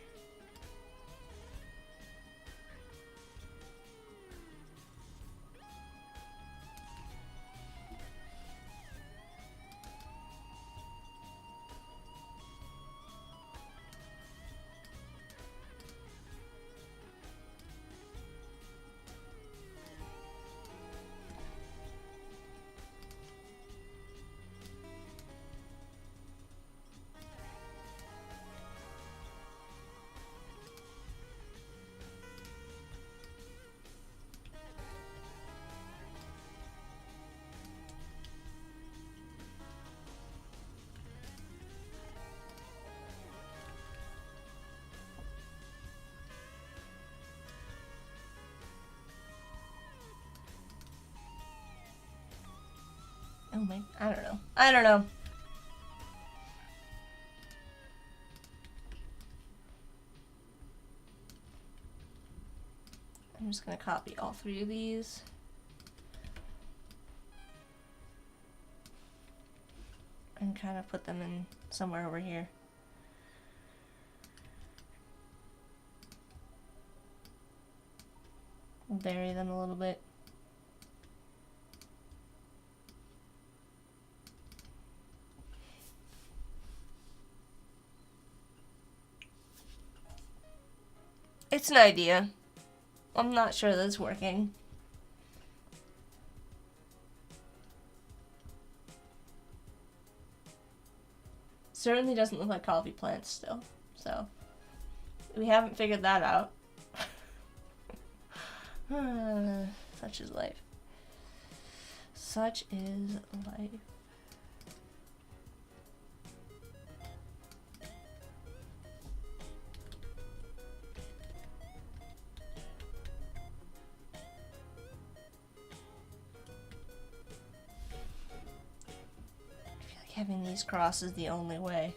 don't know. I don't know. I'm just gonna copy all 3 of these. And kind of put them in somewhere over here. Vary them a little bit. It's an idea. I'm not sure that it's working. Certainly doesn't look like coffee plants still, so we haven't figured that out. Such is life. Such is life. Having these cross is the only way.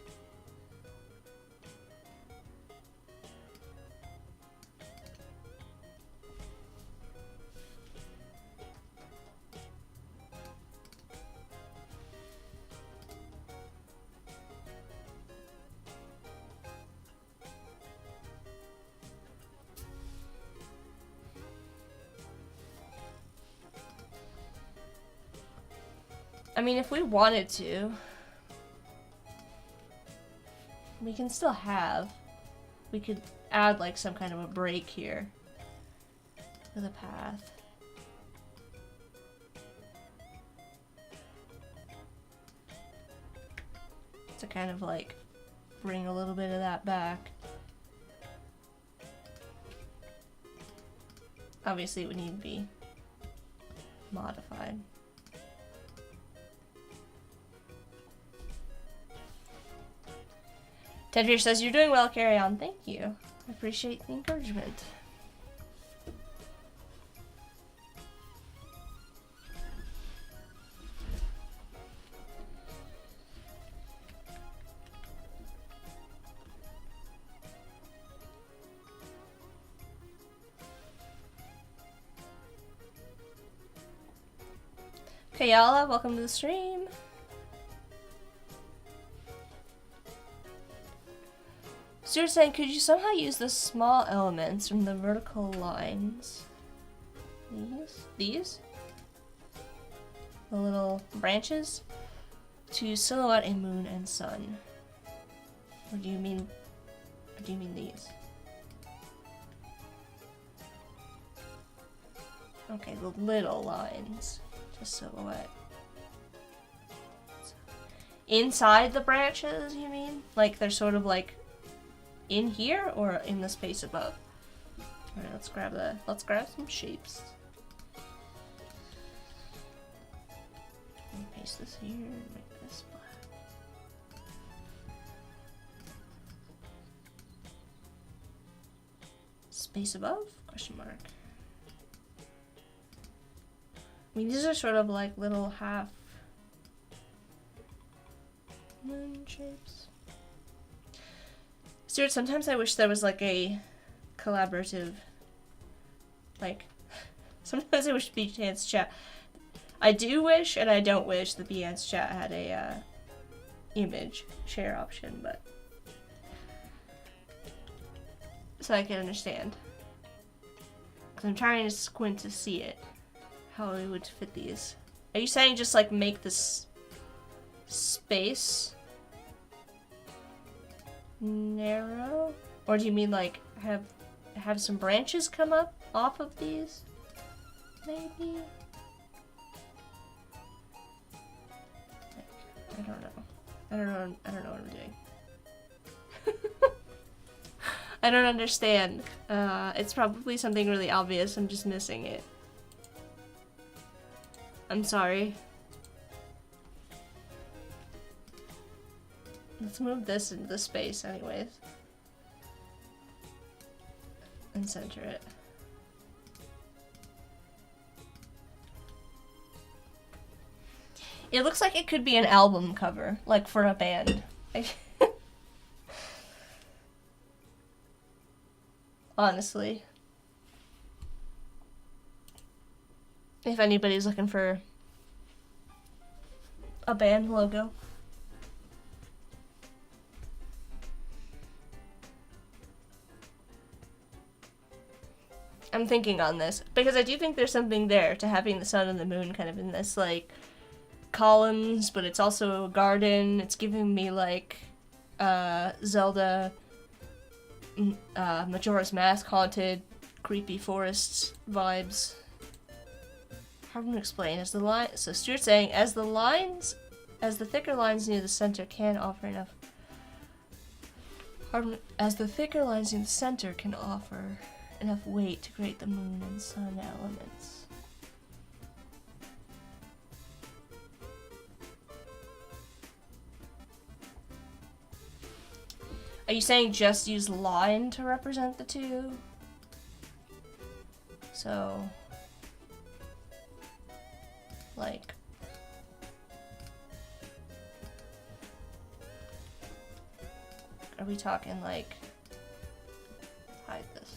I mean, if we wanted to, we can still have. We could add like some kind of a break here for the path. To kind of like bring a little bit of that back. Obviously it would need to be modified. Tedfear says, "You're doing well, carry on." Thank you. I appreciate the encouragement. Kayala, welcome to the stream. Stuart's saying, could you somehow use the small elements from the vertical lines? These? The little branches? To silhouette a moon and sun. Or do you mean these? Okay, the little lines. To silhouette. Inside the branches, you mean? Like they're sort of like in here or in the space above? Alright, let's grab some shapes. Let me paste this here and make this black. Space above? Question mark. I mean, these are sort of like little half moon shapes. Stuart, sometimes I wish there was like a collaborative, like, sometimes I wish Behance chat. I do wish and I don't wish the Behance chat had a image share option, but so I can understand. Because I'm trying to squint to see it, how it would fit these. Are you saying just like make this space narrow? Or do you mean like have some branches come up off of these? Maybe? I don't know. I don't know what I'm doing. I don't understand. It's probably something really obvious. I'm just missing it. I'm sorry. Let's move this into the space anyways. And center it. It looks like it could be an album cover, like for a band. Honestly. If anybody's looking for a band logo. I'm thinking on this, because I do think there's something there to having the sun and the moon kind of in this, like, columns, but it's also a garden. It's giving me, like, Zelda, Majora's Mask haunted, creepy forests vibes. Hard to explain. As the line, so Stuart's saying, as the thicker lines near the center can offer enough. As the thicker lines in the center can offer enough weight to create the moon and sun elements. Are you saying just use line to represent the two? So, like, are we talking like, hide this?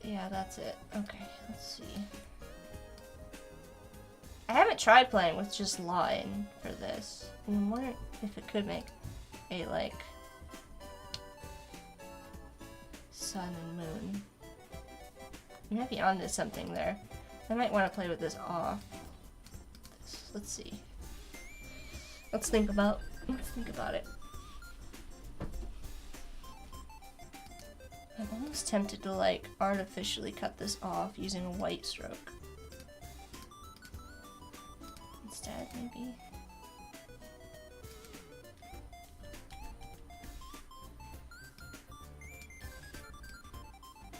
Yeah, that's it. Okay, let's see. I haven't tried playing with just line for this. I'm wondering if it could make a, like, sun and moon. I might be onto something there. I might want to play with this off. Let's see. Let's think about it. I'm almost tempted to, like, artificially cut this off using a white stroke. Instead, maybe.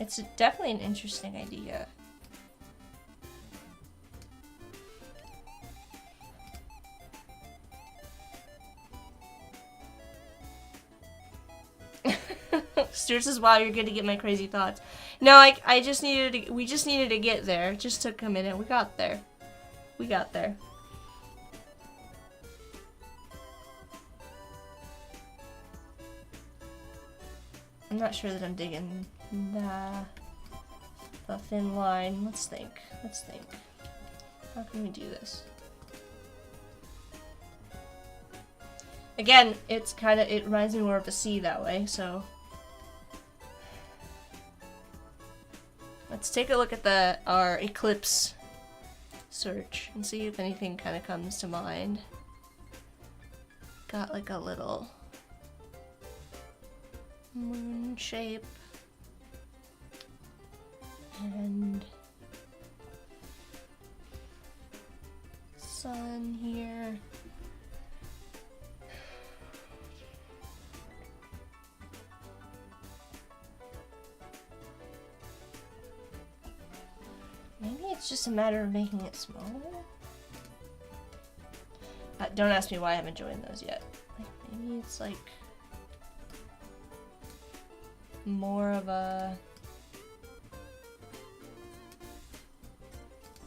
It's definitely an interesting idea. Stuart says, wow, you're good to get my crazy thoughts. No, I just needed to, we just needed to get there. It just took a minute. We got there. We got there. I'm not sure that I'm digging the thin line. Let's think. How can we do this? Again, it reminds me more of a sea that way, so. Let's take a look at our eclipse search and see if anything kind of comes to mind. Got like a little moon shape and sun here. Maybe it's just a matter of making it smaller? Don't ask me why I haven't joined those yet. Like, maybe it's like more of a...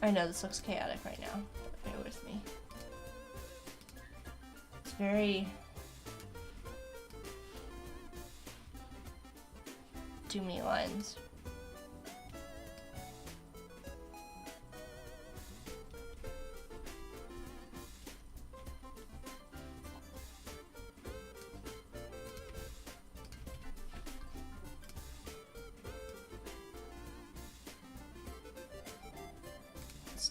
I know this looks chaotic right now, but bear with me. It's very... too many lines.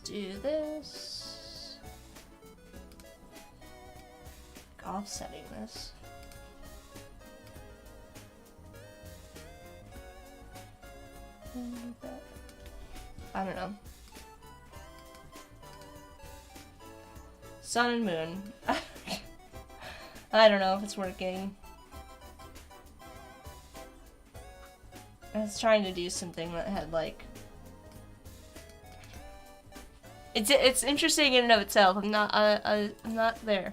Do this. Offsetting this. I don't know. Sun and moon. I don't know if it's working. I was trying to do something that had like... It's interesting in and of itself. I'm not there.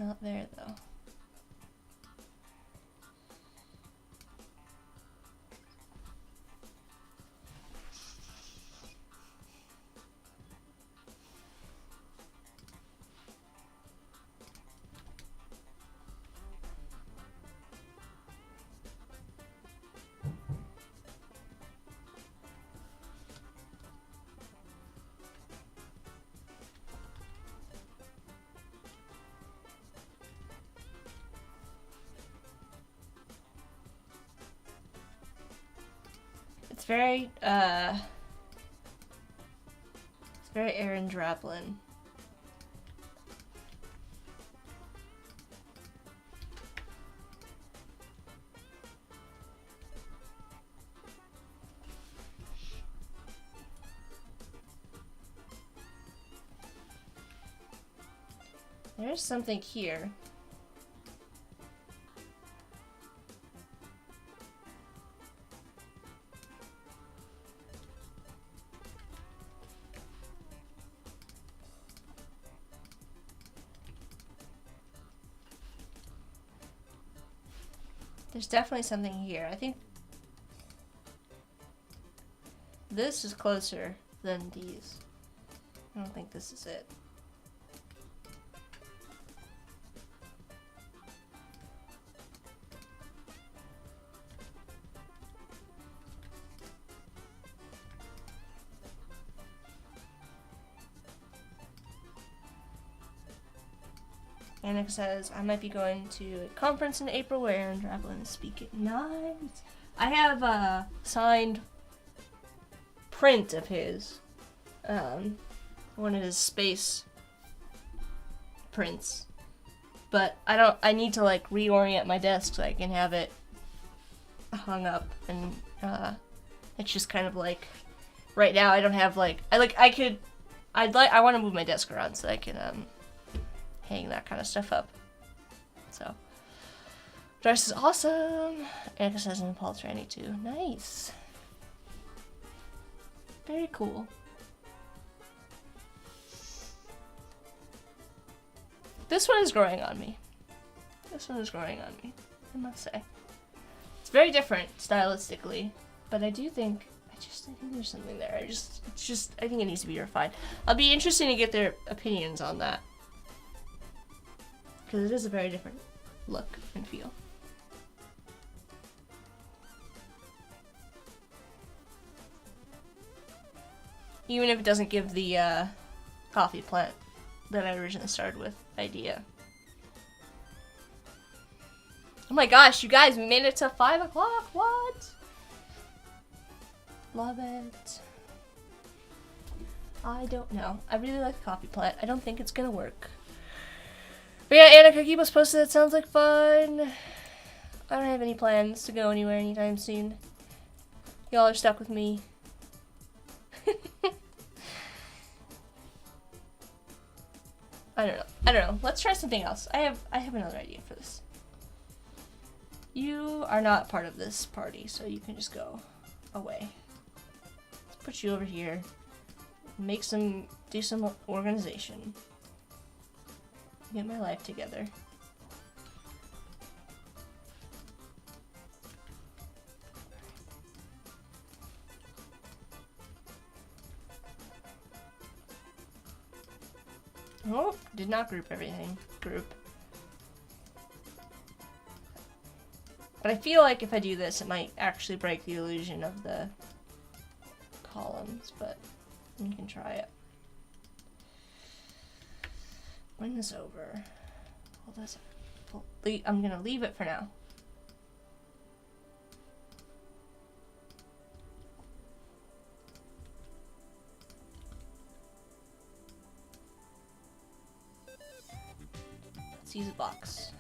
not there though. It's very Aaron Draplin. There's something here. There's definitely something here. I think this is closer than these. I don't think this is it. Annika says, I might be going to a conference in April where Aaron Draplin is speaking. Nice. I have a signed print of his. One of his space prints. But I need to like reorient my desk so I can have it hung up. And it's just kind of like, right now I don't have like, I want to move my desk around so I can hang that kind of stuff up. So, dress is awesome. Annika says an impulse Randy too. Nice. Very cool. This one is growing on me. I must say. It's very different stylistically, but I think there's something there. I think it needs to be refined. I'll be interested to get their opinions on that. Because it is a very different look and feel. Even if it doesn't give the coffee plant that I originally started with idea. Oh my gosh, you guys, we made it to 5 o'clock. What? Love it. I don't know. I really like the coffee plant. I don't think it's gonna work. But yeah, Annika, keep us posted. That sounds like fun. I don't have any plans to go anywhere anytime soon. Y'all are stuck with me. I don't know. Let's try something else. I have another idea for this. You are not part of this party, so you can just go away. Let's put you over here. Do some organization. Get my life together. Oh, did not group everything. Group. But I feel like if I do this, it might actually break the illusion of the columns, but we can try it. Bring this over. I'm gonna leave it for now. Let's use a box.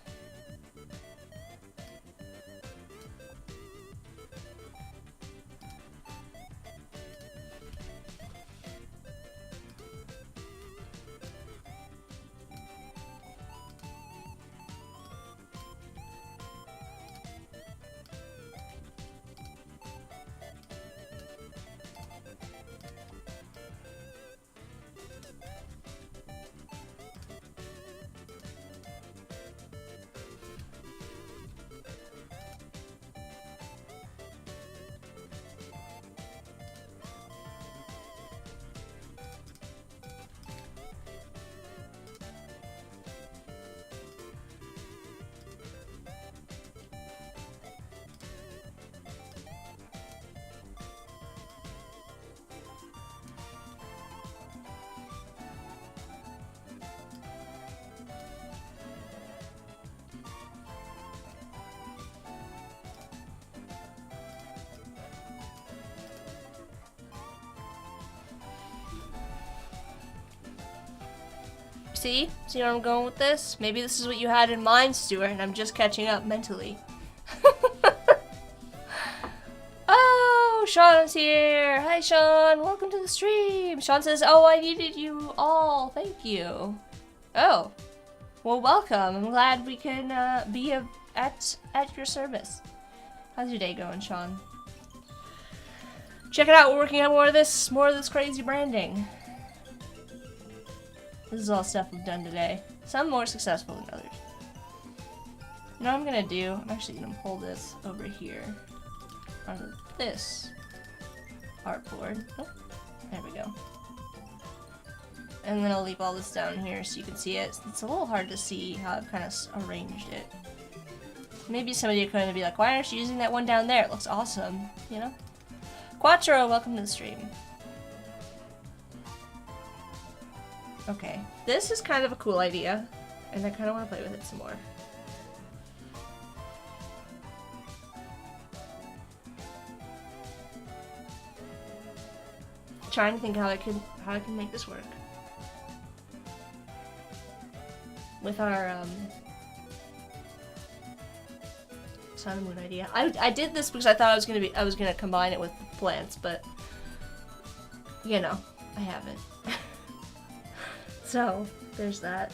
See? See where I'm going with this? Maybe this is what you had in mind, Stuart, and I'm just catching up mentally. Oh, Sean's here! Hi, Sean! Welcome to the stream! Sean says, oh, I needed you all. Thank you. Oh. Well, welcome. I'm glad we can be at your service. How's your day going, Sean? Check it out. We're working on more of this crazy branding. This is all stuff we've done today. Some more successful than others. You know what I'm gonna do? I'm actually gonna pull this over here onto this artboard. Oh, there we go. And then I'll leave all this down here so you can see it. It's a little hard to see how I've kind of arranged it. Maybe somebody could be like, why aren't you using that one down there? It looks awesome, you know? Quattro, welcome to the stream. Okay, this is kind of a cool idea, and I kind of want to play with it some more. Trying to think how I can make this work with our Sun and Moon idea. I did this because I thought I was gonna combine it with plants, but you know, I haven't. So there's that.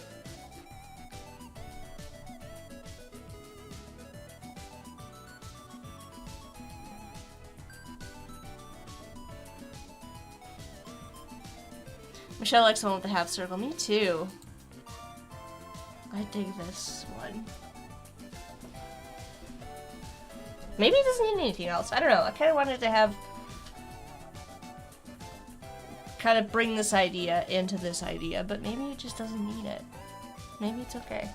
Michelle likes the one with the half circle. Me too. I dig this one. Maybe it doesn't need anything else. I don't know. I kind of wanted to have... kind of bring this idea into this idea, but maybe it just doesn't need it. Maybe it's okay.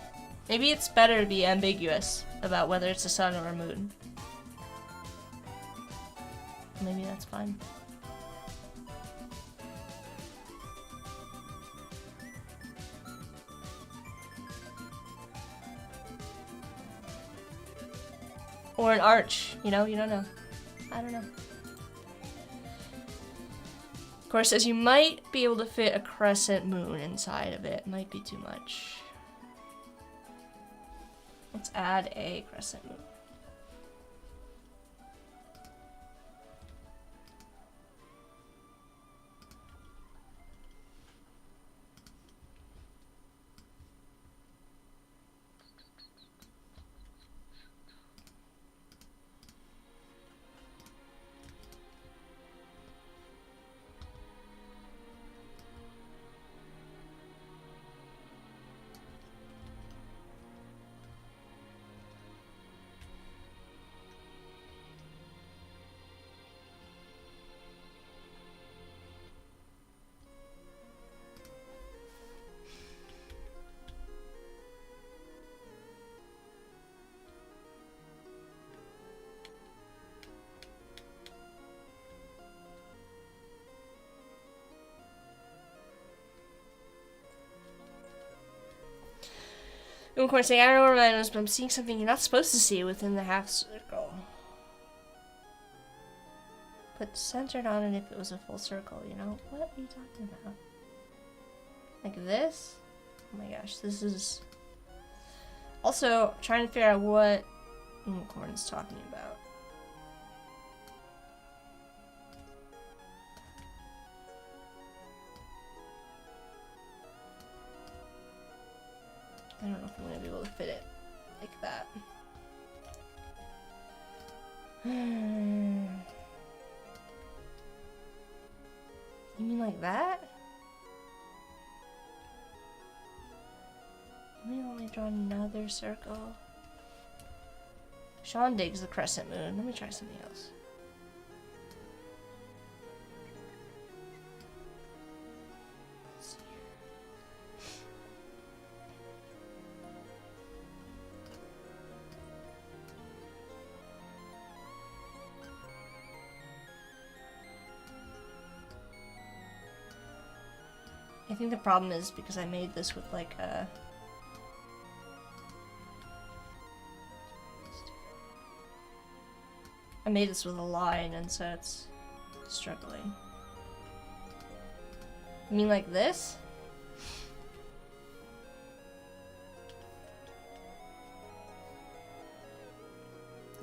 Maybe it's better to be ambiguous about whether it's a sun or a moon. Maybe that's fine. Or an arch, you know? You don't know. I don't know. Of course, as you might be able to fit a crescent moon inside of it. Might be too much. Let's add a crescent moon. Of course, saying, I don't know where mine is, but I'm seeing something you're not supposed to see within the half circle. Put centered on it if it was a full circle, you know? What are you talking about? Like this? Oh my gosh, this is... Also, trying to figure out what Unicorn is talking about. I don't know if I'm going to be able to fit it like that. You mean like that? Let me only draw another circle. Sean digs the crescent moon. Let me try something else. I think the problem is because I made this with like a... I made this with a line and so it's struggling. You mean like this?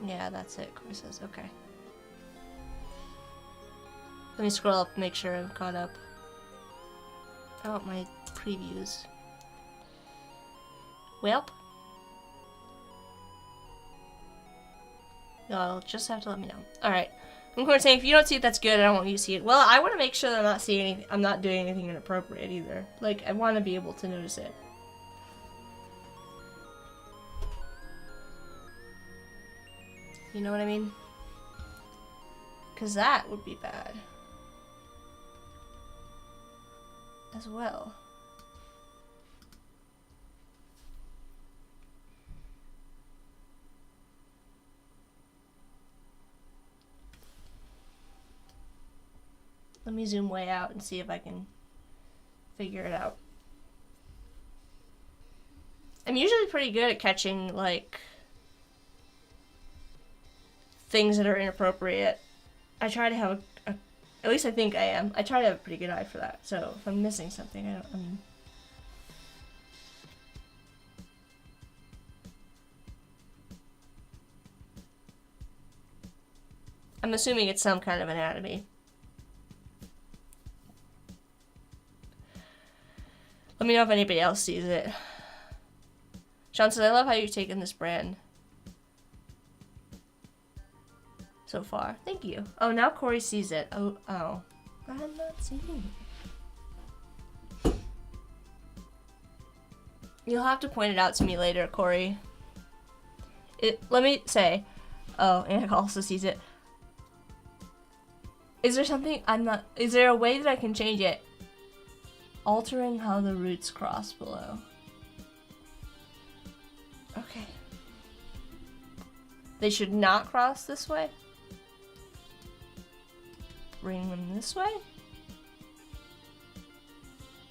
Yeah, that's it, Corey says. Okay. Let me scroll up and make sure I'm caught up. Oh, my previews. Welp. You'll just have to let me know. Alright. I'm going to say, if you don't see it, that's good. I don't want you to see it. Well, I want to make sure that I'm not seeing anything. I'm not doing anything inappropriate either. Like, I want to be able to notice it. You know what I mean? Because that would be bad. As well. Let me zoom way out and see if I can figure it out. I'm usually pretty good at catching, like, things that are inappropriate. I try to have at least I think I am. I try to have a pretty good eye for that. So if I'm missing something, I'm assuming it's some kind of anatomy. Let me know if anybody else sees it. Sean says, I love how you've taken this brand so far. Thank you. Oh, now Corey sees it. Oh. I'm not seeing it. You'll have to point it out to me later, Corey. Let me say. Oh, Anna also sees it. Is there something is there a way that I can change it? Altering how the roots cross below. Okay. They should not cross this way. Bring them this way.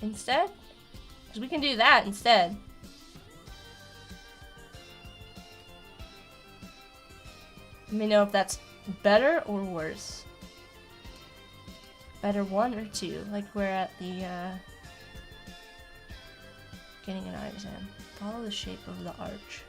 Instead? Because we can do that instead. Let me know if that's better or worse. Better 1 or 2, like we're at the getting an eye exam. Follow the shape of the arch.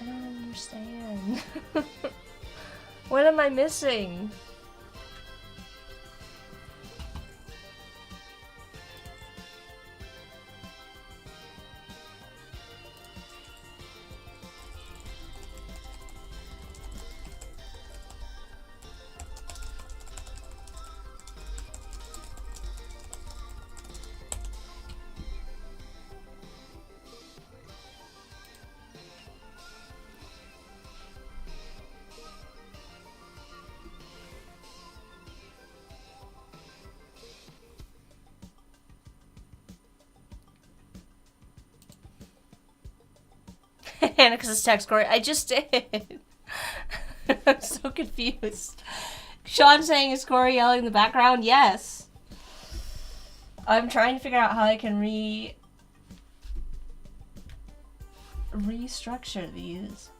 I don't understand. What am I missing? Anna's text, Corey. I just did. I'm so confused. Sean saying, is Corey yelling in the background? Yes. I'm trying to figure out how I can restructure these.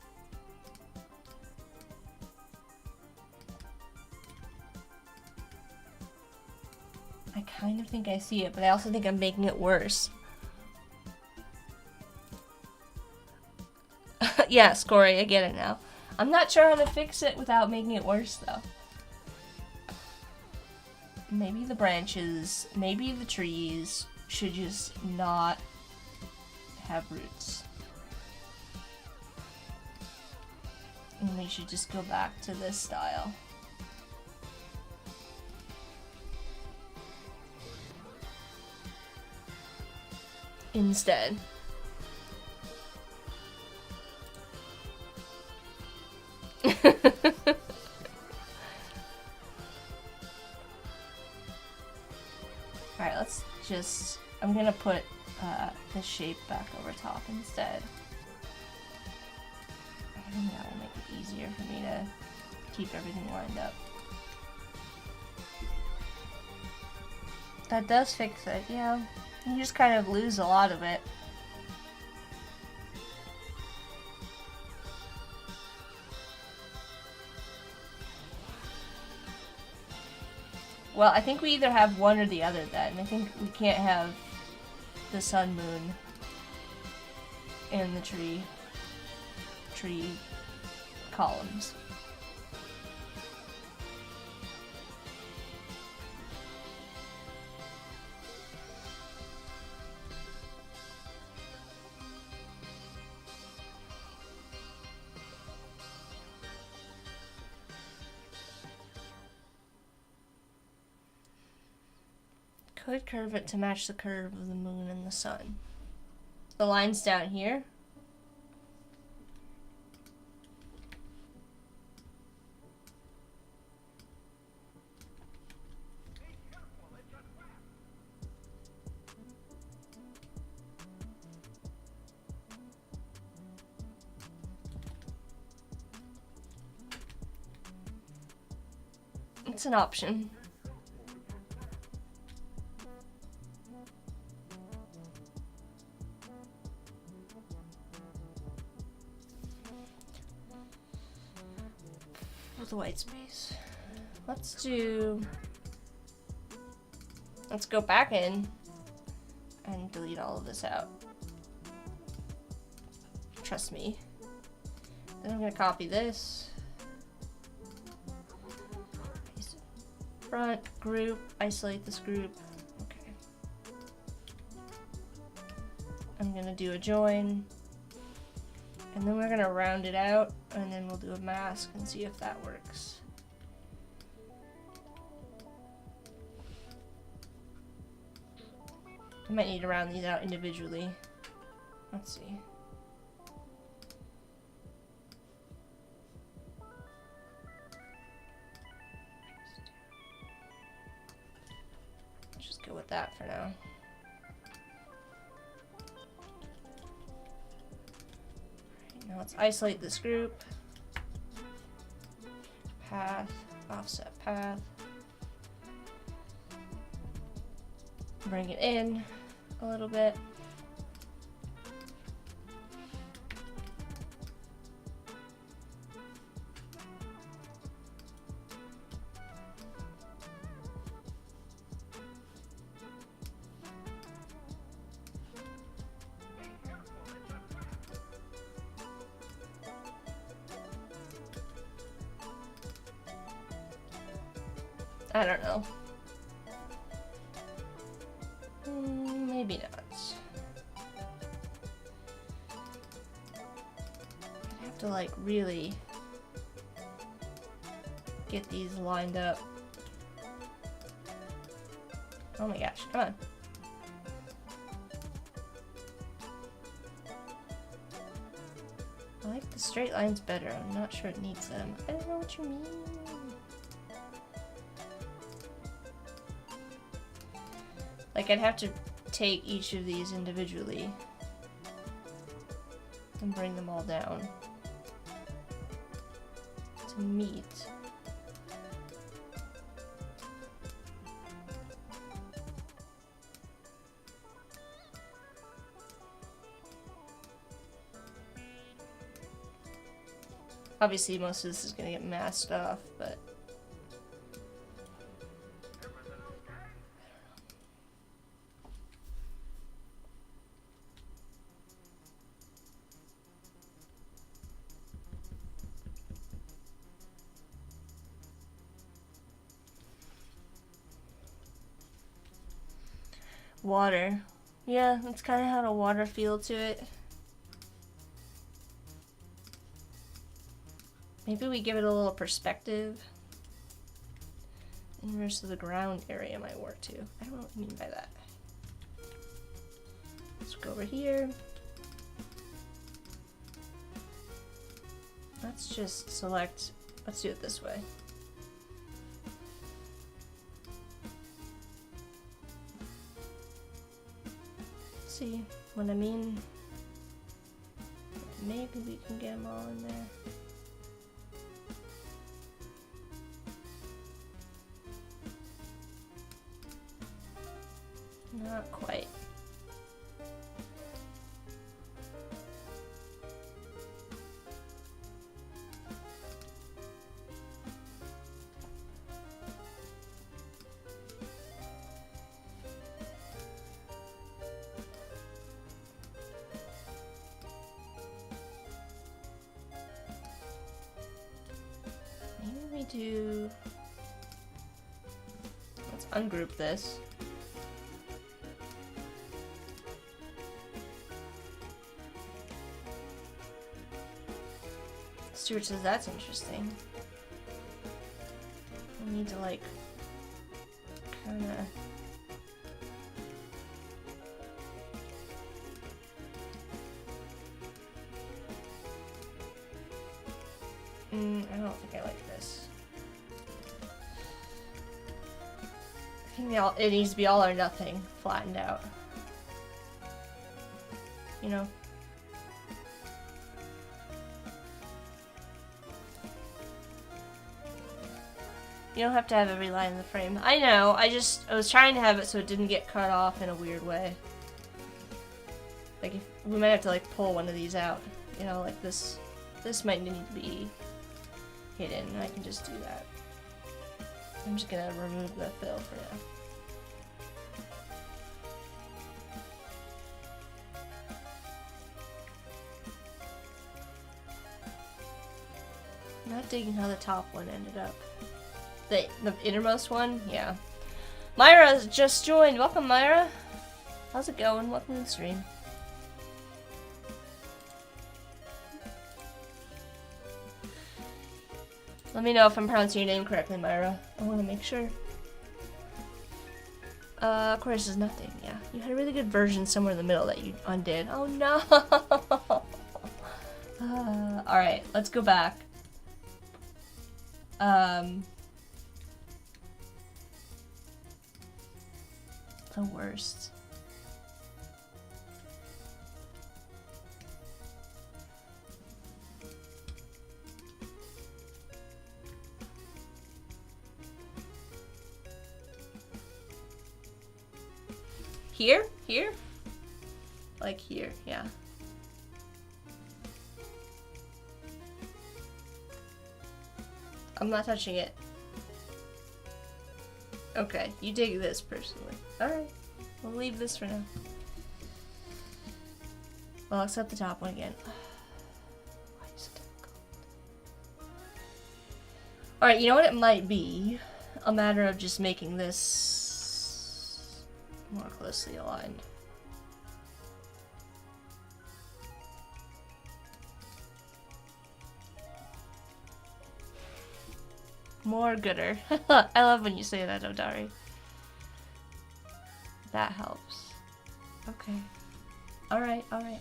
I kind of think I see it, but I also think I'm making it worse. Yes, Corey, I get it now. I'm not sure how to fix it without making it worse, though. Maybe the branches, maybe the trees should just not have roots. And we should just go back to this style. Instead. Alright, let's just... I'm gonna put the shape back over top instead. I think that will make it easier for me to keep everything lined up. That does fix it, yeah. You just kind of lose a lot of it. Well, I think we either have one or the other then. I think we can't have the sun, moon, and the tree columns. Could curve it to match the curve of the moon and the sun. The line's down here. It's an option. With the white space. Let's go back in and delete all of this out. Trust me. Then I'm gonna copy this. Front group, isolate this group. Okay. I'm gonna do a join. And then we're gonna round it out, and then we'll do a mask and see if that works. I might need to round these out individually. Let's see. Just go with that for now. Now let's isolate this group. Path, offset path. Bring it in a little bit. I don't know. Maybe not. I'd have to like really get these lined up. Oh my gosh, come on. I like the straight lines better. I'm not sure it needs them. I don't know what you mean. Like, I'd have to take each of these individually and bring them all down to meet. Obviously, most of this is going to get masked off, but water. Yeah, it's kind of had a water feel to it. Maybe we give it a little perspective. And the rest of the ground area might work too. I don't know what you mean by that. Let's go over here. Let's just select, let's do it this way. See what I mean? Maybe we can get them all in there. Not quite. do... Let's ungroup this. Stuart says that's interesting. I need to like kinda I don't think I like this. I think it needs to be all or nothing, flattened out. You know? You don't have to have every line in the frame. I know, I was trying to have it so it didn't get cut off in a weird way. Like, we might have to like pull one of these out. You know, like this might need to be hidden, and I can just do that. I'm just gonna remove the fill for now. I'm not digging how the top one ended up. The innermost one? Yeah. Myra just joined. Welcome, Myra. How's it going? Welcome to the stream. Let me know if I'm pronouncing your name correctly, Myra. I want to make sure. Of course, there's nothing. Yeah, you had a really good version somewhere in the middle that you undid. Oh no! Alright, let's go back. The worst. Here? Here? Like here, yeah. I'm not touching it. Okay, you dig this personally. Alright, we'll leave this for now. Well, except the top one again. Why is it difficult? Alright, you know what it might be? A matter of just making this more closely aligned. More gooder. I love when you say that, Odari. That helps. Okay. Alright, alright.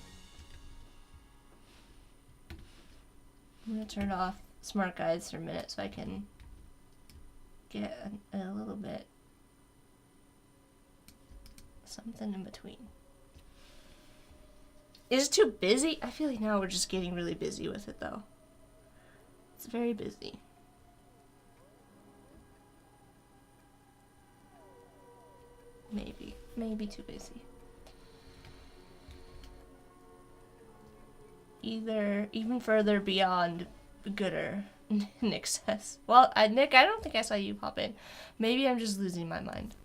I'm gonna turn off smart guides for a minute so I can get a little bit something in between. Is it too busy? I feel like now we're just getting really busy with it though. It's very busy. Maybe too busy. Even further beyond gooder, Nick says. Well, Nick, I don't think I saw you pop in. Maybe I'm just losing my mind.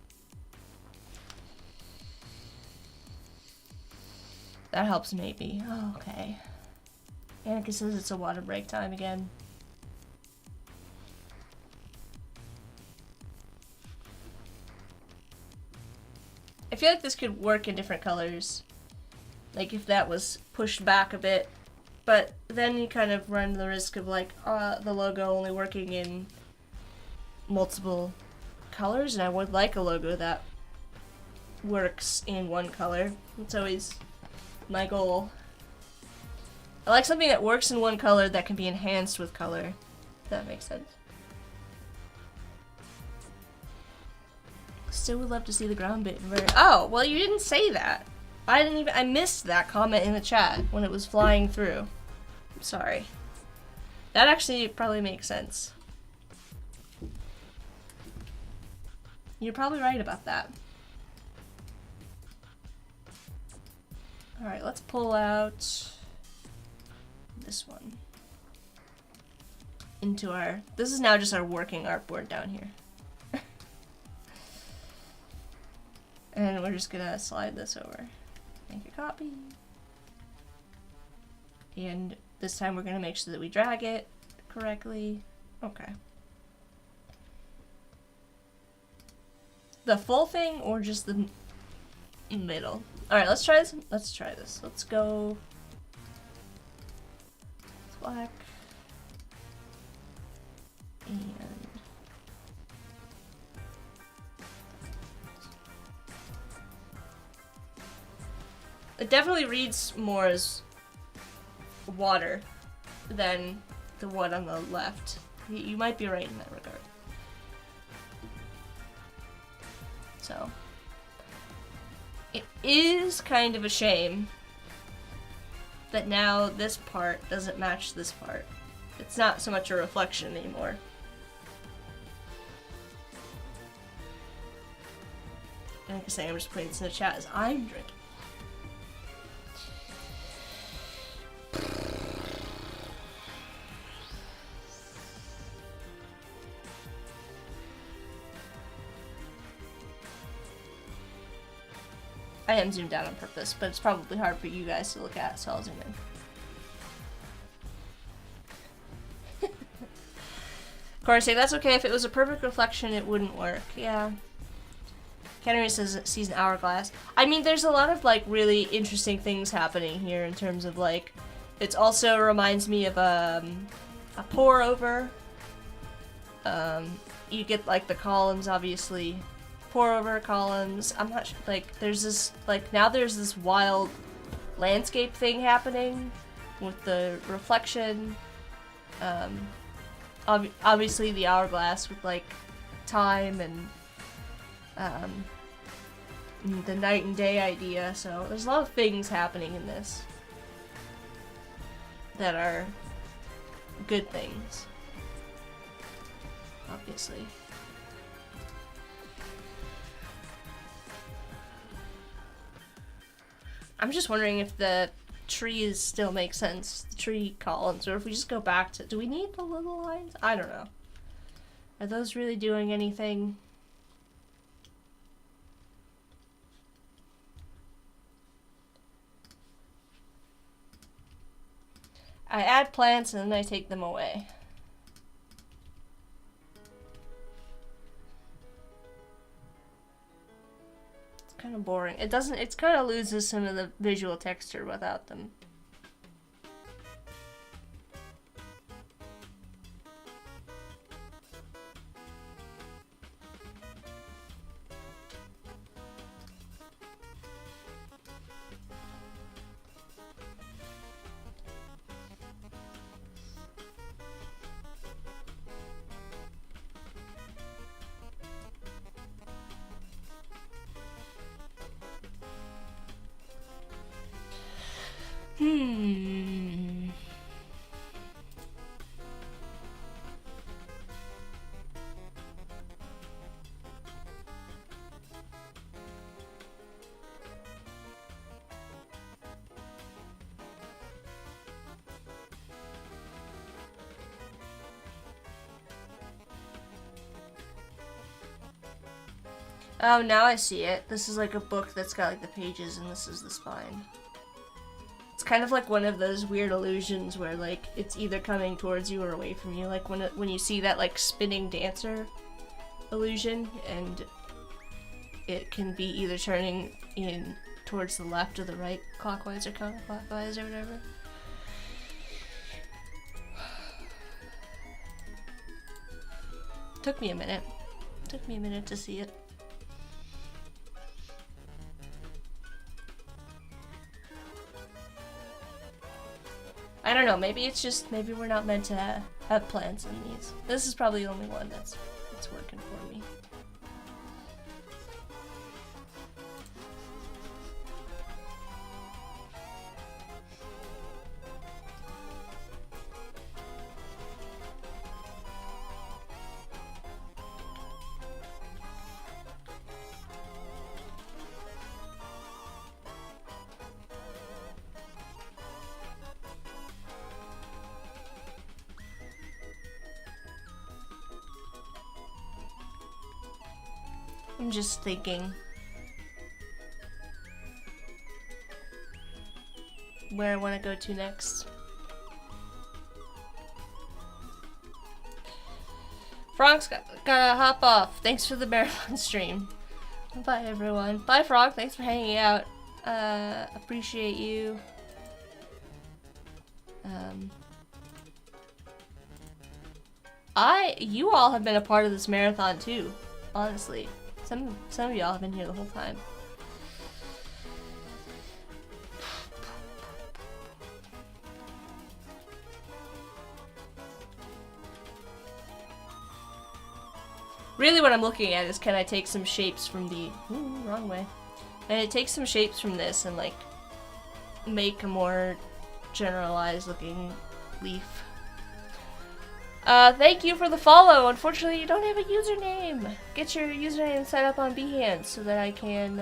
That helps maybe. Oh, okay. Annika says it's a water break time again. I feel like this could work in different colors. Like if that was pushed back a bit. But then you kind of run the risk of like the logo only working in multiple colors. And I would like a logo that works in one color. It's always my goal. I like something that works in one color that can be enhanced with color. If that makes sense. Still would love to see the ground bit inverted. Oh, well you didn't say that. I missed that comment in the chat when it was flying through. I'm sorry. That actually probably makes sense. You're probably right about that. Alright, let's pull out this one into our... This is now just our working artboard down here. And we're just gonna slide this over. Make a copy. And this time we're gonna make sure that we drag it correctly. Okay. the full thing or just the middle? Alright, let's try this. Let's try this. Let's go black. And it definitely reads more as water than the one on the left. You might be right in that regard. So, it is kind of a shame that now this part doesn't match this part. It's not so much a reflection anymore. And like I say, I'm just putting this in the chat as I'm drinking. I am zoomed out on purpose, but it's probably hard for you guys to look at, so I'll zoom in. Of course, say that's okay. If it was a perfect reflection, it wouldn't work. Yeah. Henry says it sees an hourglass. I mean, there's a lot of, like, really interesting things happening here in terms of, like, it also reminds me of a pour-over. You get, like, the columns, obviously. Pour-over columns. I'm not sure, like, there's this, like, now there's this wild landscape thing happening with the reflection. Obviously the hourglass with, like, time and the night and day idea, so there's a lot of things happening in this that are good things, obviously. I'm just wondering if the trees still make sense, the tree columns, or if we just go back to, do we need the little lines? I don't know. Are those really doing anything? I add plants and then I take them away. It's kind of boring. It doesn't, it kind of loses some of the visual texture without them. Oh, now I see it. This is like a book that's got like the pages and this is the spine. It's kind of like one of those weird illusions where like it's either coming towards you or away from you. Like when you see that like spinning dancer illusion and it can be either turning in towards the left or the right, clockwise or counterclockwise or whatever. Took me a minute. Took me a minute to see it. I don't know, maybe it's just, maybe we're not meant to have plants in these. This is probably the only one that's working for me. I'm just thinking where I want to go to next. Frank's gotta hop off. Thanks for the marathon stream. Bye, everyone. Bye, Frog. Thanks for hanging out. Appreciate you. You all have been a part of this marathon too, honestly. Some of y'all have been here the whole time. Really what I'm looking at is, can I take some shapes from the... Ooh, wrong way. And I take some shapes from this and, like, make a more generalized looking leaf. Thank you for the follow. Unfortunately, you don't have a username. Get your username set up on Behance so that I can,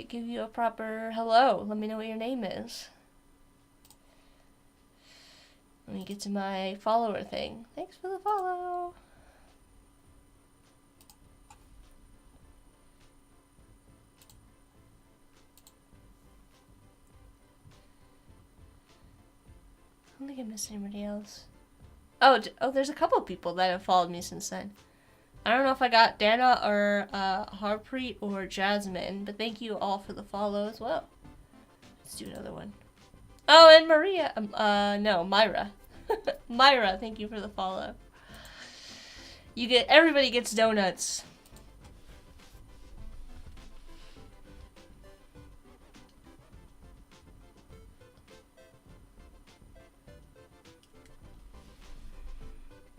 give you a proper hello. Let me know what your name is. Let me get to my follower thing. Thanks for the follow. I don't think I missed anybody else. Oh, there's a couple people that have followed me since then. I don't know if I got Dana or Harpreet or Jasmine, but thank you all for the follow as well. Let's do another one. Oh, and Maria. No, Myra. Myra, thank you for the follow. Everybody gets donuts.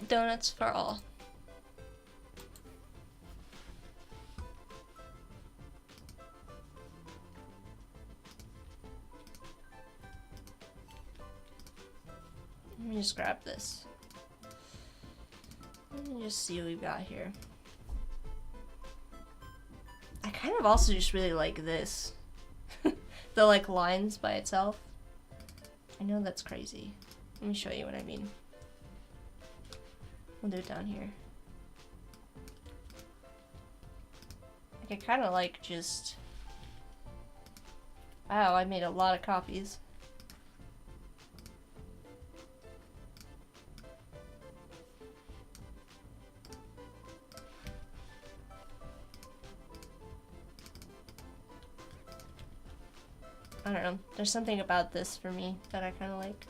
Donuts for all. Let me just grab this. Let me just see what we've got here. I kind of also just really like this. The like lines by itself. I know that's crazy. Let me show you what I mean. We'll do it down here. Like I kind of like just... Wow, I made a lot of copies. I don't know. There's something about this for me that I kind of like.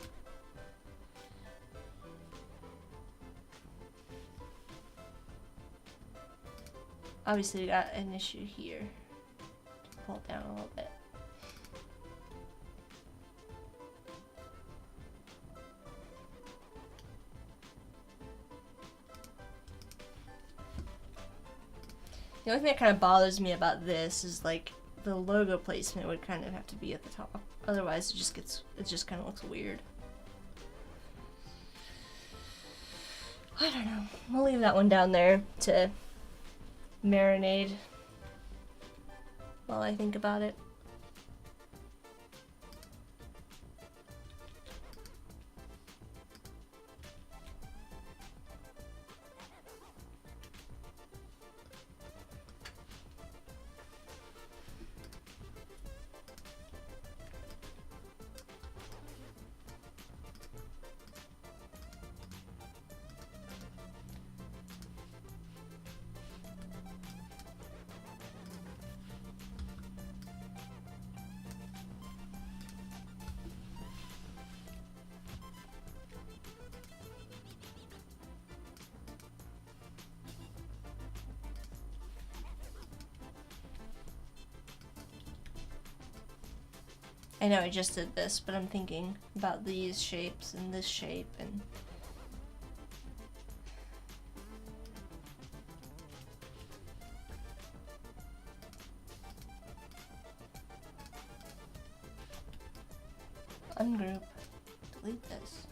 Obviously, we got an issue here. Pull it down a little bit. The only thing that kind of bothers me about this is like the logo placement would kind of have to be at the top. Otherwise, it just kind of looks weird. I don't know. We'll leave that one down there to marinate while I think about it. I know I just did this, but I'm thinking about these shapes and this shape and... Ungroup. Delete this.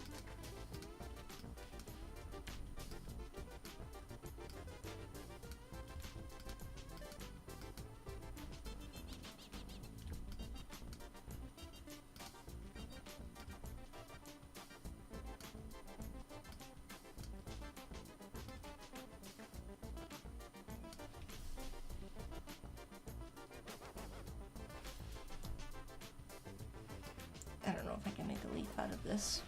I don't know if I can make a leaf out of this.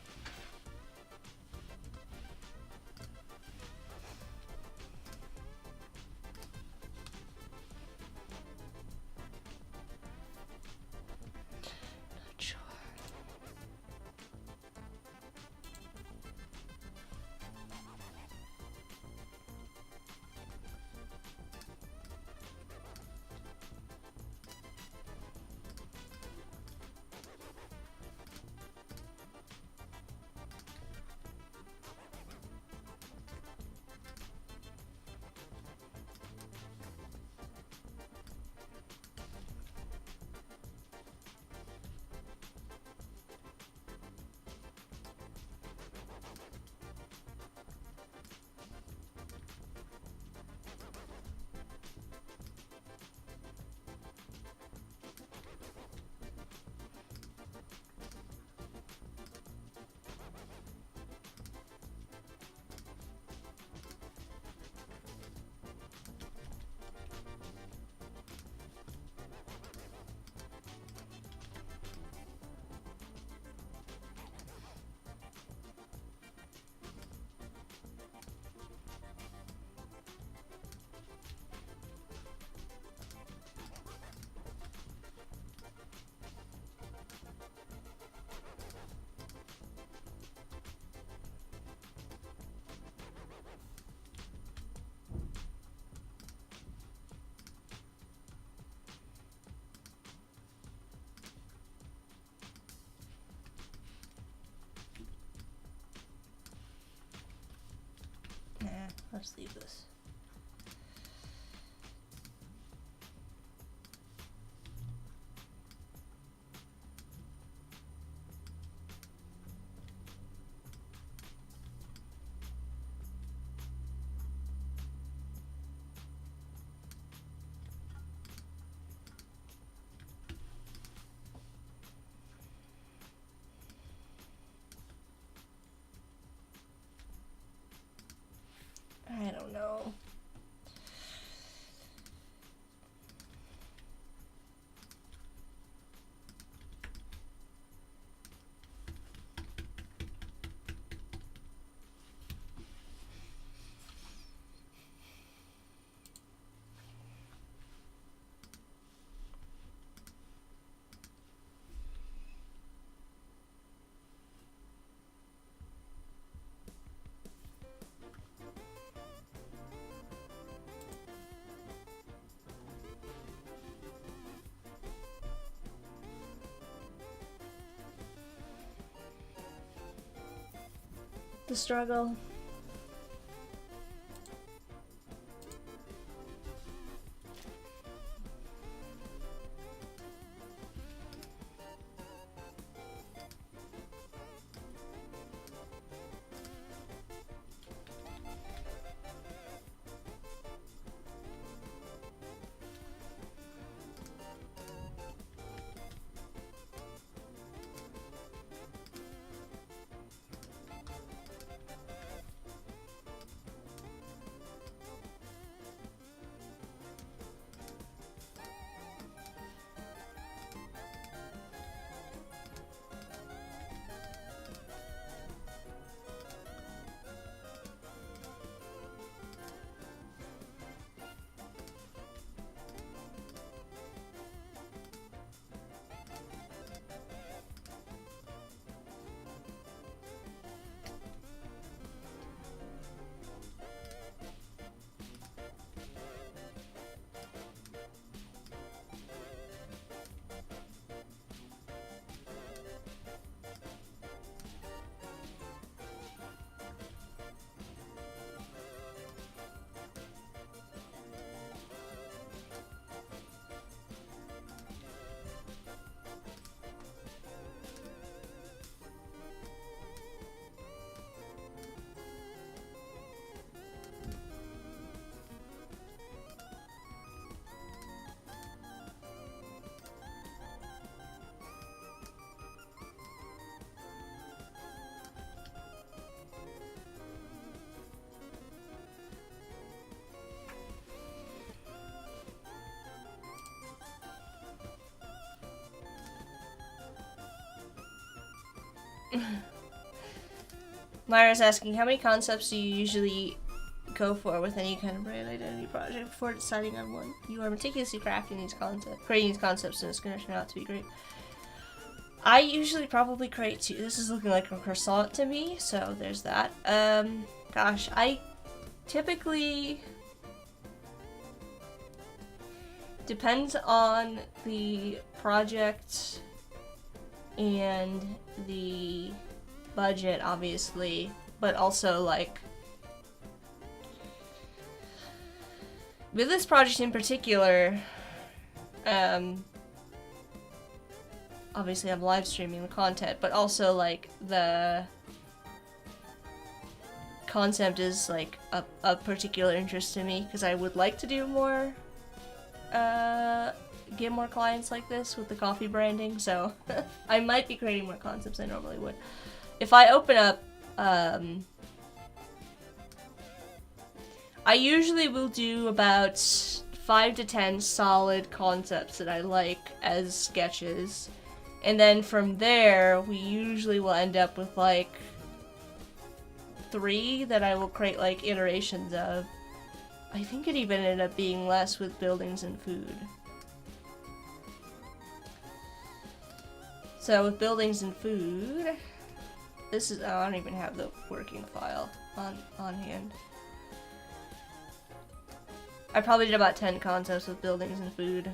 Let's leave this. I don't know. The struggle. Myra's asking, how many concepts do you usually go for with any kind of brand identity project before deciding on one? You are meticulously creating these concepts, and it's going to turn out to be great. I usually probably create 2. This is looking like a croissant to me, so there's that. Gosh, I typically... Depends on the project and the budget, obviously, but also, like, with this project in particular, obviously I'm live streaming the content, but also, like, the concept is, like, of particular interest to me, because I would like to do more, get more clients like this with the coffee branding, so I might be creating more concepts than I normally would. If I open up, I usually will do about 5 to 10 solid concepts that I like as sketches, and then from there, we usually will end up with, like, 3 that I will create, like, iterations of. I think it even ended up being less with buildings and food. So with buildings and food, this is, oh, I don't even have the working file on hand. I probably did about 10 concepts with buildings and food.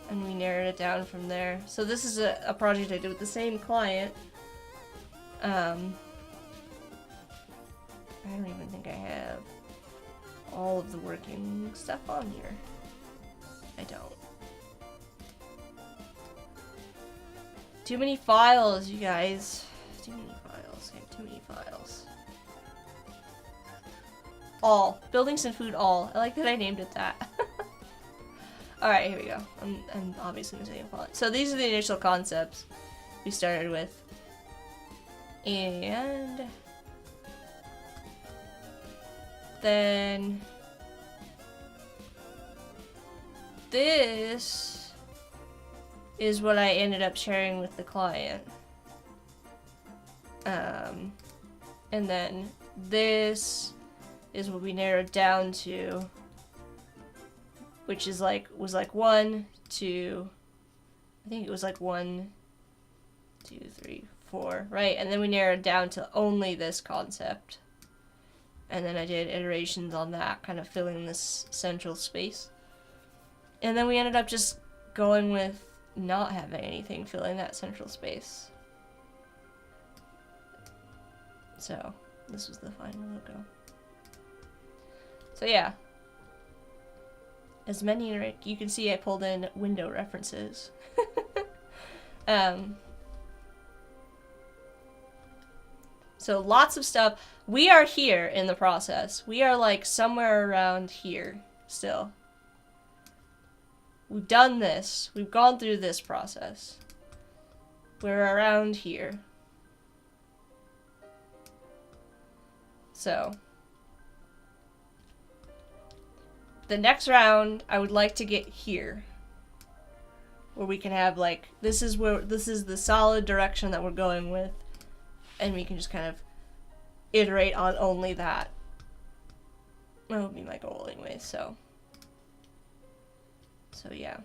And we narrowed it down from there. So this is a project I did with the same client. I don't even think I have all of the working stuff on here. I don't. Too many files, you guys. Too many files. I have too many files. All. Buildings and food all. I like that I named it that. Alright, here we go. I'm obviously missing a font. So these are the initial concepts we started with. And then this is what I ended up sharing with the client. And then this is what we narrowed down to, which is was like 1, 2, I think it was like 1, 2, 3, 4, right? And then we narrowed down to only this concept. And then I did iterations on that, kind of filling this central space. And then we ended up just going with not having anything filling that central space. So, this was the final logo. So yeah. As many, you can see I pulled in window references. So lots of stuff. We are here in the process. We are like somewhere around here still. We've done this. We've gone through this process. We're around here. So the next round, I would like to get here. Where we can have like, this is the solid direction that we're going with. And we can just kind of iterate on only that. That would be my goal anyway, so yeah.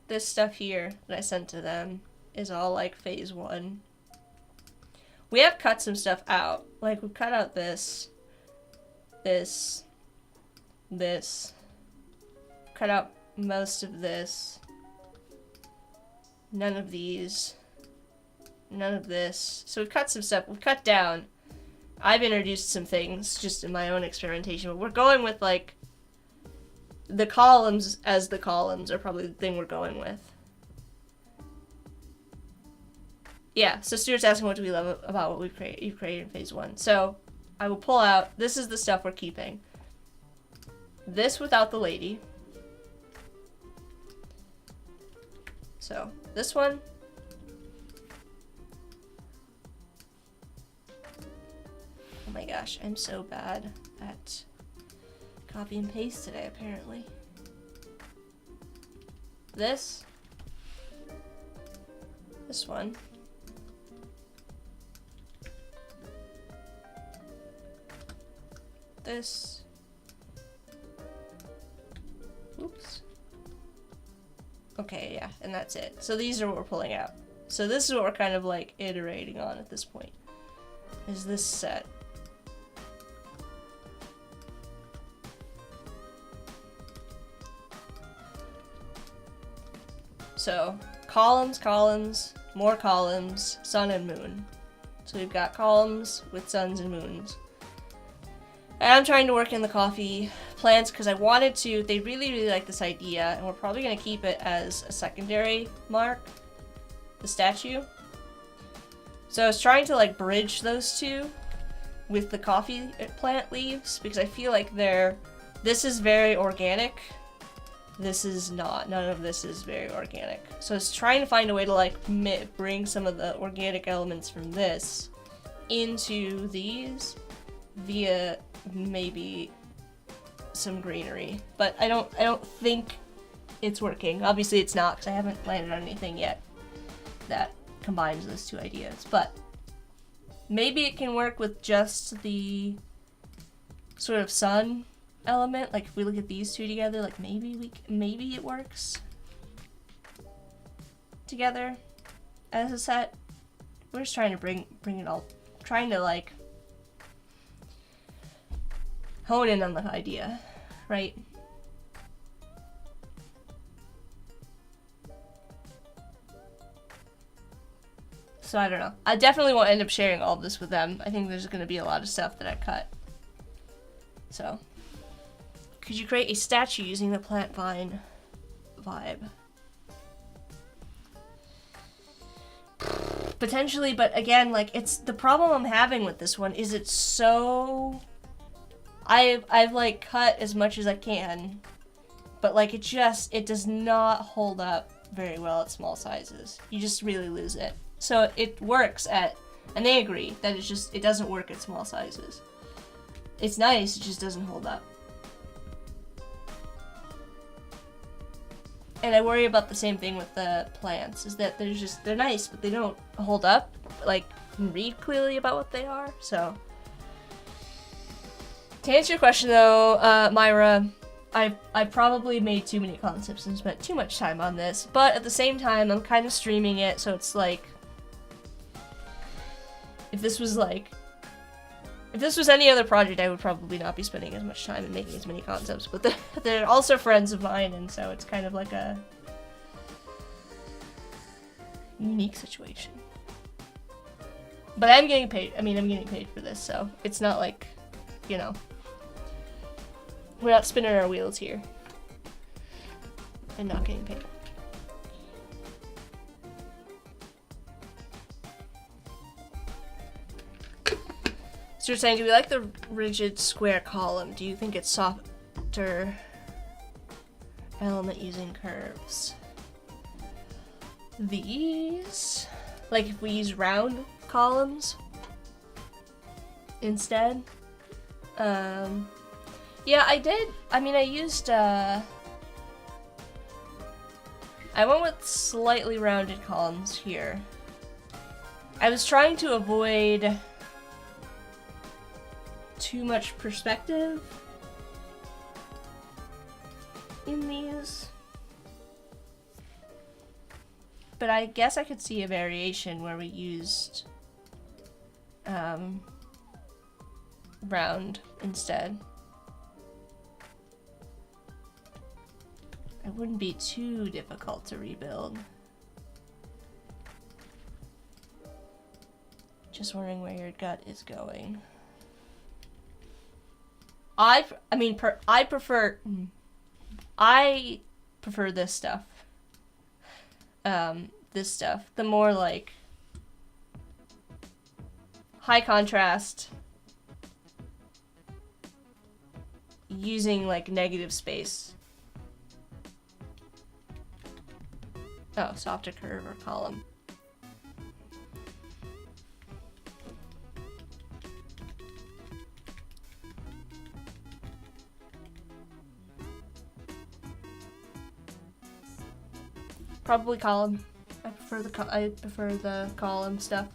This stuff here that I sent to them is all like phase 1. We have cut some stuff out. Like we've cut out this. Cut out most of this. None of these. None of this. So we've cut some stuff. We've cut down. I've introduced some things just in my own experimentation. But we're going with like the columns as the columns are probably the thing we're going with. Yeah, so Stuart's asking what do we love about what you've created in phase 1. So I will pull out, this is the stuff we're keeping. This without the lady. So this one. Oh my gosh, I'm so bad at copy and paste today, apparently. This one. This. Oops. Okay, yeah, and that's it. So these are what we're pulling out. So this is what we're kind of like iterating on at this point. Is this set. So, columns, columns, more columns, sun and moon. So we've got columns with suns and moons. And I'm trying to work in the coffee plants because I wanted to, they really, really like this idea, and we're probably going to keep it as a secondary mark, the statue. So I was trying to like bridge those two with the coffee plant leaves because I feel like this is very organic. This is not. None of this is very organic. So I was trying to find a way to like bring some of the organic elements from this into these via maybe some greenery. But I don't think it's working. Obviously it's not because I haven't landed on anything yet that combines those two ideas. But maybe it can work with just the sort of sun element. Like if we look at these two together, like maybe it works together as a set. We're just trying to bring it all, trying to like hone in on the idea, right? So I don't know. I definitely won't end up sharing all of this with them. I think there's going to be a lot of stuff that I cut. So, could you create a statue using the plant vine vibe? Potentially, but again, like, it's the problem I'm having with this one is it's so... I've like cut as much as I can, but like it does not hold up very well at small sizes. You just really lose it. So it works at, and they agree that it doesn't work at small sizes. It's nice, it just doesn't hold up. And I worry about the same thing with the plants, is that they're nice, but they don't hold up, like, read clearly about what they are, so. To answer your question though, Myra, I probably made too many concepts and spent too much time on this, but at the same time, I'm kind of streaming it, so it's like, if this was any other project, I would probably not be spending as much time and making as many concepts, but they're also friends of mine, and so it's kind of like a unique situation. But I'm getting paid. I mean, I'm getting paid for this, so it's not like, you know, we're not spinning our wheels here and not getting paid. So you're saying, do we like the rigid square column? Do you think it's softer element using curves? These? Like if we use round columns instead? Yeah, I did. I mean, I used, I went with slightly rounded columns here. I was trying to avoid too much perspective in these, but I guess I could see a variation where we used round instead. It wouldn't be too difficult to rebuild. Just wondering where your gut is going. I prefer this stuff. This stuff. The more like high contrast, using like negative space. Oh, softer curve or column. Probably column. I prefer the column stuff.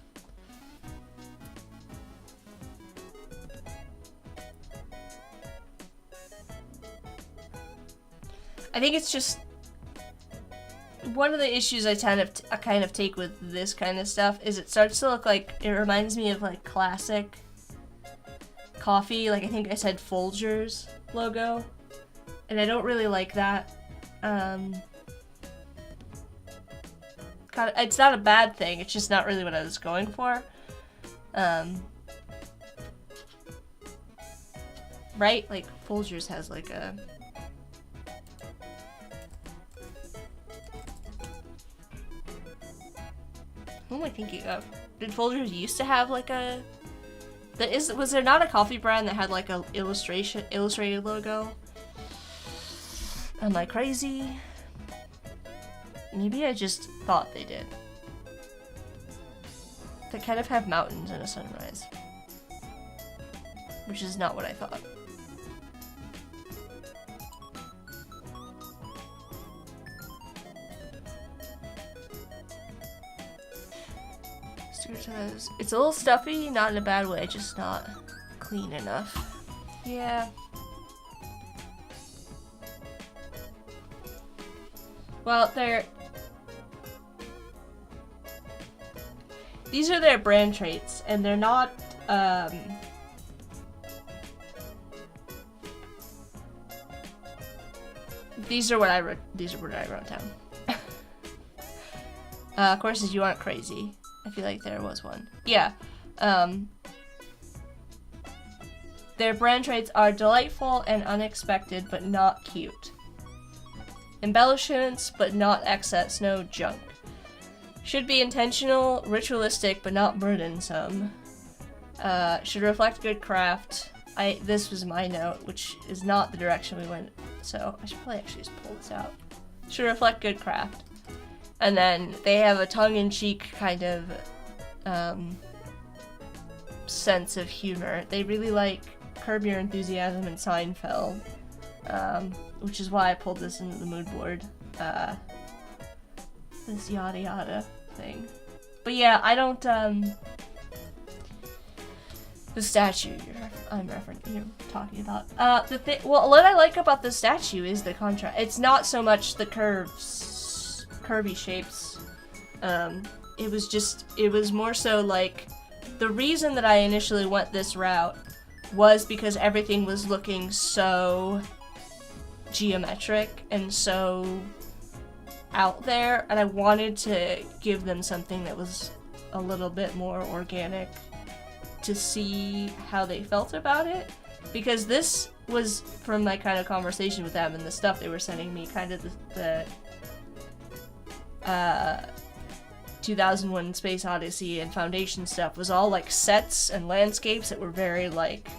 I think it's just one of the issues I kind of take with this kind of stuff is it starts to look like, it reminds me of like classic coffee, like I think I said Folgers logo, and I don't really like that. It's not a bad thing, it's just not really what I was going for. Right? Like Folgers has like a... Who am I thinking of? Did Folgers used to have like a... Was there not a coffee brand that had like a illustrated logo? Am I crazy? Maybe I just thought they did. They kind of have mountains and a sunrise. Which is not what I thought. Stuart says, it's a little stuffy, not in a bad way, just not clean enough. Yeah. Well, these are their brand traits, and they're not, these are what I wrote down. Of course, you aren't crazy. I feel like there was one. Yeah. Their brand traits are delightful and unexpected, but not cute. Embellishments, but not excess, no junk. Should be intentional, ritualistic, but not burdensome. Should reflect good craft. This was my note, which is not the direction we went, so I should probably actually just pull this out. Should reflect good craft. And then they have a tongue-in-cheek kind of sense of humor. They really like Curb Your Enthusiasm and Seinfeld, which is why I pulled this into the mood board. This yada yada thing. But yeah, I don't, the statue you're talking about. Well, what I like about the statue is the contrast. It's not so much the curvy shapes. It was more so like, the reason that I initially went this route was because everything was looking so geometric and so out there, and I wanted to give them something that was a little bit more organic to see how they felt about it, because this was, from my kind of conversation with them and the stuff they were sending me, kind of the 2001 Space Odyssey and Foundation stuff was all like sets and landscapes that were very like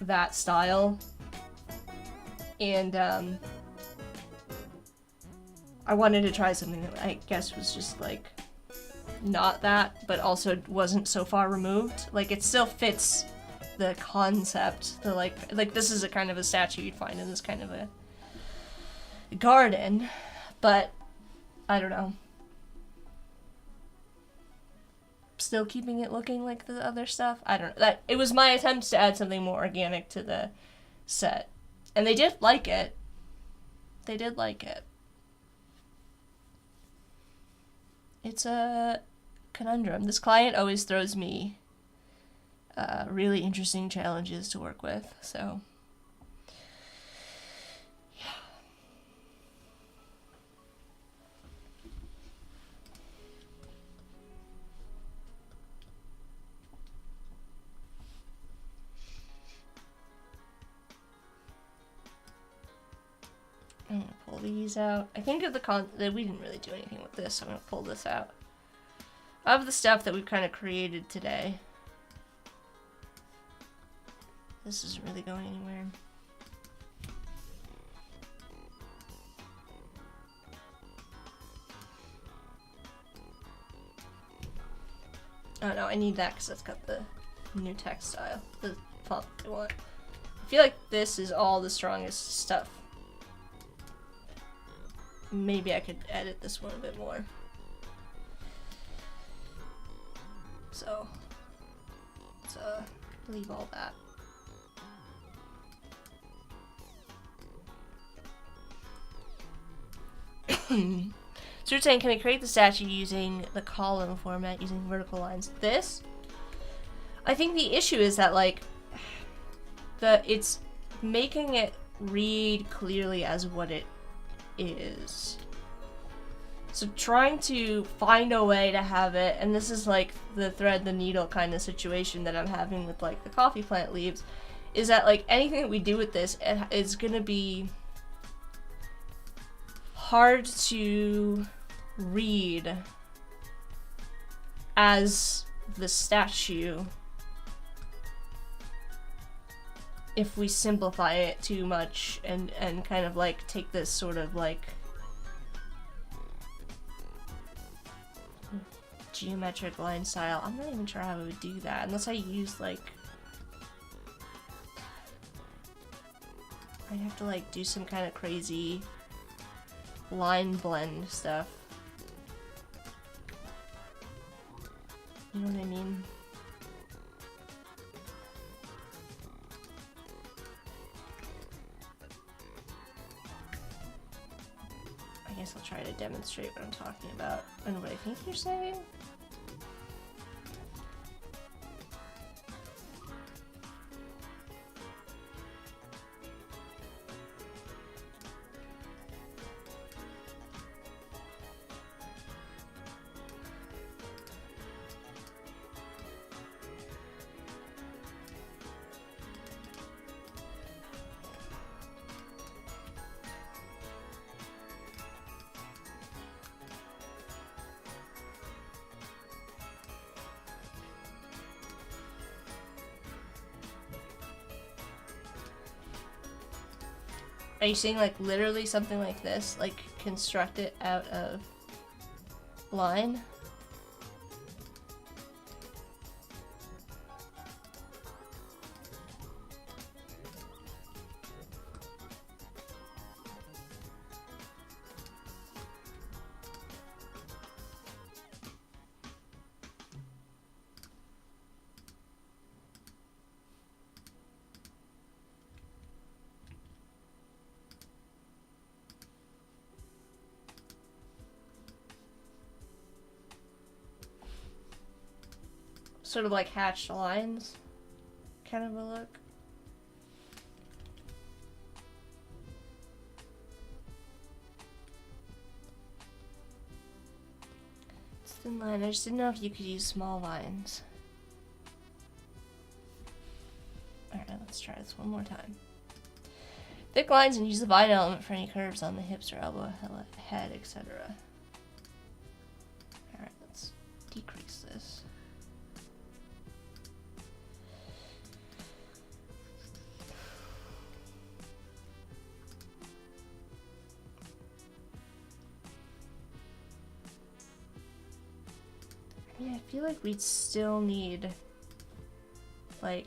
that style, and I wanted to try something that I guess was just like not that, but also wasn't so far removed. Like, it still fits the concept. The like this is a kind of a statue you'd find in this kind of a garden, but I don't know. Still keeping it looking like the other stuff. I don't know. That it was my attempt to add something more organic to the set, and they did like it. They did like it. It's a conundrum. This client always throws me really interesting challenges to work with, so yeah. I'm gonna pull these out. I think of that we didn't really do anything with this, so I'm gonna pull this out. Of the stuff that we've kind of created today. This isn't really going anywhere. Oh no, I need that because that's got the new text style, the font I want. I feel like this is all the strongest stuff. Maybe I could edit this one a bit more. So, let's leave all that. So you're saying, can we create the statue using the column format, using vertical lines? This? I think the issue is that, like, it's making it read clearly as what it is. So trying to find a way to have it, and this is like the thread the needle kind of situation that I'm having with like the coffee plant leaves, is that like anything that we do with this is gonna be hard to read as the statue if we simplify it too much and kind of like take this sort of like geometric line style. I'm not even sure how I would do that unless I use like, I'd have to like do some kind of crazy line blend stuff. You know what I mean? I guess I'll try to demonstrate what I'm talking about and what I think you're saying. Are you seeing like literally something like this? Like construct it out of line? Sort of like hatched lines, kind of a look. It's thin line. I just didn't know if you could use small lines. Alright, let's try this one more time. Thick lines and use the vine element for any curves on the hips or elbow, head, etc. Alright, let's decrease this. Yeah, I feel like we'd still need, like,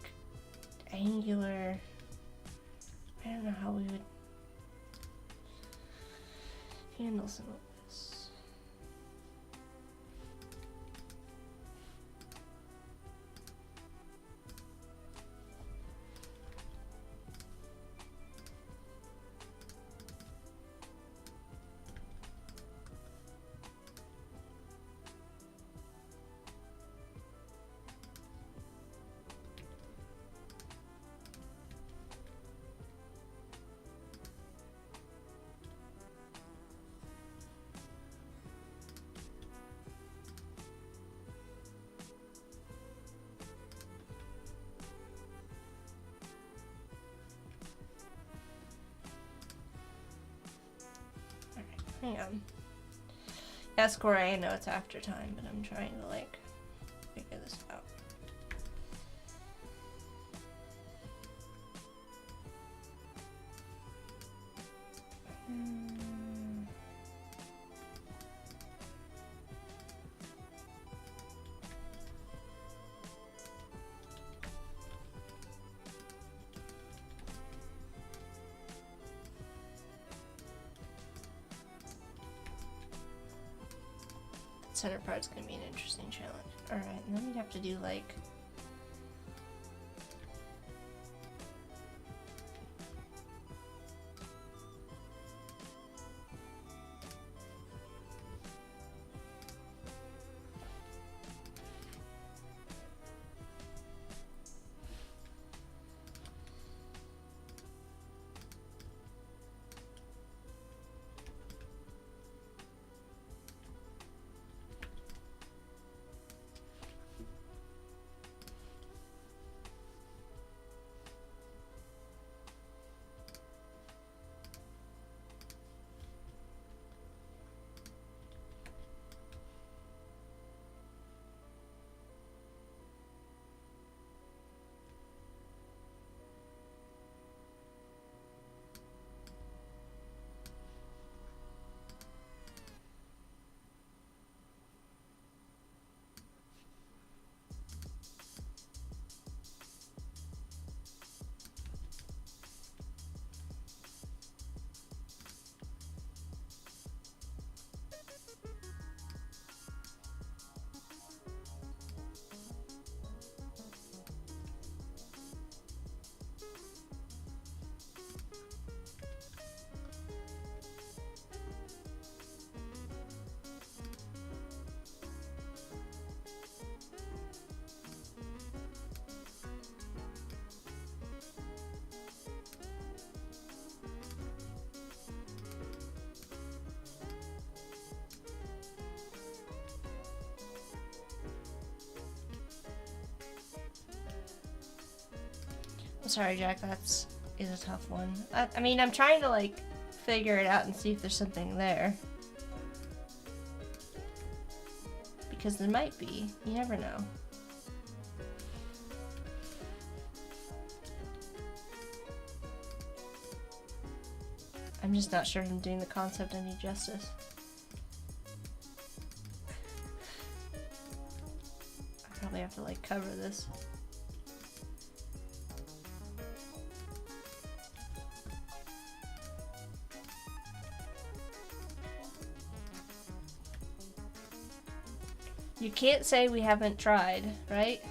angular. I don't know how we would handle some of this. Hang on. Yes, Corey, I know it's after time, but I'm trying to, like, figure this out. Center part's gonna be an interesting challenge. Alright, and then we'd have to do like sorry, Jack, is a tough one. I mean, I'm trying to, like, figure it out and see if there's something there. Because there might be. You never know. I'm just not sure if I'm doing the concept any justice. I probably have to like cover this. You can't say we haven't tried, right?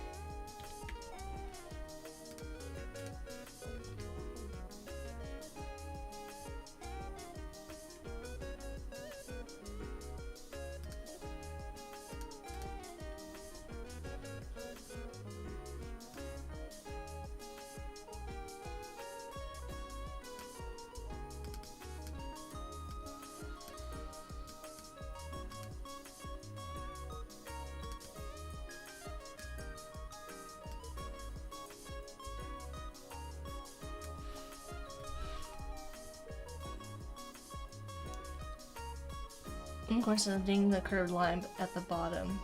Of course, I'm doing the curved line at the bottom.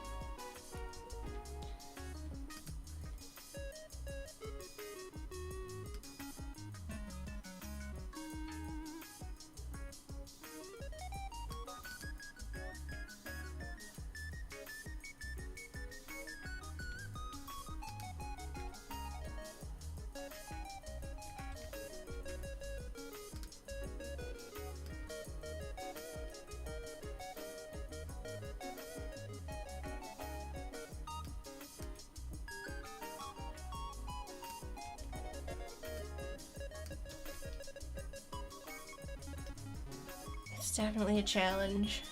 It's definitely a challenge.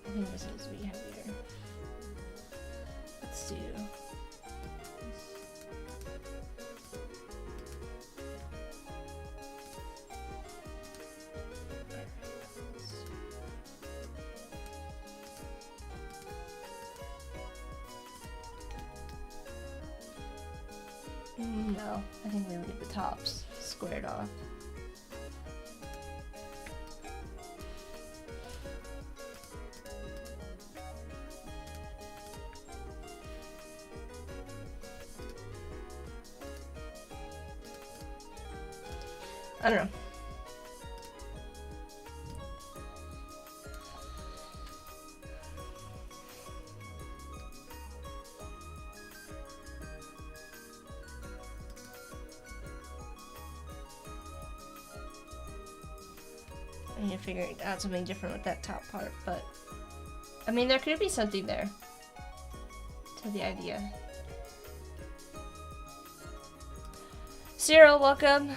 I think this needs to be heavier. Let's do... No, I think we leave the tops squared off. I don't know. I need to figure out something different with that top part, but I mean, there could be something there to the idea. Cyril, welcome.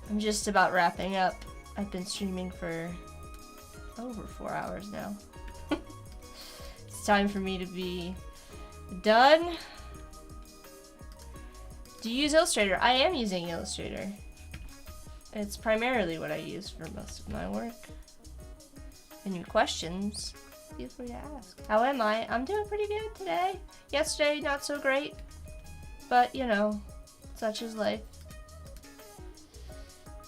I'm just about wrapping up. I've been streaming for over 4 hours now. It's time for me to be done. Do you use Illustrator? I am using Illustrator. It's primarily what I use for most of my work. Any questions, feel free to ask. How am I? I'm doing pretty good today. Yesterday, not so great. But, you know, such is life.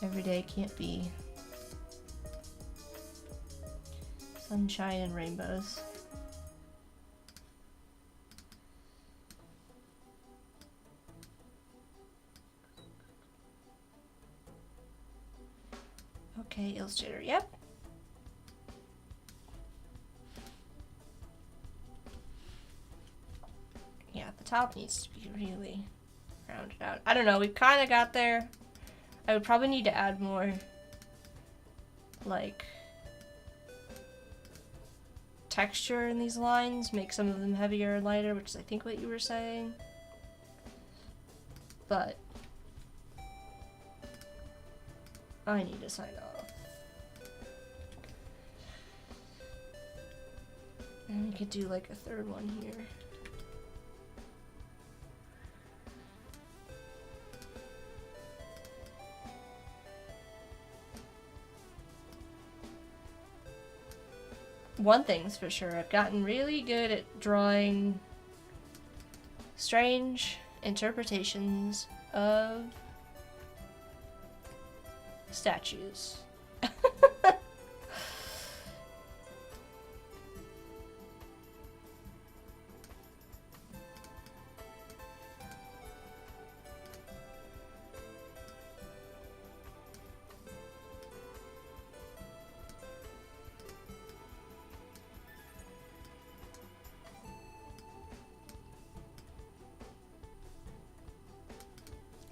Every day can't be sunshine and rainbows. Okay, Illustrator, yep. Yeah, the top needs to be really rounded out. I don't know, we kind of got there. I would probably need to add more, like, texture in these lines, make some of them heavier and lighter, which is I think what you were saying. But I need to sign off. And we could do like a third one here. One thing's for sure, I've gotten really good at drawing strange interpretations of statues.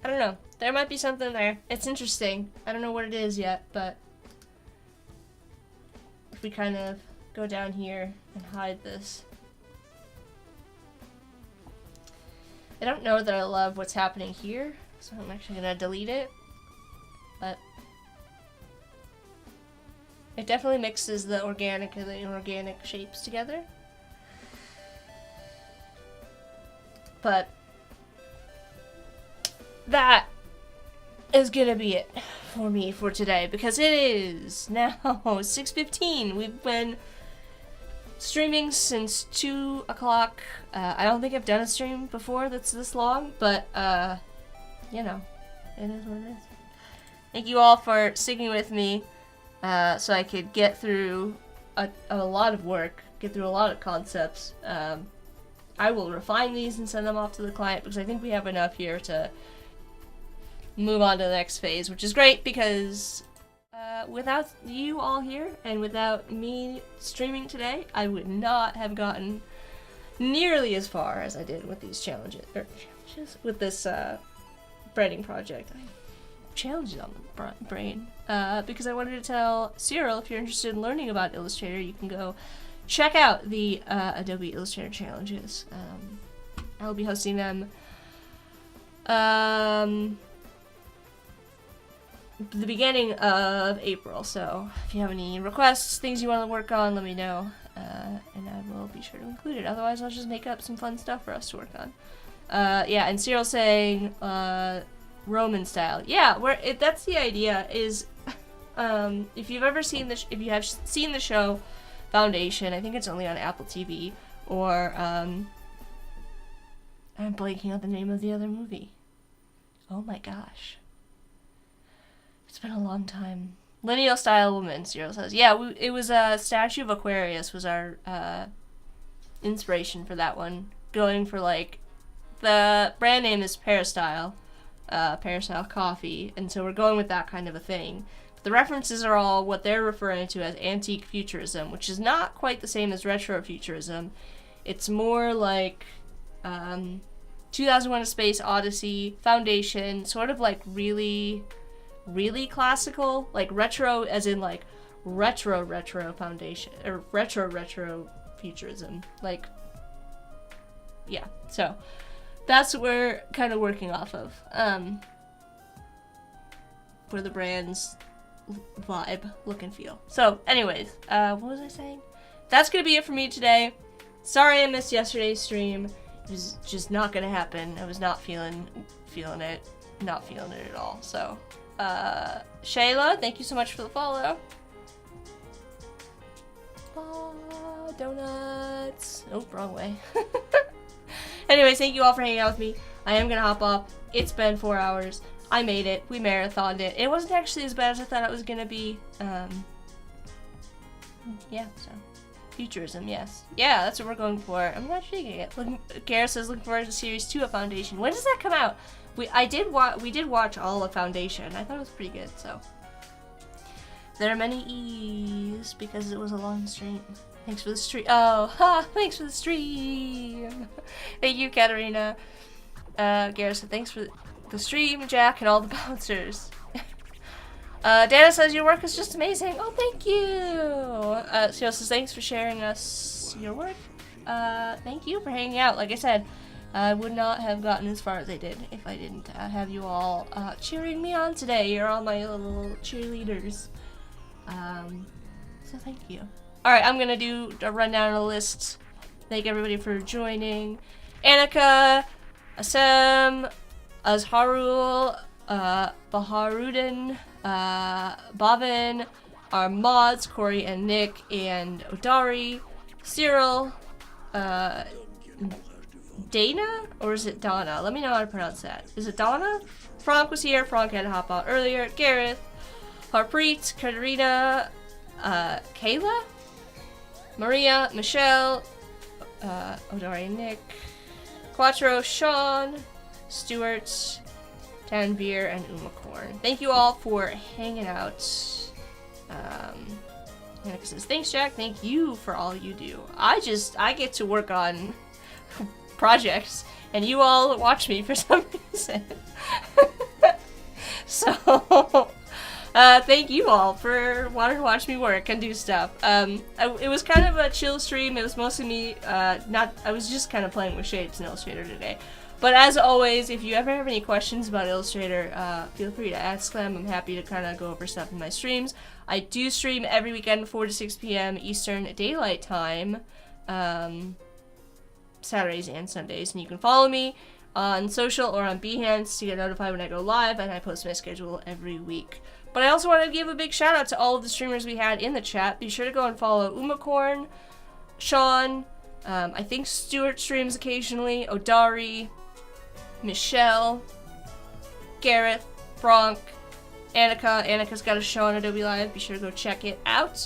I don't know. There might be something there. It's interesting. I don't know what it is yet, but if we kind of go down here and hide this. I don't know that I love what's happening here, so I'm actually gonna delete it. But it definitely mixes the organic and the inorganic shapes together. But that is gonna be it for me for today, because it is now 6:15. We've been streaming since 2 o'clock. I don't think I've done a stream before that's this long, but you know, it is what it is. Thank you all for sticking with me so I could get through a lot of work, get through a lot of concepts. I will refine these and send them off to the client because I think we have enough here to move on to the next phase, which is great because without you all here and without me streaming today, I would not have gotten nearly as far as I did with these challenges, with this branding project. I have challenges on the brain because I wanted to tell Cyril, if you're interested in learning about Illustrator, you can go check out the Adobe Illustrator challenges. I'll be hosting them the beginning of April, so if you have any requests, things you want to work on, let me know, and I will be sure to include it. Otherwise, I'll just make up some fun stuff for us to work on. Yeah, and Cyril's saying Roman style. Yeah, that's the idea. Is if you've ever seen if you have seen the show Foundation, I think it's only on Apple TV, or I'm blanking on the name of the other movie. Oh my gosh. It's been a long time. Lineal style woman, Cyril says. Yeah, it was a statue of Aquarius was our inspiration for that one. Going for like, the brand name is Peristyle, Peristyle coffee, and so we're going with that kind of a thing. But the references are all what they're referring to as antique futurism, which is not quite the same as retrofuturism. It's more like 2001: A Space Odyssey, Foundation, sort of like really classical, like retro as in like retro Foundation, or retro futurism, like, yeah, so that's what we're kind of working off of for the brand's vibe, look and feel. So anyways, what was I saying? That's gonna be it for me today. Sorry I missed yesterday's stream. It was just not gonna happen. I was not feeling it, not feeling it at all. So Shayla, thank you so much for the follow. Donuts. Oh, wrong way. Anyways, thank you all for hanging out with me. I am gonna hop off. It's been 4 hours. I made it. We marathoned it. It wasn't actually as bad as I thought it was gonna be. Yeah, so futurism, yes. Yeah, that's what we're going for. I'm not sure you get it. Gareth says looking forward to series 2 of Foundation. When does that come out? We did watch all of Foundation. I thought it was pretty good, so. There are many E's because it was a long stream. Thanks for the stream. Oh, ha! Thanks for the stream. Thank you, Katarina. Gareth said thanks for the stream, Jack, and all the bouncers. Dana says your work is just amazing. Oh, thank you. She also says thanks for sharing us your work. Thank you for hanging out. Like I said, I would not have gotten as far as I did if I didn't have you all cheering me on today. You're all my little cheerleaders. So thank you. Alright, I'm gonna do a rundown of the list. Thank everybody for joining. Annika, Asem, Azharul, Baharudin, Bhavin, our mods, Corey and Nick, and Odari, Cyril, Dana? Or is it Donna? Let me know how to pronounce that. Is it Donna? Frank was here. Frank had to hop out earlier. Gareth, Harpreet, Katarina, Kayla, Maria, Michelle, Odari, Nick, Quattro, Sean, Stuart, Tanvir, and Umacorn. Thank you all for hanging out. Annika says, thanks, Jack. Thank you for all you do. I get to work on projects and you all watch me for some reason. So, thank you all for wanting to watch me work and do stuff. It was kind of a chill stream. It was mostly me, I was just kind of playing with shapes in Illustrator today. But as always, if you ever have any questions about Illustrator, feel free to ask them. I'm happy to kind of go over stuff in my streams. I do stream every weekend, 4 to 6 p.m. Eastern Daylight Time, Saturdays and Sundays. And you can follow me on social or on Behance to get notified when I go live, and I post my schedule every week. But I also want to give a big shout out to all of the streamers we had in the chat. Be sure to go and follow Umacorn, Sean, I think Stuart streams occasionally, Odari, Michelle, Gareth, Bronk, Annika. Annika's got a show on Adobe Live. Be sure to go check it out.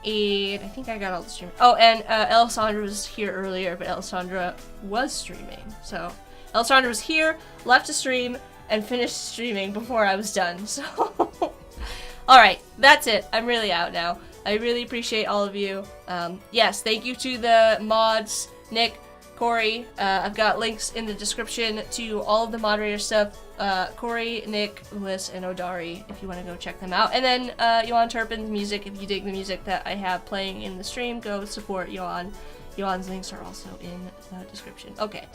And I think I got all the streamers. Oh, and Alessandra was here earlier, but Alessandra was streaming. So Alessandra was here, left to stream, and finished streaming before I was done. So, alright, that's it. I'm really out now. I really appreciate all of you. Yes, thank you to the mods, Nick, Corey. I've got links in the description to all of the moderator stuff. Corey, Nick, Liz, and Odari, if you want to go check them out. And then Yoann Turpin's music, if you dig the music that I have playing in the stream, go support Yoann. Yoann's links are also in the description. Okay,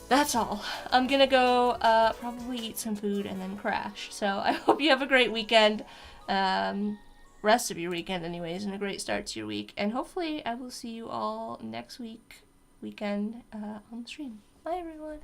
that's all. I'm gonna go probably eat some food and then crash. So I hope you have a great weekend. Rest of your weekend anyways, and a great start to your week. And hopefully I will see you all next weekend on the stream. Bye everyone.